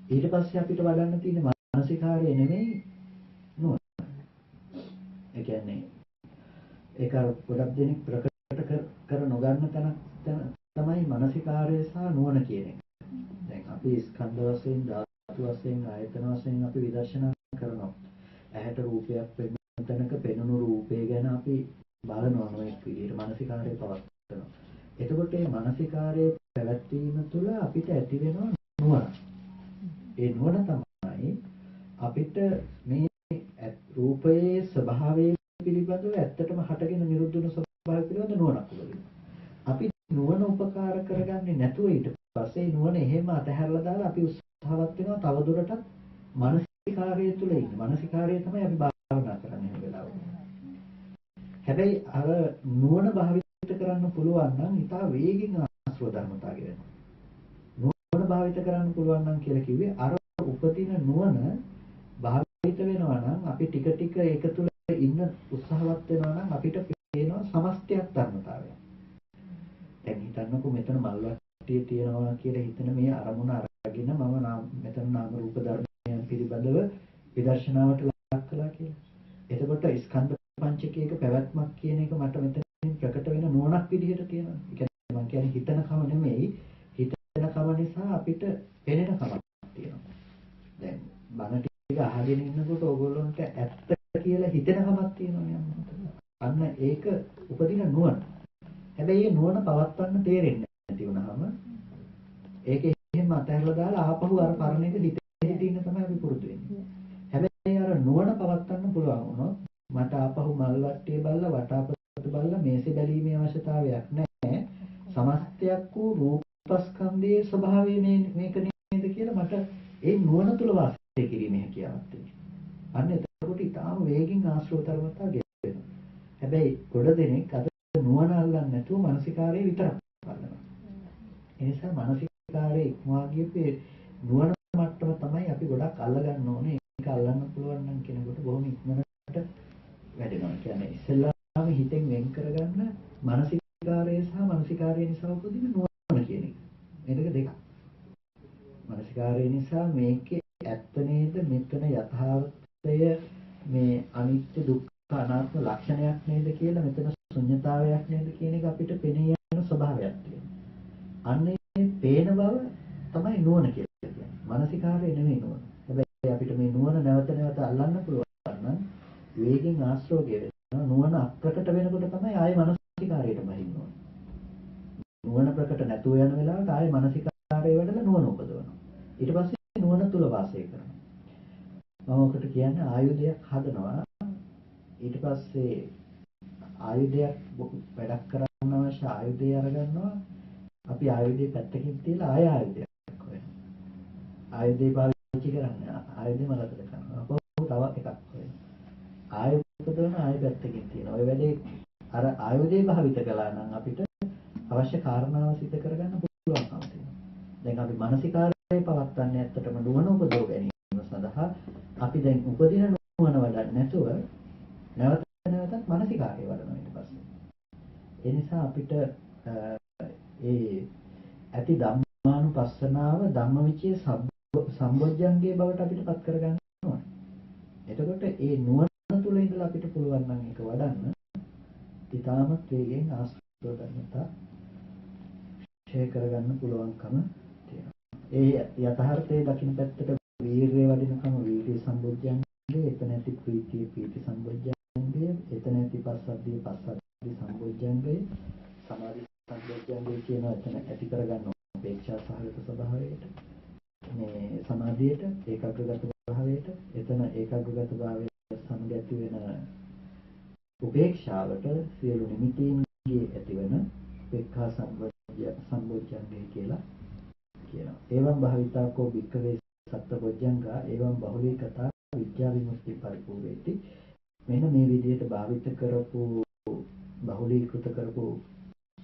ඊට පස්සේ අපිට වඩන්න තියෙන මානසිකාරය නෙමෙයි නුවණ. ඒ කියන්නේ ඒක ගොඩක් දෙනෙක් ප්‍රකට කර නොගන්න තැන තමයි මානසිකාරය සහ නුවණ කියන එක. දැන් අපි ස්කන්ධ වශයෙන් ධාතු වශයෙන් ආයතන වශයෙන් අපි විදර්ශනා කරනවා. ඇහැට රූපයක් පෙනෙන තැනක පෙනුණු රූපය ගැන අපි බලනවා නොඑක් විදිහට මානසිකාරය පවත්වනවා. එතකොට මේ මානසිකාරයේ පැවැත්වීම තුළ අපිට ඇති වෙනවා නුවණ. ඒ නුවණ තමයි අපිට මේ රූපයේ ස්වභාවය පිළිබඳව ඇත්තටම හටගෙන නිරුද්ධ වෙන ස්වභාවය පිළිබඳ නුවණක් උපදිනවා. අපි නුවණ උපකාර කරගන්නේ නැතුව ඊට පස්සේ නුවණ එහෙම අතහැරලා දාලා අපි උත්සාහවත් වෙනවා තවදුරටත් මානසිකාරය තුළ ඉන්න. මානසිකාරය තමයි අපි භාවනා කරන්නේ මේ වෙලාවට. හැබැයි අර නුවණ භාවිත කරන්න පුළුවන් නම් ඊට වේගින් ආශ්‍රව ධර්මතා ගෙවෙනවා. නුවණ භාවිත කරන්න පුළුවන් නම් කියලා කිව්වේ අර උපදින නුවණ භාවිත වෙනවා නම් අපි ටික ටික ඒක තුළ ඉන්න උත්සාහවත් වෙනවා නම් අපිට පේනවා සමස්තයක් ධර්මතාවය. දැන් හිතන්නකෝ මෙතන මල්වට්ටිය තියනවා කියලා හිතන මේ අරමුණ අරගෙන මම මෙතන නාම රූප ධර්මයන් පිළිබඳව විදර්ශනාවට ලක් කළා කියලා. එතකොට ස්කන්ධ පංචකයක පැවැත්මක් කියන එක මට මෙතනින් ප්‍රකට වෙන නුවණක් විදිහට තියෙනවා. ඒ කියන්නේ මම කියන්නේ හිතන කම නෙමෙයි හිතන කම නිසා අපිට පෙනෙන කමක් තියෙනවා. දැන් බණ ටික අහගෙන ඉන්නකොට ඕගොල්ලන්ට ඇත්ත කියලා හිතන කමක් තියෙනවා. අන්න ඒක උපදින නුවණ. හැබැයි මේ නුවණ පවත්වන්න තේරෙන්නේ නැති වුනහම ඒක එහෙම අතහැරලා දාලා ආපහු අර පරණ එක හිතේ තියෙන තමයි අපි පුරුදු වෙන්නේ. හැබැයි අර නුවණ පවත්වන්න පුළුවන් වුණොත් මට ආපහු මල් වට්ටිය බලලා වටාපත බලලා මේසෙ බැලීමේ අවශ්‍යතාවයක් නැහැ. සමස්තයක් වූ රූපස්කන්ධයේ ස්වභාවය මේක නේද කියලා මට ඒ නුවණ තුල වාසය කිරීමේ හැකියාවක් තියෙනවා. අන්න එතකොට ඊටාම වේගින් ආශ්‍රව ධර්මතා ගෙවෙනවා. හැබැයි ගොඩ දෙනෙක් අද නුවණ අල්ලන්නේ නැතුව මානසිකාරයේ විතරක් බලනවා. ඒ නිසා මානසිකාරයේ ඉක්මවා ගියපේ නුවණ මට්ටම තමයි අපි ගොඩක් අල්ලගන්න ඕනේ. ඒක අල්ලන්න පුළුවන් නම් කෙනෙකුට බොහොම ඉක්මනට වැඩෙනවා. කියන්නේ ඉස්සෙල්ලාම හිතෙන් වෙන් කරගන්න මානසිකාරය සහ මානසිකාරය නිසා උපදින නුවණ කියන එක. මේක දෙකක්. මානසිකාරය නිසා මේකේ ඇත්ත නේද මෙතන යථාර්ථය මේ අනිත්‍ය දුක්ඛ අනාත්ම ලක්ෂණයක් නේද කියලා මෙතන ශුන්‍යතාවයක් නේද කියන එක අපිට පෙනී යන ස්වභාවයක් තියෙනවා. අන්නේ පේන බව තමයි නුවණ කියලා කියන්නේ. මානසිකාරය නෙමෙයි නුවණ. හැබැයි අපිට මේ නුවණ නැවත නැවත අල්ලන්න පුළුවන් නම් වේගෙන් ආශ්‍රව ගෙවෙනවා. නුවණ අප්‍රකට වෙනකොට තමයි ආයේ මානසිකාරයට බහින්න ඕනේ. නුවණ ප්‍රකට නැතුව යන වෙලාවට ආයේ මානසිකාරය වඩලා නුවණ උපදවනවා. ඊට පස්සේ නුවණ තුල වාසය කරනවා. මම ඔකට කියන්නේ ආයුධයක් හදනවා. ඊට පස්සේ ආයුධයක් වැඩක් කරන්න අවශ්‍ය ආයුධය අරගන්නවා. අපි ආයුධය පැත්තකින් තියලා ආයුධයක් හොයනවා. ආයුධය පාවිච්චි කරන්නේ ආයුධය මලකට කරනවා. අපෝ තව එකක් හොයනවා. ආයුධ ආයු පැත්තකින් තියෙනවා. ඔය වැඩේ අර ආයුධය භාවිත කළා නම් අපිට අවශ්‍ය කාරණාව සිදු කරගන්න පුළුවන්කම තියෙනවා. දැන් අපි මානසිකාරය පවත්න්නේ ඇත්තටම නුවණ උපදව ගැනීම සඳහා අපි දැන් උපදින නුවණ වඩන්නේ නැතුව නැවත නැවතත් මානසිකාරය වඩනවා ඊට පස්සේ. ඒ නිසා අපිට ඒ ඇති ධම්මානුපස්සනාව ධම්මවිචේ සම්බොජ්ජංගේ බවට අපිට පත් කරගන්න ඕනේ. එතකොට ඒ නුවණ තුළ ඉඳලා අපිට පුළුවන් නම් ඒක වඩන්න ඊටමත් වේගෙන් ආස්වාද ධර්මතා ෂෙයා කරගන්න පුළුවන්කම තියෙනවා. ඒ යථාර්ථයේ දකින්න පැත්තට වීර්යය වඩිනකම වීර්ය සම්බොජ්ජංගේ, එතන ඇති ප්‍රීතිය ප්‍රීති සම්බොජ්ජංගේ, එතන ඇති පස්සද්ධිය පස්සද්ධි සම්බොජ්ජංගේ, සමාධි සම්බොජ්ජංගේ කියන එතන ඇති කරගන්න උපේක්ෂා සහගත ස්වභාවයට, මේ සමාධියට ඒකාග්‍රගත භාවයට, එතන ඒකාග්‍රගත භාවයට සමග ඇති වෙන උපේක්ෂාවට සියලු නිමිතින්ගේ ඇතිවන උපේක්ඛා සම්බොජ්ජංගේ කියලා කියනවා. එවං භාවිතාකෝ භික්ඛවේ සත්බොජ්ජංගා එවං බහුලීකතා විද්‍යා විමුක්ති පරිපූර්ණේති. මෙන්න මේ විදිහට භාවිත කරපු බහුලීකృత කරපු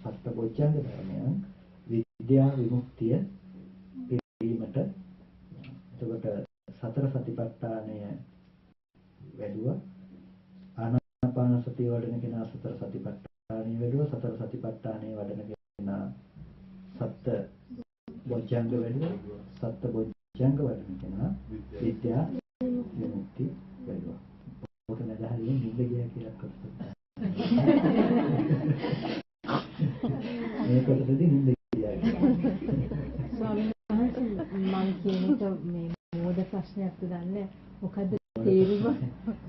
සත්බොජ්ජංග ධර්මයන් විද්‍යා විමුක්තිය පිරීමට එතකොට සතර සතිපට්ඨානය වැඩුවා. ආනාපාන සතිය වඩන කෙනා සතර සතිපට්ඨානය වැඩුවා. සතර සතිපට්ඨානය වඩන කෙනා සත්ත බොජ්ජංග වැඩුවා. සත්ත බොජ්ජංග වඩන කෙනා විද්‍යා විමුක්ති වැඩුවා. ඔක නදහරියෙන් නිඳ ගියා කියලා කොටසක්. මේ කොටසදී නිඳ ගියා. ස්වාමීන් වහන්සේ මම කියන එක මේ මෝඩ ප්‍රශ්නයක් දන්නේ මොකද්ද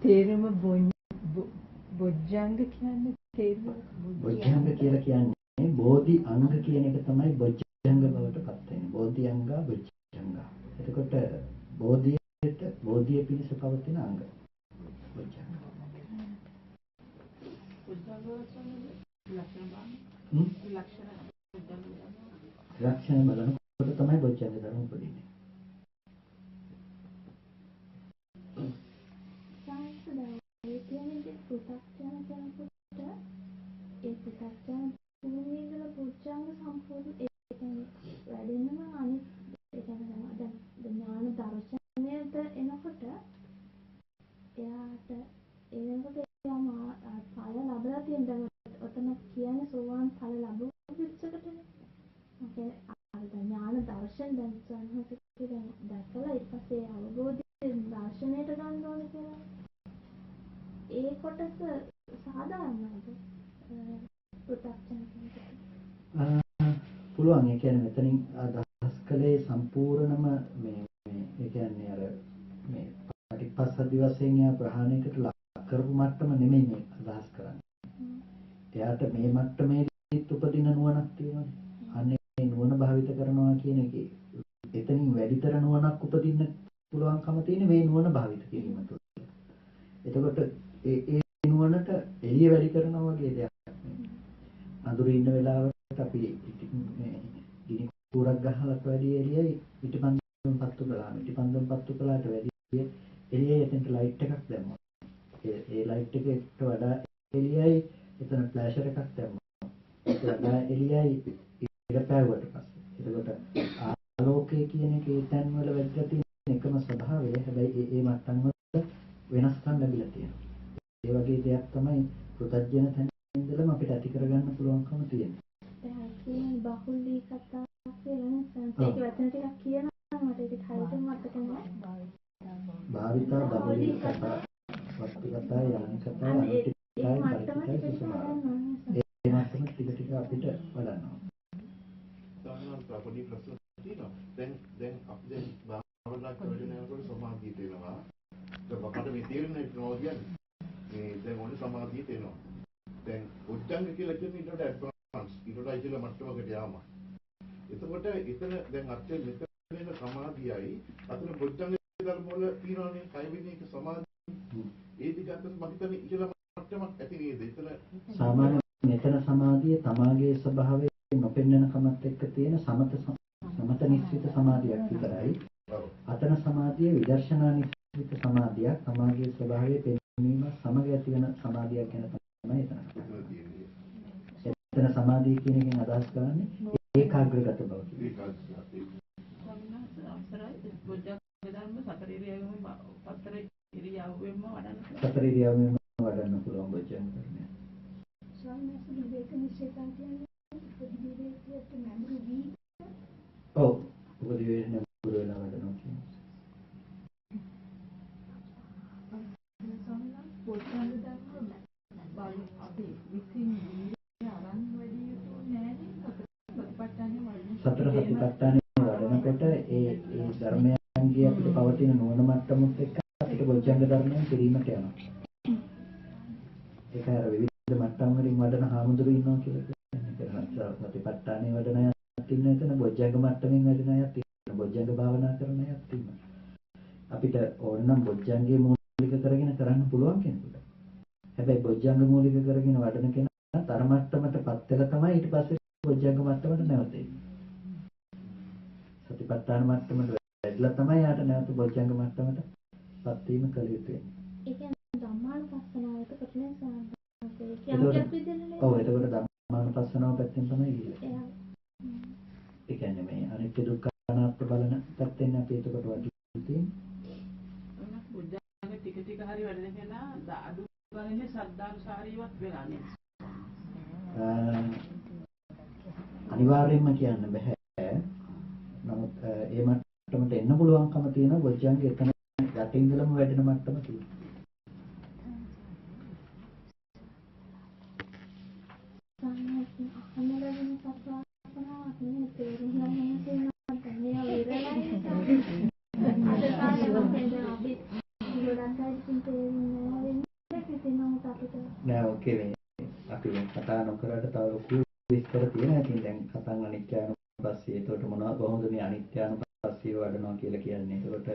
තේරුම බොජ්ජංග කියන්නේ තේරුම බොජ්ජංග කියලා කියන්නේ බෝධි අංග කියන එක තමයි බොජ්ජංග බවට පත් වෙන්නේ. බෝධි අංගා බොජ්ජංග. එතකොට බෝධිය පිණිස පවතින අංග. බොජ්ජංග. ලක්ෂණ බලනකොට තමයි බොජ්ජංග ධර්ම උපදින්නේ. ඒ කියන්නේ පු탁ජන කෙනෙකුට ඒ පු탁ජන භූමියේ පුච්ඡාංග සම්පූර්ණ ඒ කියන්නේ වැඩෙනම අනිත් ඒ කියන්නේ දැන් ඥාන දර්ශනයට එනකොට එයාට එනකොට එයාම ඵල ලැබලා තියෙන දැන් ඔතන කියන්නේ සෝවාන් ඵල ලැබුව පිටසකටනේ. මොකද අර ඥාන දර්ශන දැන් සංහසිතේ දැන් දැකලා ඊට පස්සේ අවබෝධයෙන් දර්ශනයට ගන්න ඕනේ කියලා. ඒ කොටස සාධාරණයිද? පුළුවන්. ඒ කියන්නේ මෙතනින් අදහස් කළේ සම්පූර්ණම මේ ඒ කියන්නේ අර මේ පටිපස්සද්ධි වශයෙන් යා ප්‍රහාණයකට ලක් කරපු මට්ටම නෙමෙයි මේ අදහස් කරන්නේ. එයාට මේ මට්ටමේදී උපදින නුවණක් තියෙනවානේ. අනේ නුවණ භාවිත කරනවා කියන එකේ එතනින් වැඩිතර නුවණක් උපදින්න පුළුවන්කම තියෙන මේ නුවණ භාවිත කිරීම තුළ. එතකොට ඒ නුවණට එළිය වැඩි කරනවා වගේ දෙයක් නෙමෙයි. අඳුරේ ඉන්න වෙලාවට අපි මේ ගිනි කූරක් ගහලත් වැඩි එළියයි පිටිපන්දම් පත්තු කළා. පිටිපන්දම් පත්තු කළාට වැඩි එළියයි එතනට ලයිට් එකක් දැම්මා. ඒ ලයිට් එකට වඩා එළියයි එතන ෆ්ලෑෂර් එකක් දැම්මා. ඒක වඩා එළියයි ඉර පෑවුවට පස්සේ. එතකොට ආලෝකය කියන එකේ තැන් වල වැදගත් එකම ස්වභාවය. හැබැයි ඒ මට්ටම් වල වෙනස්කම් ලැබිලා තියෙනවා. ඒ වගේ දෙයක් තමයි පෘථග්ජන තැන ඉඳලම අපිට ඇති කරගන්න පුළුවන්කම තියෙනවා. දැන් කියන්නේ බහුලී කතා කියලා සංකේත වචන ටිකක් කියනවා මට ඒක හරියට මතක නැහැ. භාවිතා බහුලී කතා වස්තු කතා යාන කතා අනිත්‍යයි පරිත්‍යාගය සුසුමාන. ඒ මට්ටම ටික ටික අපිට බලනවා. සාමාන්‍යයෙන් පොඩි ප්‍රශ්න තියෙනවා. දැන් අපි දැන් භාවනා කරනකොට සමාධියට එනවා. ඒක වකට මේ තීරණය කරනවා කියන්නේ මේ දැන් ඔන්න සමාධියට එනවා. දැන් උච්චංග කියලා කියන්නේ ඊට වඩා ඇඩ්වාන්ස් ඊට වඩා ඉහළ මට්ටමකට යාම. එතකොට එතන දැන් අත්‍ය මෙතන වෙන සමාධියයි අතන බොජ්ජංග ධර්ම වල තියෙනවානේ කය විනීක සමාධිය. ඒ දිගට මම හිතන්නේ ඉහළ මට්ටමක් ඇති නේද? එතන සාමාන්‍ය මෙතන සමාධිය තමාගේ ස්වභාවය නොපෙන්නන කමත් එක්ක තියෙන සමත නිශ්චිත සමාධියක් විතරයි. අතන සමාධිය විදර්ශනා නිශ්චිත සමාධියක්. තමාගේ ස්වභාවය පෙන්වීම සමග ඇති වෙන සමාධියක් ගැන තමයි එතන. එතන සමාධිය කියන එකෙන් අදහස් කරන්නේ ඒකාග්‍රගත බව. ඉරියව්වෙම වඩන්න පුළුවන් බොජ්ජංග ධර්මය. ස්වාමීන් වහන්සේ විවේක නිශ්චයතා කියන්නේ උපදිවිවේකයට නැඹුරු වී ඔව් උපදිවිවේක නැඹුරු වෙලා වඩනවා කියන්නේ. පොත්වල දැක්කම බලු අපි විසින් ආරම්භ වැඩි යුතු නෑනේ සතිපට්ඨානෙ වඩන. සතර සතිපට්ඨානෙ වඩනකොට ඒ ධර්මයන්ගේ අපිට පවතින නුවණ මට්ටමුත් එක්ක අපිට බොජ්ජංග ධර්මයන් කිරීමට යනවා. ඒක අර විවිධ මට්ටම් වලින් වඩන හාමුදුරු ඉන්නවා කියලා කියන්නේ. සතිපට්ඨානෙ වඩන අයත් ඉන්න එතන බොජ්ජංග මට්ටමින් වැඩෙන අයත් ඉන්නවා. බොජ්ජංග භාවනා කරන අයත් ඉන්නවා. අපිට ඕන නම් බොජ්ජංගේ මූලික කරගෙන කරන්න පුළුවන් කෙනෙකුට. හැබැයි බොජ්ජංග මූලික කරගෙන වඩන කෙනා තර මට්ටමටපත් වෙලා තමයි ඊට පස්සේ බොජ්ජංග මට්ටමට නැවතෙන්නේ. සතිපට්ඨාන මට්ටමට වැඩිලා තමයි යාට නැවත බොජ්ජංග මට්ටමටපත් වීම කළ යුතු වෙන්නේ. ඒ කියන්නේ ධම්මානුපස්සනාවට කොටනේ සාන්තේ එතකොට- යම්කියක් විදිහට ඔව් එතකොට ධම්මානුපස්සනාව පැත්තෙන් තමයි ගියේ. එයා ඒ කියන්නේ මේ අනිත්‍ය දුක්ඛ අනාත්ම බලන පැත්තෙන් අපි එතකොට වඩලා තියෙන්නේ. වෙනස් බුද්ධාගම ටික ටික හරි වැඩෙන කෙනා අඩු ගානේ ශ්‍රද්ධානුසාරීවත් වෙලා නේද? අනිවාර්යයෙන්ම කියන්න බෑ. නමුත් ඒ මට්ටමට එන්න පුළුවන්කම තියෙන බොජ්ජංග එතන යටින් ඉඳලම වැඩෙන මට්ටම තියෙනවා. සම්මාසන අහනරගෙන සත්‍යාපනාවක් නේ තේරුම් ගන්න තියෙනවා දැන් විරලයි අද කාලේ අපි ගොඩක් අය තේරුම් වෙන්නේ කිසිම අපිට නෑ ඕකේ මේ අපි කතා නොකරට තව ලොකු විස්තර තියෙනවා. ඉතින් දැන් කතන් අනිත්‍යානුපස්සී. ඒකට මොනවද කොහොමද මේ අනිත්‍යානුපස්සීව වඩනවා කියලා කියන්නේ. ඒකට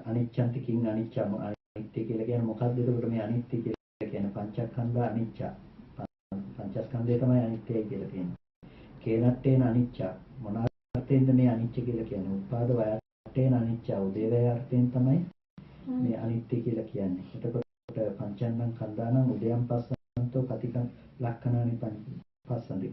අනිච්ඡන්තිකින් අනිච්චම අනිත්‍ය කියලා කියන්නේ මොකක්ද? ඒකට මේ අනිත්‍ය කියලා කියන්නේ පංචස්කන්ධ අනිච්ච. පංචස්කන්ධය තමයි අනිත්‍යයි කියලා කියන්නේ. කේනත්තේන අනිච්ච. මොන අර්ථයෙන්ද මේ අනිච්ච කියලා කියන්නේ? උපාද වයත්තේන අනිච්ච. උදේවැය අර්ථයෙන් තමයි මේ අනිත්‍ය කියලා කියන්නේ. එතකොට පංචස්කන්ධං කන්දානං උදයන් පස්සන්තෝ කතිකං ලක්ෂණානි පස්සන්ති.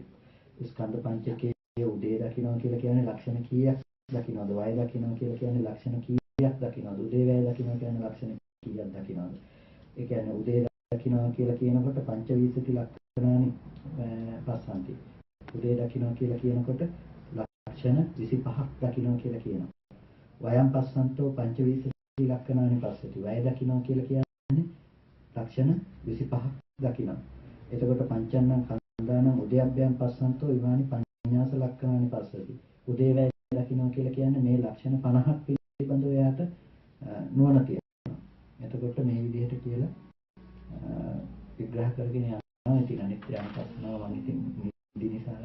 ස්කන්ධ පංචකයේ උදේ දකින්නවා කියලා කියන්නේ ලක්ෂණ කීයක් දකින්නවද? වය දකින්නවා කියලා කියන්නේ ලක්ෂණ කීයක් දකින්නවද? උදේ වැය දකින්නවා කියන්නේ ලක්ෂණ කීයක් දකින්නවද? ඒ කියන්නේ උදේ දකින්නවා කියලා කියනකොට පංච විසති ලක්ෂණානි පස්සන්ති. උදේ දකින්නවා කියලා කියනකොට ලක්ෂණ 25ක් දකින්නවා කියලා කියනවා. වයම් පස්සන්තෝ පංච විසති ලක්ෂණානි පස්සති. වය දකින්නවා කියලා කියන්නේ ලක්ෂණ 25ක් දකින්නවා. එතකොට පංචන්නං කන්දානං උදයබ්බයන් පස්සන්තෝ ඉමානි පඤ්ඤාස ලක්ෂණානි පස්සති. උදේවැය දකින්නවා කියලා කියන්නේ මේ ලක්ෂණ 50ක් පිළිබඳව එයාට නුවණ තියෙනවා. එතකොට මේ විදිහට කියලා විග්‍රහ කරගෙන යනවා. ඉතින් අනිත්‍ය අනුපස්සනාව මම ඉතින් නිදි නිසා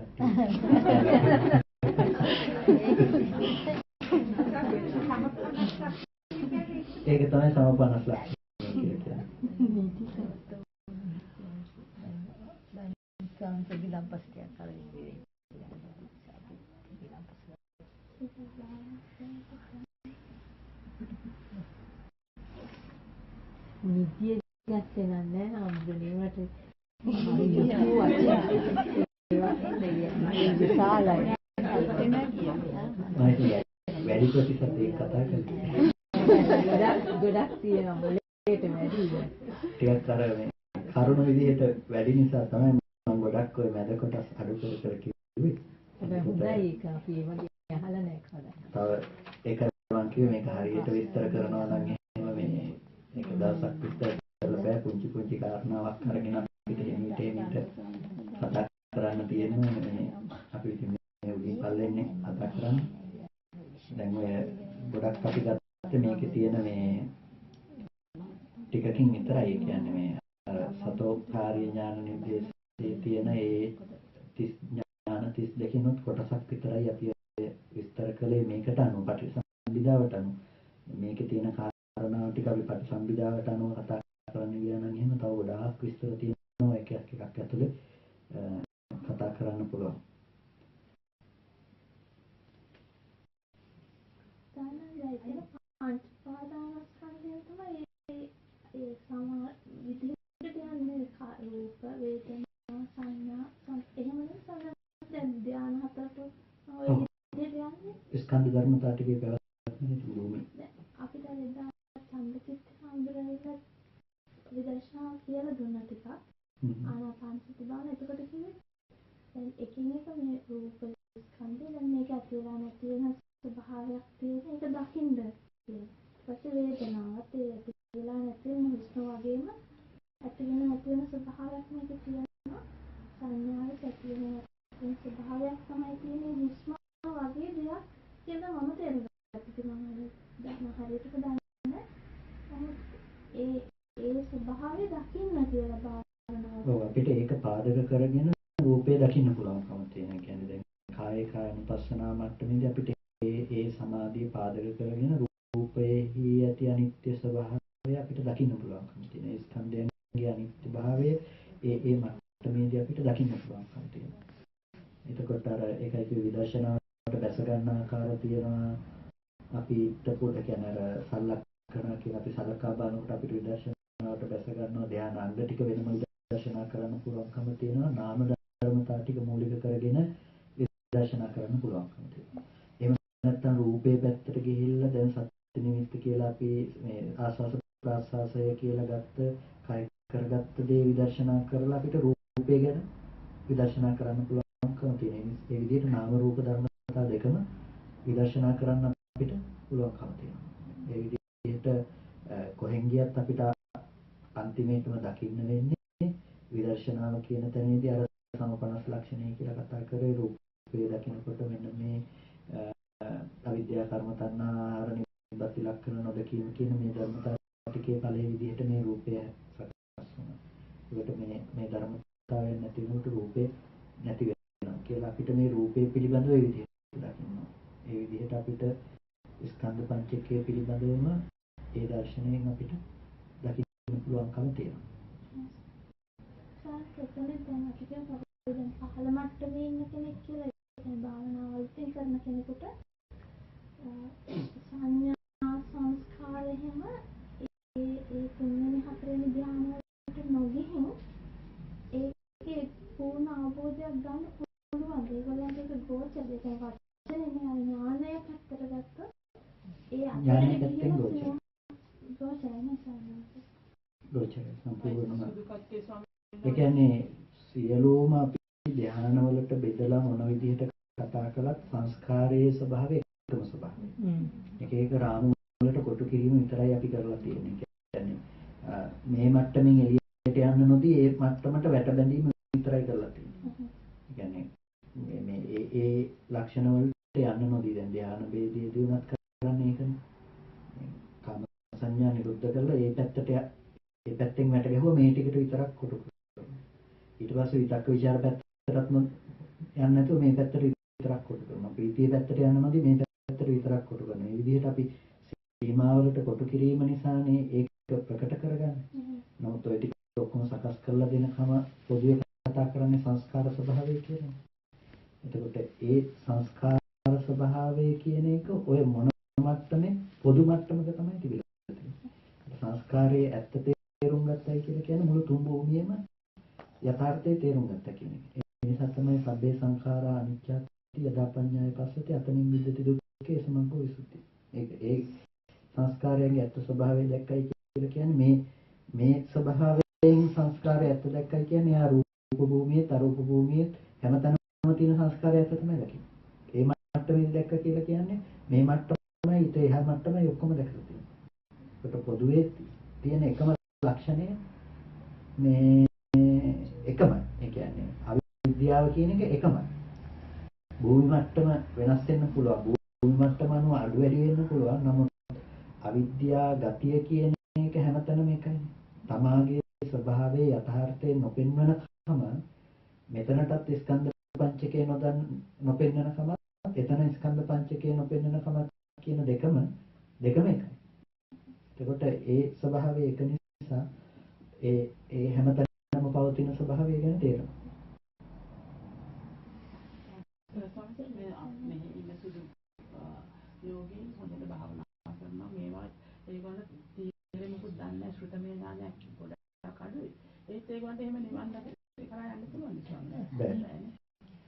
ඒක තමයි සමපන්නස් ලක්ෂණ කියලා කියන්නේ. සංසගි ලම්පස්තියක් කරගෙන ඉන්නේ. නිදිය ගත්තේ නැහැ හම්බුනේවට විශාලයි. වැඩි ප්‍රතිශතයක් කතා කරන්නේ. ගොඩක් තියෙනවා මොලේට වැඩි. ටිකක් අර මේ කරුණ විදිහට වැඩි නිසා තමයි මම ගොඩක් ඔය මැද කොටස් අඩු කර කිව්වේ. හැබැයි හොඳයි ඒක අපි ඒ වගේ අහලා නැහැ කවදාවත්. තව ඒක මම කිව්වේ මේක හරියට විස්තර කරනවා නම් එහෙම මේ එක දවසක් විස්තර කරලා බෑ. පුංචි කාරණාවක් අරගෙන අපිට එමිට කතා කරන්න තියෙනවා. මේ අපි ඉතින් මේ උඩින් පල්ලෙන්නේ කතා කරන්නේ. දැන් ඔය ගොඩක් අපි ගත්තේ මේකේ තියෙන මේ ටිකකින් විතරයි. ඒ කියන්නේ මේ අර සතෝකාරී ඥාන නිදේශයේ තියෙන ඒ 30 ඥාන 32කිනුත් කොටසක් විතරයි අපි විස්තර කළේ මේකට අනුව පටිසම්භිදාවට අනුව. මේකේ තියෙන කාරණා ටික අපි පටිසම්භිදාවට අනුව කතා කරන්න ගියා නම් එහෙම තව ගොඩාක් විස්තර තියෙනවා. එකක් ඇතුලේ කතා කරන්න පුළුවන්. සාමාන්‍යයෙන් පංච පාදානස්කන්ධය තමයි ඒ සම විදිහට යන්නේ රූප වේදනා සංඥා එහෙම දැන් ධ්‍යාන හතරට ඔය විදිහට යන්නේ ස්කන්ධ ධර්මතා ටිකේ පැවැත්මේ භූමි. අපිට එදා ඡන්දචිත්ත සම්බරයිලා එකින් එක මේ රූප ස්කන්ධය දැන් මේක ඇති වෙලා නැති වෙන ස්වභාවයක් තියෙන එක දකින්න තියෙනවා. ඊපස්සේ වේදනාවත් ඒ ඇති වෙලා නැති වෙන හුස්ම වගේම ඇති වෙන නැති වෙන ස්වභාවයක් මේක තියෙනවා. සංඥාවේ ඇති වෙන නැති වෙන ස්වභාවයක් තමයි තියෙන්නේ හුස්ම වගේ දෙයක් කියලා මම තේරුම් ගත්තා. මම දැන් හරියට දන්නේ ඒ ස්වභාවය දකින්න කියලා භාවනාව. ඔව් අපිට ඒක පාදක කරගෙන රූපේ දකින්න පුළුවන්කම තියෙනවා. කියන්නේ දැන් කාය කායනුපස්සනා මට්ටමේදී අපිට ඒ සමාධිය පාදක කරගෙන රූපයේහි ඇති අනිත්‍ය ස්වභාවය අපිට දකින්න පුළුවන්කම තියෙනවා. ඒ ස්කන්ධයන්ගේ අනිත්‍ය භාවය ඒ මට්ටමේදී අපිට දකින්න පුළුවන්කම තියෙනවා. එතකොට අර ඒකයි කිව්ව විදර්ශනාවට දැස ගන්න ආකාර තියෙනවා. අපිට පොඩ කියන්නේ අර සලකනවා කියලා අපි සලකා බලනකොට අපිට විදර්ශනාවට දැස ගන්නවා ධ්‍යාන අංග ටික වෙනම විදර්ශනා කරන්න පුළුවන්කම තියෙනවා. නාම ධර්මතා ටික මූලික කරගෙන විදර්ශනා කරන්න පුළුවන්කම තියෙනවා. එහෙම නැත්නම් රූපේ පැත්තට ගිහිල්ලා දැන් සත්‍ය නිමිත්ත කියලා අපි මේ ආස්වාස ප්‍රාස්වාසය කියලා ගත්ත කය කරගත්ත දේ විදර්ශනා කරලා අපිට රූපේ ගැන විදර්ශනා කරන්න පුළුවන්කම තියෙනවා. ඒ විදිහට නාම රූප ධර්මතා දෙකම විදර්ශනා කරන්න අපිට පුළුවන්කම තියෙනවා. ඒ විදිහට කොහෙන් ගියත් අපිට අන්තිමේටම දකින්න වෙන්නේ විදර්ශනාව කියන තැනේදී අර සමපනස් ලක්ෂණය කියලා කතා කරේ රූපේ දකිනකොට මෙන්න මේ අවිද්‍යා කර්ම තණ්හා ආහාර නිබ්බති ලක්ෂණ නොදකීම කියන මේ ධර්මතා ටිකේ ඵලයේ විදිහට මේ රූපය සකස් වෙනවා. ඒකට මේ ධර්මතාවයන් නැති වුණොත් රූපේ නැති වෙනවා කියලා අපිට මේ රූපේ පිළිබඳව ඒ විදිහට දකින්න. ඒ විදිහට අපිට ස්කන්ධ පංචකය පිළිබඳවම ඒ දර්ශනයෙන් අපිට දකින්න පුළුවන්කම තියෙනවා. සාකච්ඡාවේ දැන් අපිට දැන් පහළ මට්ටමේ ඉන්න කෙනෙක් කියලා ඒ භාවනාවල්පින් කරන කෙනෙකුට සංඥා සංස්කාර එහෙම ඒ තුන්වෙනි හතරවෙනි ධ්‍යාන වලට නොගිහින් ඒකේ පූර්ණ අවබෝධයක් ගන්න පුළුවන්. ඒගොල්ලන්ට ඒක ගෝචරයි. ඒක වචනේ නේ ඥානය පැත්තට ගත්තොත් ඒ අතරේ ගිහින් ගෝචරයි නේ සාමාන්‍යයෙන්. ගෝචරයි සම්පූර්ණම. සුදුකත්වයේ ස්වාමීන් ඒ කියන්නේ සියලුම අපි ධ්‍යානවලට බෙදලා මොන විදිහට කතා කළත් සංස්කාරයේ ස්වභාවය එකම ස්වභාවය. එක එක රාමු වලට කොටු කිරීම විතරයි අපි කරලා තියෙන්නේ. කියන්නේ මේ මට්ටමින් එළියට යන්න නොදී ඒ මට්ටමට වැට බැඳීම විතරයි කරලා තියෙන්නේ. කියන්නේ මේ ඒ ලක්ෂණ වලට යන්න නොදී දැන් ධ්‍යාන ભેදයේදී උනත් කරන්නේ ඒකනේ. කාම සංඥා නිරුද්ධ කරලා ඒ පැත්තෙන් වැට ගැහුවා මේ ටිකට විතරක් කොටු කරනවා. ඊට පස්සේ විතක්ක ਵਿਚාර පැත්තටත් යන්නේ නැතුව මේ පැත්තට විතරක් කොටු කරනවා. ප්‍රීතිය පැත්තට යන්න නොදී මේ පැත්තට විතරක් කොටු කරනවා. මේ විදිහට අපි සීමාවලට කොටු කිරීම නිසානේ ඒක ප්‍රකට කරගන්නේ. නමුත් ඔය ටික ඔක්කොම සකස් කරලා දෙනකම පොදුවේ කතා කරන්නේ සංස්කාර ස්වභාවය කියලා. එතකොට ඒ සංස්කාර ස්වභාවය කියන එක ඔය මොන මට්ටමේ පොදු මට්ටමක තමයි තිබෙන්නේ. සංස්කාරයේ ඇත්ත තේරුම් ගත්තයි කියලා කියන්නේ මුළු තුන් භූමියේම යථාර්ථයේ තේරුම් ගත්තා කියන එක. ඒ නිසා තමයි සබ්බේ සංඛාරා අනිච්චති යදා පඤ්ඤාය පස්සති අතනින් විද්දති දුක්ඛේ සමග්ගෝ විසුද්ධි. ඒ සංස්කාරයන්ගේ ඇත්ත ස්වභාවය දැක්කයි කියලා කියන්නේ මේ ස්වභාවයෙන් සංස්කාරය ඇත්ත දැක්කයි කියන්නේ යා රූප භූමියේ අරූප භූමියේ හැමතැනම තියෙන සංස්කාරය ඇත්ත තමයි දකින්නේ. ඒ මට්ටමේ දැක්ක කියලා කියන්නේ මේ මට්ටමයි ඊට එහා මට්ටමයි ඔක්කොම දැකලා තියෙනවා. ඒකට පොදුවේ තියෙන එකම ලක්ෂණය මේ එකමයි. ඒ කියන්නේ අවිද්‍යාව කියන එක එකමයි. භූමි මට්ටම වෙනස් වෙන්න පුළුවන්. භූමි මට්ටම අනුව අඩු වැඩි වෙන්න පුළුවන්. නමුත් අවිද්‍යා ගතිය කියන එක හැමතැනම එකයි. තමාගේ ස්වභාවයේ යථාර්ථය නොපෙන්වනකම මෙතනටත් ස්කන්ධ පංචකය නොපෙන්වනකම එතන ස්කන්ධ පංචකය නොපෙන්වනකම කියන දෙකම එකයි. එතකොට ඒ ස්වභාවය එක නිසා ඒ හැමතැනම පවතින ස්වභාවය ගැන තේරෙනවා. මෙහි ඉන්න සුදු යෝගීන් හොඳට භාවනා කරනවා. මේවා ඒගොල්ලෝ තීරේ මොකද දන්නේ ශ්‍රුතමේ ඥානයක් ගොඩක් අඩුයි. ඒත් ඒගොල්ලන්ට එහෙම නිවන් දකින්න කරා යන්න පුළුවන් ස්වාමීන්.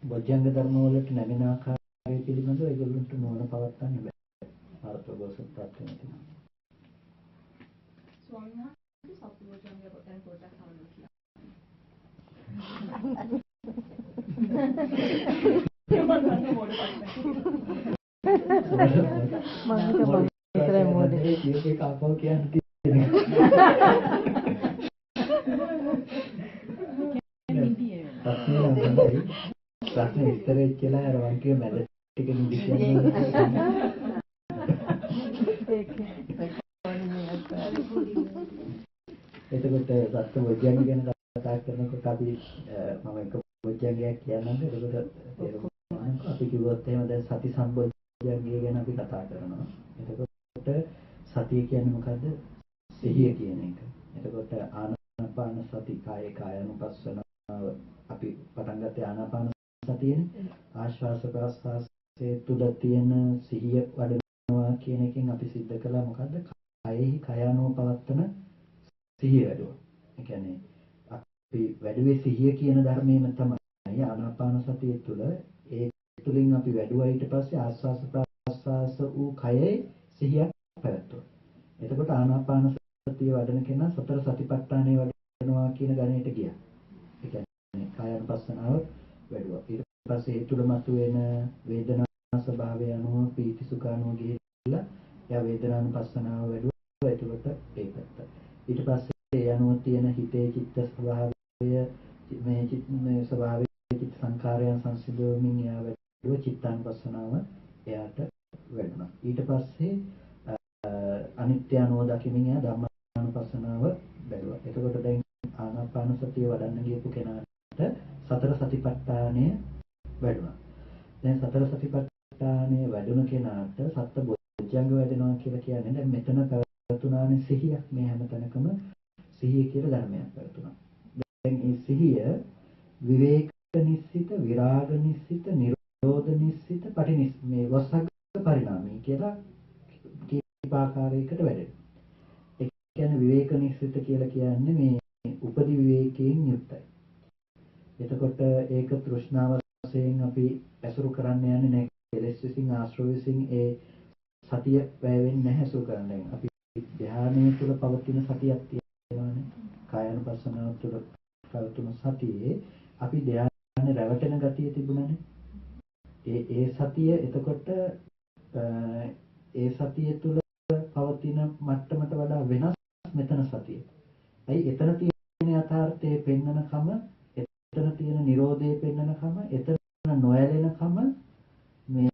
බොජ්ජංග ධර්ම වලට නැගෙන ආකාරය පිළිබඳව ඒගොල්ලන්ට නොවන පවත්තන්න බෑ. අර්ථෝගසත් ප්‍රත්‍යනති. ස්වාමීන් වහන්සේ සත්බොජ්ජංගය පොතෙන් පොඩ්ඩක් අහන්න කියලා. විතරයි මොඩේ. ඒකේ කාපෝ කියන්නේ ප්‍රශ්න විස්තර වෙච්චලා අර වගේ මැද ටික නිදි කියන්නේ. එතකොට සත්‍ය බොජ්ජංග ගැන කතා කරනකොට අපි මම එක බොජ්ජංගයක් කියනවාද එතකොට තේරුම් ගන්න අපි කිව්වොත් එහෙම දැන් සති සම්බොජ්ජංගය ගැන අපි කතා කරනවා. එතකොට සතිය කියන්නේ මොකද්ද? සිහිය කියන එක. එතකොට ආනාපාන සති කායනුපස්සනාව අපි පටන් ගත්තේ ආනාපාන සතියනේ. ආශ්වාස ප්‍රශ්වාසයේ තුල තියෙන සිහිය වඩනවා කියන එකෙන් අපි සිද්ධ කළා මොකද්ද? කයෙහි කයano පවත්තන සිහිය වැඩුවා. ඒ කියන්නේ අපි වැඩුවේ සිහිය කියන ධර්මයේම තමයි ආනාපාන සතිය තුළ ඒ තුලින් අපි වැඩුවා ඊට පස්සේ ආස්වාස ප්‍රාස්වාස වූ කයේ සිහියක් පැවැත්වුවා. එතකොට ආනාපාන සතිය වඩන කෙනා සතර සතිපට්ඨානය වඩනවා කියන ගණයට ගියා. ඒ කියන්නේ කායानुපස්සනාව වැඩුවා. ඊට පස්සේ ඒ තුල මතුවෙන වේදනා ස්වභාවය අනුව පීති සුඛ අනුව ගිහිල්ලා එයා වේදනානුපස්සනාව වැඩුවා. එතකොට ඒ පැත්ත. ඊට පස්සේ ඒ අනුව තියෙන හිතේ චිත්ත ස්වභාවය මේ ස්වභාවය චිත්ත සංකාරයන් සංසිඳවමින් එයා වැඩුවා. චිත්තානුපස්සනාව එයාට වැඩුණා. ඊට පස්සේ අනිත්‍ය අනුව දකිමින් එයා ධම්මානුපස්සනාව වැඩුවා. එතකොට දැන් ආනාපාන සතිය වඩන්න ගියපු කෙනාට සතර සතිපට්ඨානය වැඩුණා. දැන් සතර සතිපට්ඨානය වැඩුණ කෙනාට සත්ත බොජ්ජංග වැඩෙනවා කියලා කියන්නේ දැන් මෙතන පැවතුනානේ සිහියක් මේ හැම තැනකම සිහිය කියලා ධර්මයක් පැවතුනා. දැන් මේ සිහිය විවේක නිස්සිත, විරාග නිස්සිත, නිරෝධ නිස්සිත, පටිනිස් මේ වසග්ග පරිණාමී කියලා කීපාකාරයකට වැඩෙනවා. ඒ කියන්නේ විවේක නිස්සිත කියලා කියන්නේ මේ උපදි විවේකයෙන් යුක්තයි. එතකොට ඒක තෘෂ්ණාව වශයෙන් අපි ඇසුරු කරන්න යන්නේ නැහැ. කෙලෙස් විසින් ආශ්‍රව විසින් ඒ සතිය වැය වෙන්නේ නැහැ ඇසුරු කරන්නේ. අපි ධානයේ තුල පවතින සතියක් තියෙනවානේ. කායानुපස්සනාව තුළ පවතුන සතියේ අපි ධානයේ රැවටෙන ගතිය තිබුණානේ. ඒ සතිය එතකොට ඒ සතිය තුළ පවතින මට්ටමට වඩා වෙනස් මෙතන සතිය. ඇයි එතන තියෙන යථාර්ථයේ පෙන්නනකම, එතන තියෙන Nirodhe පෙන්නනකම, එතන නොයැලෙනකම මේ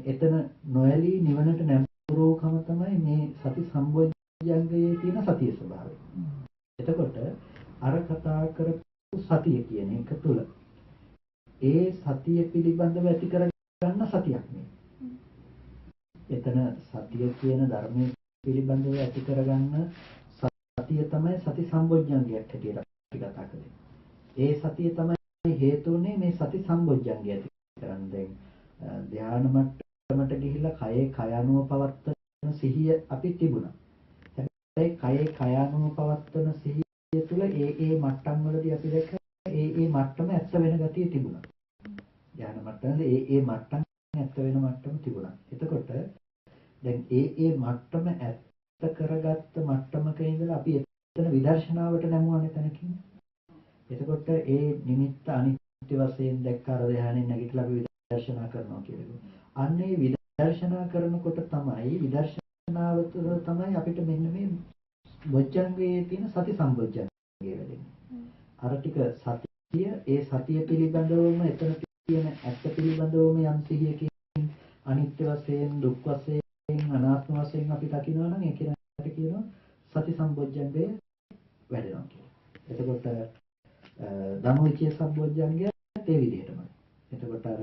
එතන නොයැලී නිවනට නැඹුරුකම තමයි මේ සති සම්බොජ්ජංගයේ තියෙන සතිය ස්වභාවය. එතකොට අර කතා කරපු සතිය කියන එක තුල ඒ සතිය පිළිබඳව ඇති කරගන්න සතියක් නේ. එතන සතිය කියන ධර්මයේ පිළිබඳව ඇති කරගන්න සතිය තමයි සති සම්බොජ්ජංගයක් හැටියට අපි කතා කරන්නේ. ඒ සතිය තමයි හේතුනේ මේ සති සම්බොජ්ජංගය ඇති කරන්න. දැන් ධානා මට්ටමට ගිහිල්ලා කයේ කයano පවත්තන සිහිය අපි තිබුණා. හැබැයි කයේ කයano පවත්තන සිහිය තුළ ඒ මට්ටම් වලදී අපි දැක්ක ඒ මට්ටම ඇත්ත වෙන ගතිය තිබුණා. ධානා මට්ටමේ ඒ මට්ටම් ඇත්ත වෙන මට්ටම තිබුණා. එතකොට දැන් ඒ මට්ටම ඇත්ත කරගත්ත මට්ටමක ඉඳලා අපි එතන විදර්ශනාවට නැමුවානේ තැනකින්. එතකොට ඒ නිමිත්ත අනිත්‍ය වශයෙන් දැක්කාර ධානයෙන් නැගිටලා අපි විදර්ශනා කරනවා කියලා. අන්න ඒ විදර්ශනා කරනකොට තමයි විදර්ශනාව තුළ තමයි අපිට මෙන්න මේ බොජ්ජංගයේ තියෙන සති සම්බොජ්ජංගය වෙන්නේ. අර ටික සතිය ඒ සතිය පිළිබඳවම එතන තියෙන ඇත්ත පිළිබඳවම යම් සිහියකින් අනිත්‍ය වශයෙන් දුක් වශයෙන් අනාත්ම වශයෙන් අපි දකිනවා නම් ඒ කියනකට කියනවා සති සම්බොජ්ජංගය වැඩෙනවා කියලා. එතකොට ධම්මවිචය සම්බොජ්ජංගය ඒ විදිහටමයි. එතකොට අර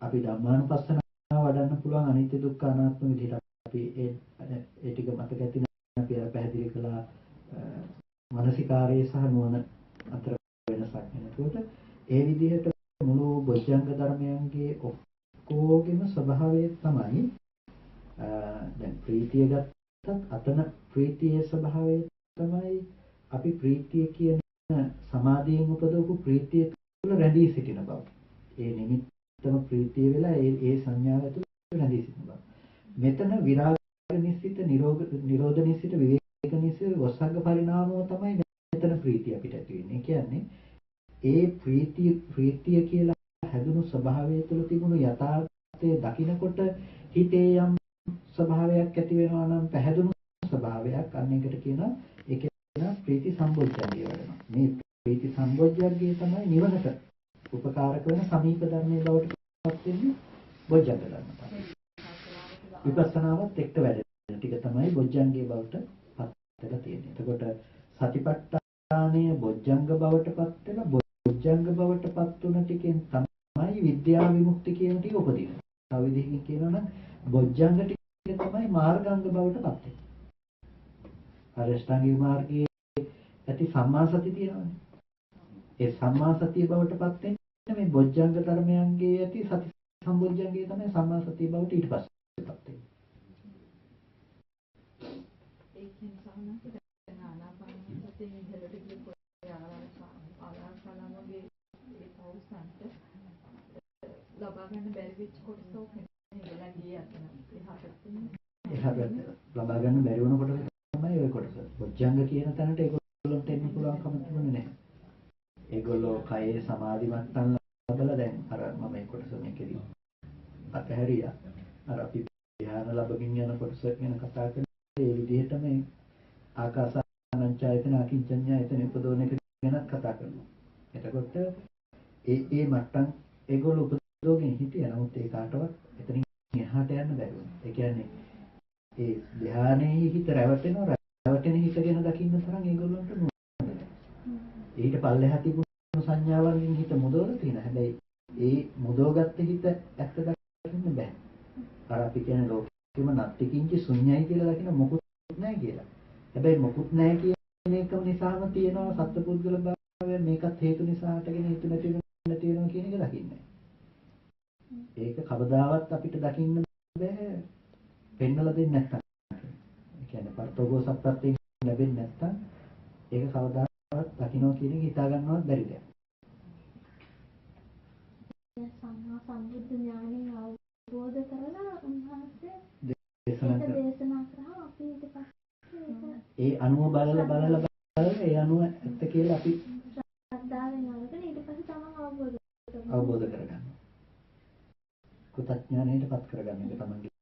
අපි ධම්මානුපස්සනාව වඩන්න පුළුවන් අනිත්‍ය දුක්ඛ අනාත්ම විදිහට අපි ඒ ටික මතක ඇති අපි අර පැහැදිලි කළා මානසිකාරයේ සහ නුවණ අතර වෙනසක් වෙනකොට ඒ විදිහට මුළු බොජ්ජංග ධර්මයන්ගේ ඔක්කොගෙම ස්වභාවය තමයි දැන් ප්‍රීතිය ගත්තත් අතන ප්‍රීතියේ ස්වභාවය තමයි අපි ප්‍රීතිය කියන සමාධියෙන් උපදවපු ප්‍රීතිය තුළ රැඳී සිටින බව. ඒ නිමිත්තම ප්‍රීතිය වෙලා ඒ සංඥාව තුළ රැඳී සිටින බව. මෙතන විරාග නිස්සිත, නිරෝධ නිස්සිත, විවේක නිස්සිත, වසග්ග පරිණාමෝ තමයි මෙතන ප්‍රීතිය අපිට ඇති වෙන්නේ. කියන්නේ ඒ ප්‍රීතිය කියලා හැදුණු ස්වභාවය තුළ තිබුණු යථාර්ථයේ දකිනකොට හිතේ යම් ස්වභාවයක් ඇති වෙනවා නම් පැහැදුණු ස්වභාවයක් අන්න ඒකට කියනවා ඒක ප්‍රීති සම්බොජ්ජංගය වෙනවා. මේ ප්‍රීති සම්බොජ්ජංගය තමයි නිවනට උපකාරක වෙන සමීප ධර්මයේ බවට පත් වෙන්නේ බොජ්ජංග ධර්ම තමයි. විපස්සනාවත් එක්ක වැඩෙන ටික තමයි බොජ්ජංගයේ බවට පත් වෙලා තියෙන්නේ. එතකොට සතිපට්ඨානය බොජ්ජංග බවට පත් වෙලා බොජ්ජංග බවට පත් වුණ ටිකෙන් තමයි විද්‍යා විමුක්ති කියන ටික උපදින්නේ. තව විදිහකින් කියනවා නම් බොජ්ජංග ටික තමයි මාර්ගාංග බවට පත් වෙන්නේ. අරියෂ්ඨාංගික මාර්ගයේ ඇති සම්මා සති තියෙනවානේ. ඒ සම්මා සතිය බවට පත් වෙන්නේ මේ බොජ්ජංග ධර්මයන්ගේ ඇති සති සම්බොජ්ජංගය තමයි සම්මා සතිය බවට ඊට පස්සේ පත් වෙන්නේ. ඒකෙන් සාහනක දැන් ආනාපාන සතියේ ඉහළට ගියපොත් ආලාපනමගේ ඒ පෞසන්ට ලබා ගන්න බැරි වෙච්ච කොටස ඉඳලා ගියේ අතන එහාට ලබා ගන්න බැරි වුණකොට තමයි ওই කොටස. බොජ්ජංග කියන තැනට ඒගොල්ලන්ට එන්න පුළුවන්කම තිබුණේ නැහැ. ඒගොල්ලෝ කයේ සමාධි මට්ටම් ලබලා දැන් අර මම මේ කොටස මේකෙදි අතහැරියා. අර අපි ධ්‍යාන ලැබගෙන යන කොටස ගැන කතා කරලා ඒ විදිහට මේ ආකාසානංචායතන අකින්චඤ්ඤායතන උපදෝන එක ගැනත් කතා කරනවා. එතකොට ඒ මට්ටම් ඒගොල්ලෝ උපදෝගෙන හිටියා. නමුත් ඒ කාටවත් එතනින් එහාට යන්න බැරි වුණා. ඒ කියන්නේ ඒ ධ්‍යානයේ හිත රැවටෙනවා. රැවටෙන හිත ගැන දකින්න තරම් ඒගොල්ලන්ට නුවණ. ඊට පල්ලෙහා තිබුණු සංඥාවන්ගෙන් හිත මුදවලා තියෙනවා. හැබැයි ඒ මුදවගත්ත හිත ඇත්ත දකින්න බෑ. අර අපි කියන ලෝකෙම නත්තිකින්ච ශුන්‍යයි කියලා දකින්න මොකුත් නැහැ කියලා. හැබැයි මොකුත් නැහැ කියන එකම නිසාම තියෙනවා සත්පුද්ගල භාවය. මේකත් හේතු නිසා හටගෙන හේතු නැති වෙනවා කියන එක දකින්නේ. ඒක කවදාවත් අපිට දකින්න බෑ පෙන්නලා දෙන්නේ නැත්නම්. ඒ කියන්නේ පර්තෝගෝ සත්‍යයෙන් ලැබෙන්නේ නැත්නම් ඒක කවදාවත් දකින්න කියන එක හිතා ගන්නවත් බැරි දෙයක්. සම්මා සම්බුද්ධ ඥානය අවබෝධ කරලා උන්වහන්සේ දේශනා කරා අපි ඊට පස්සේ ඒ අනුව බලලා ඒ අනුව ඇත්ත කියලා අපි ශ්‍රද්ධාවෙන් අරගෙන ඊට පස්සේ තමන් අවබෝධ අවබෝධ කරගන්නවා. කෘතඥානයටපත් කරගන්න එක තමයි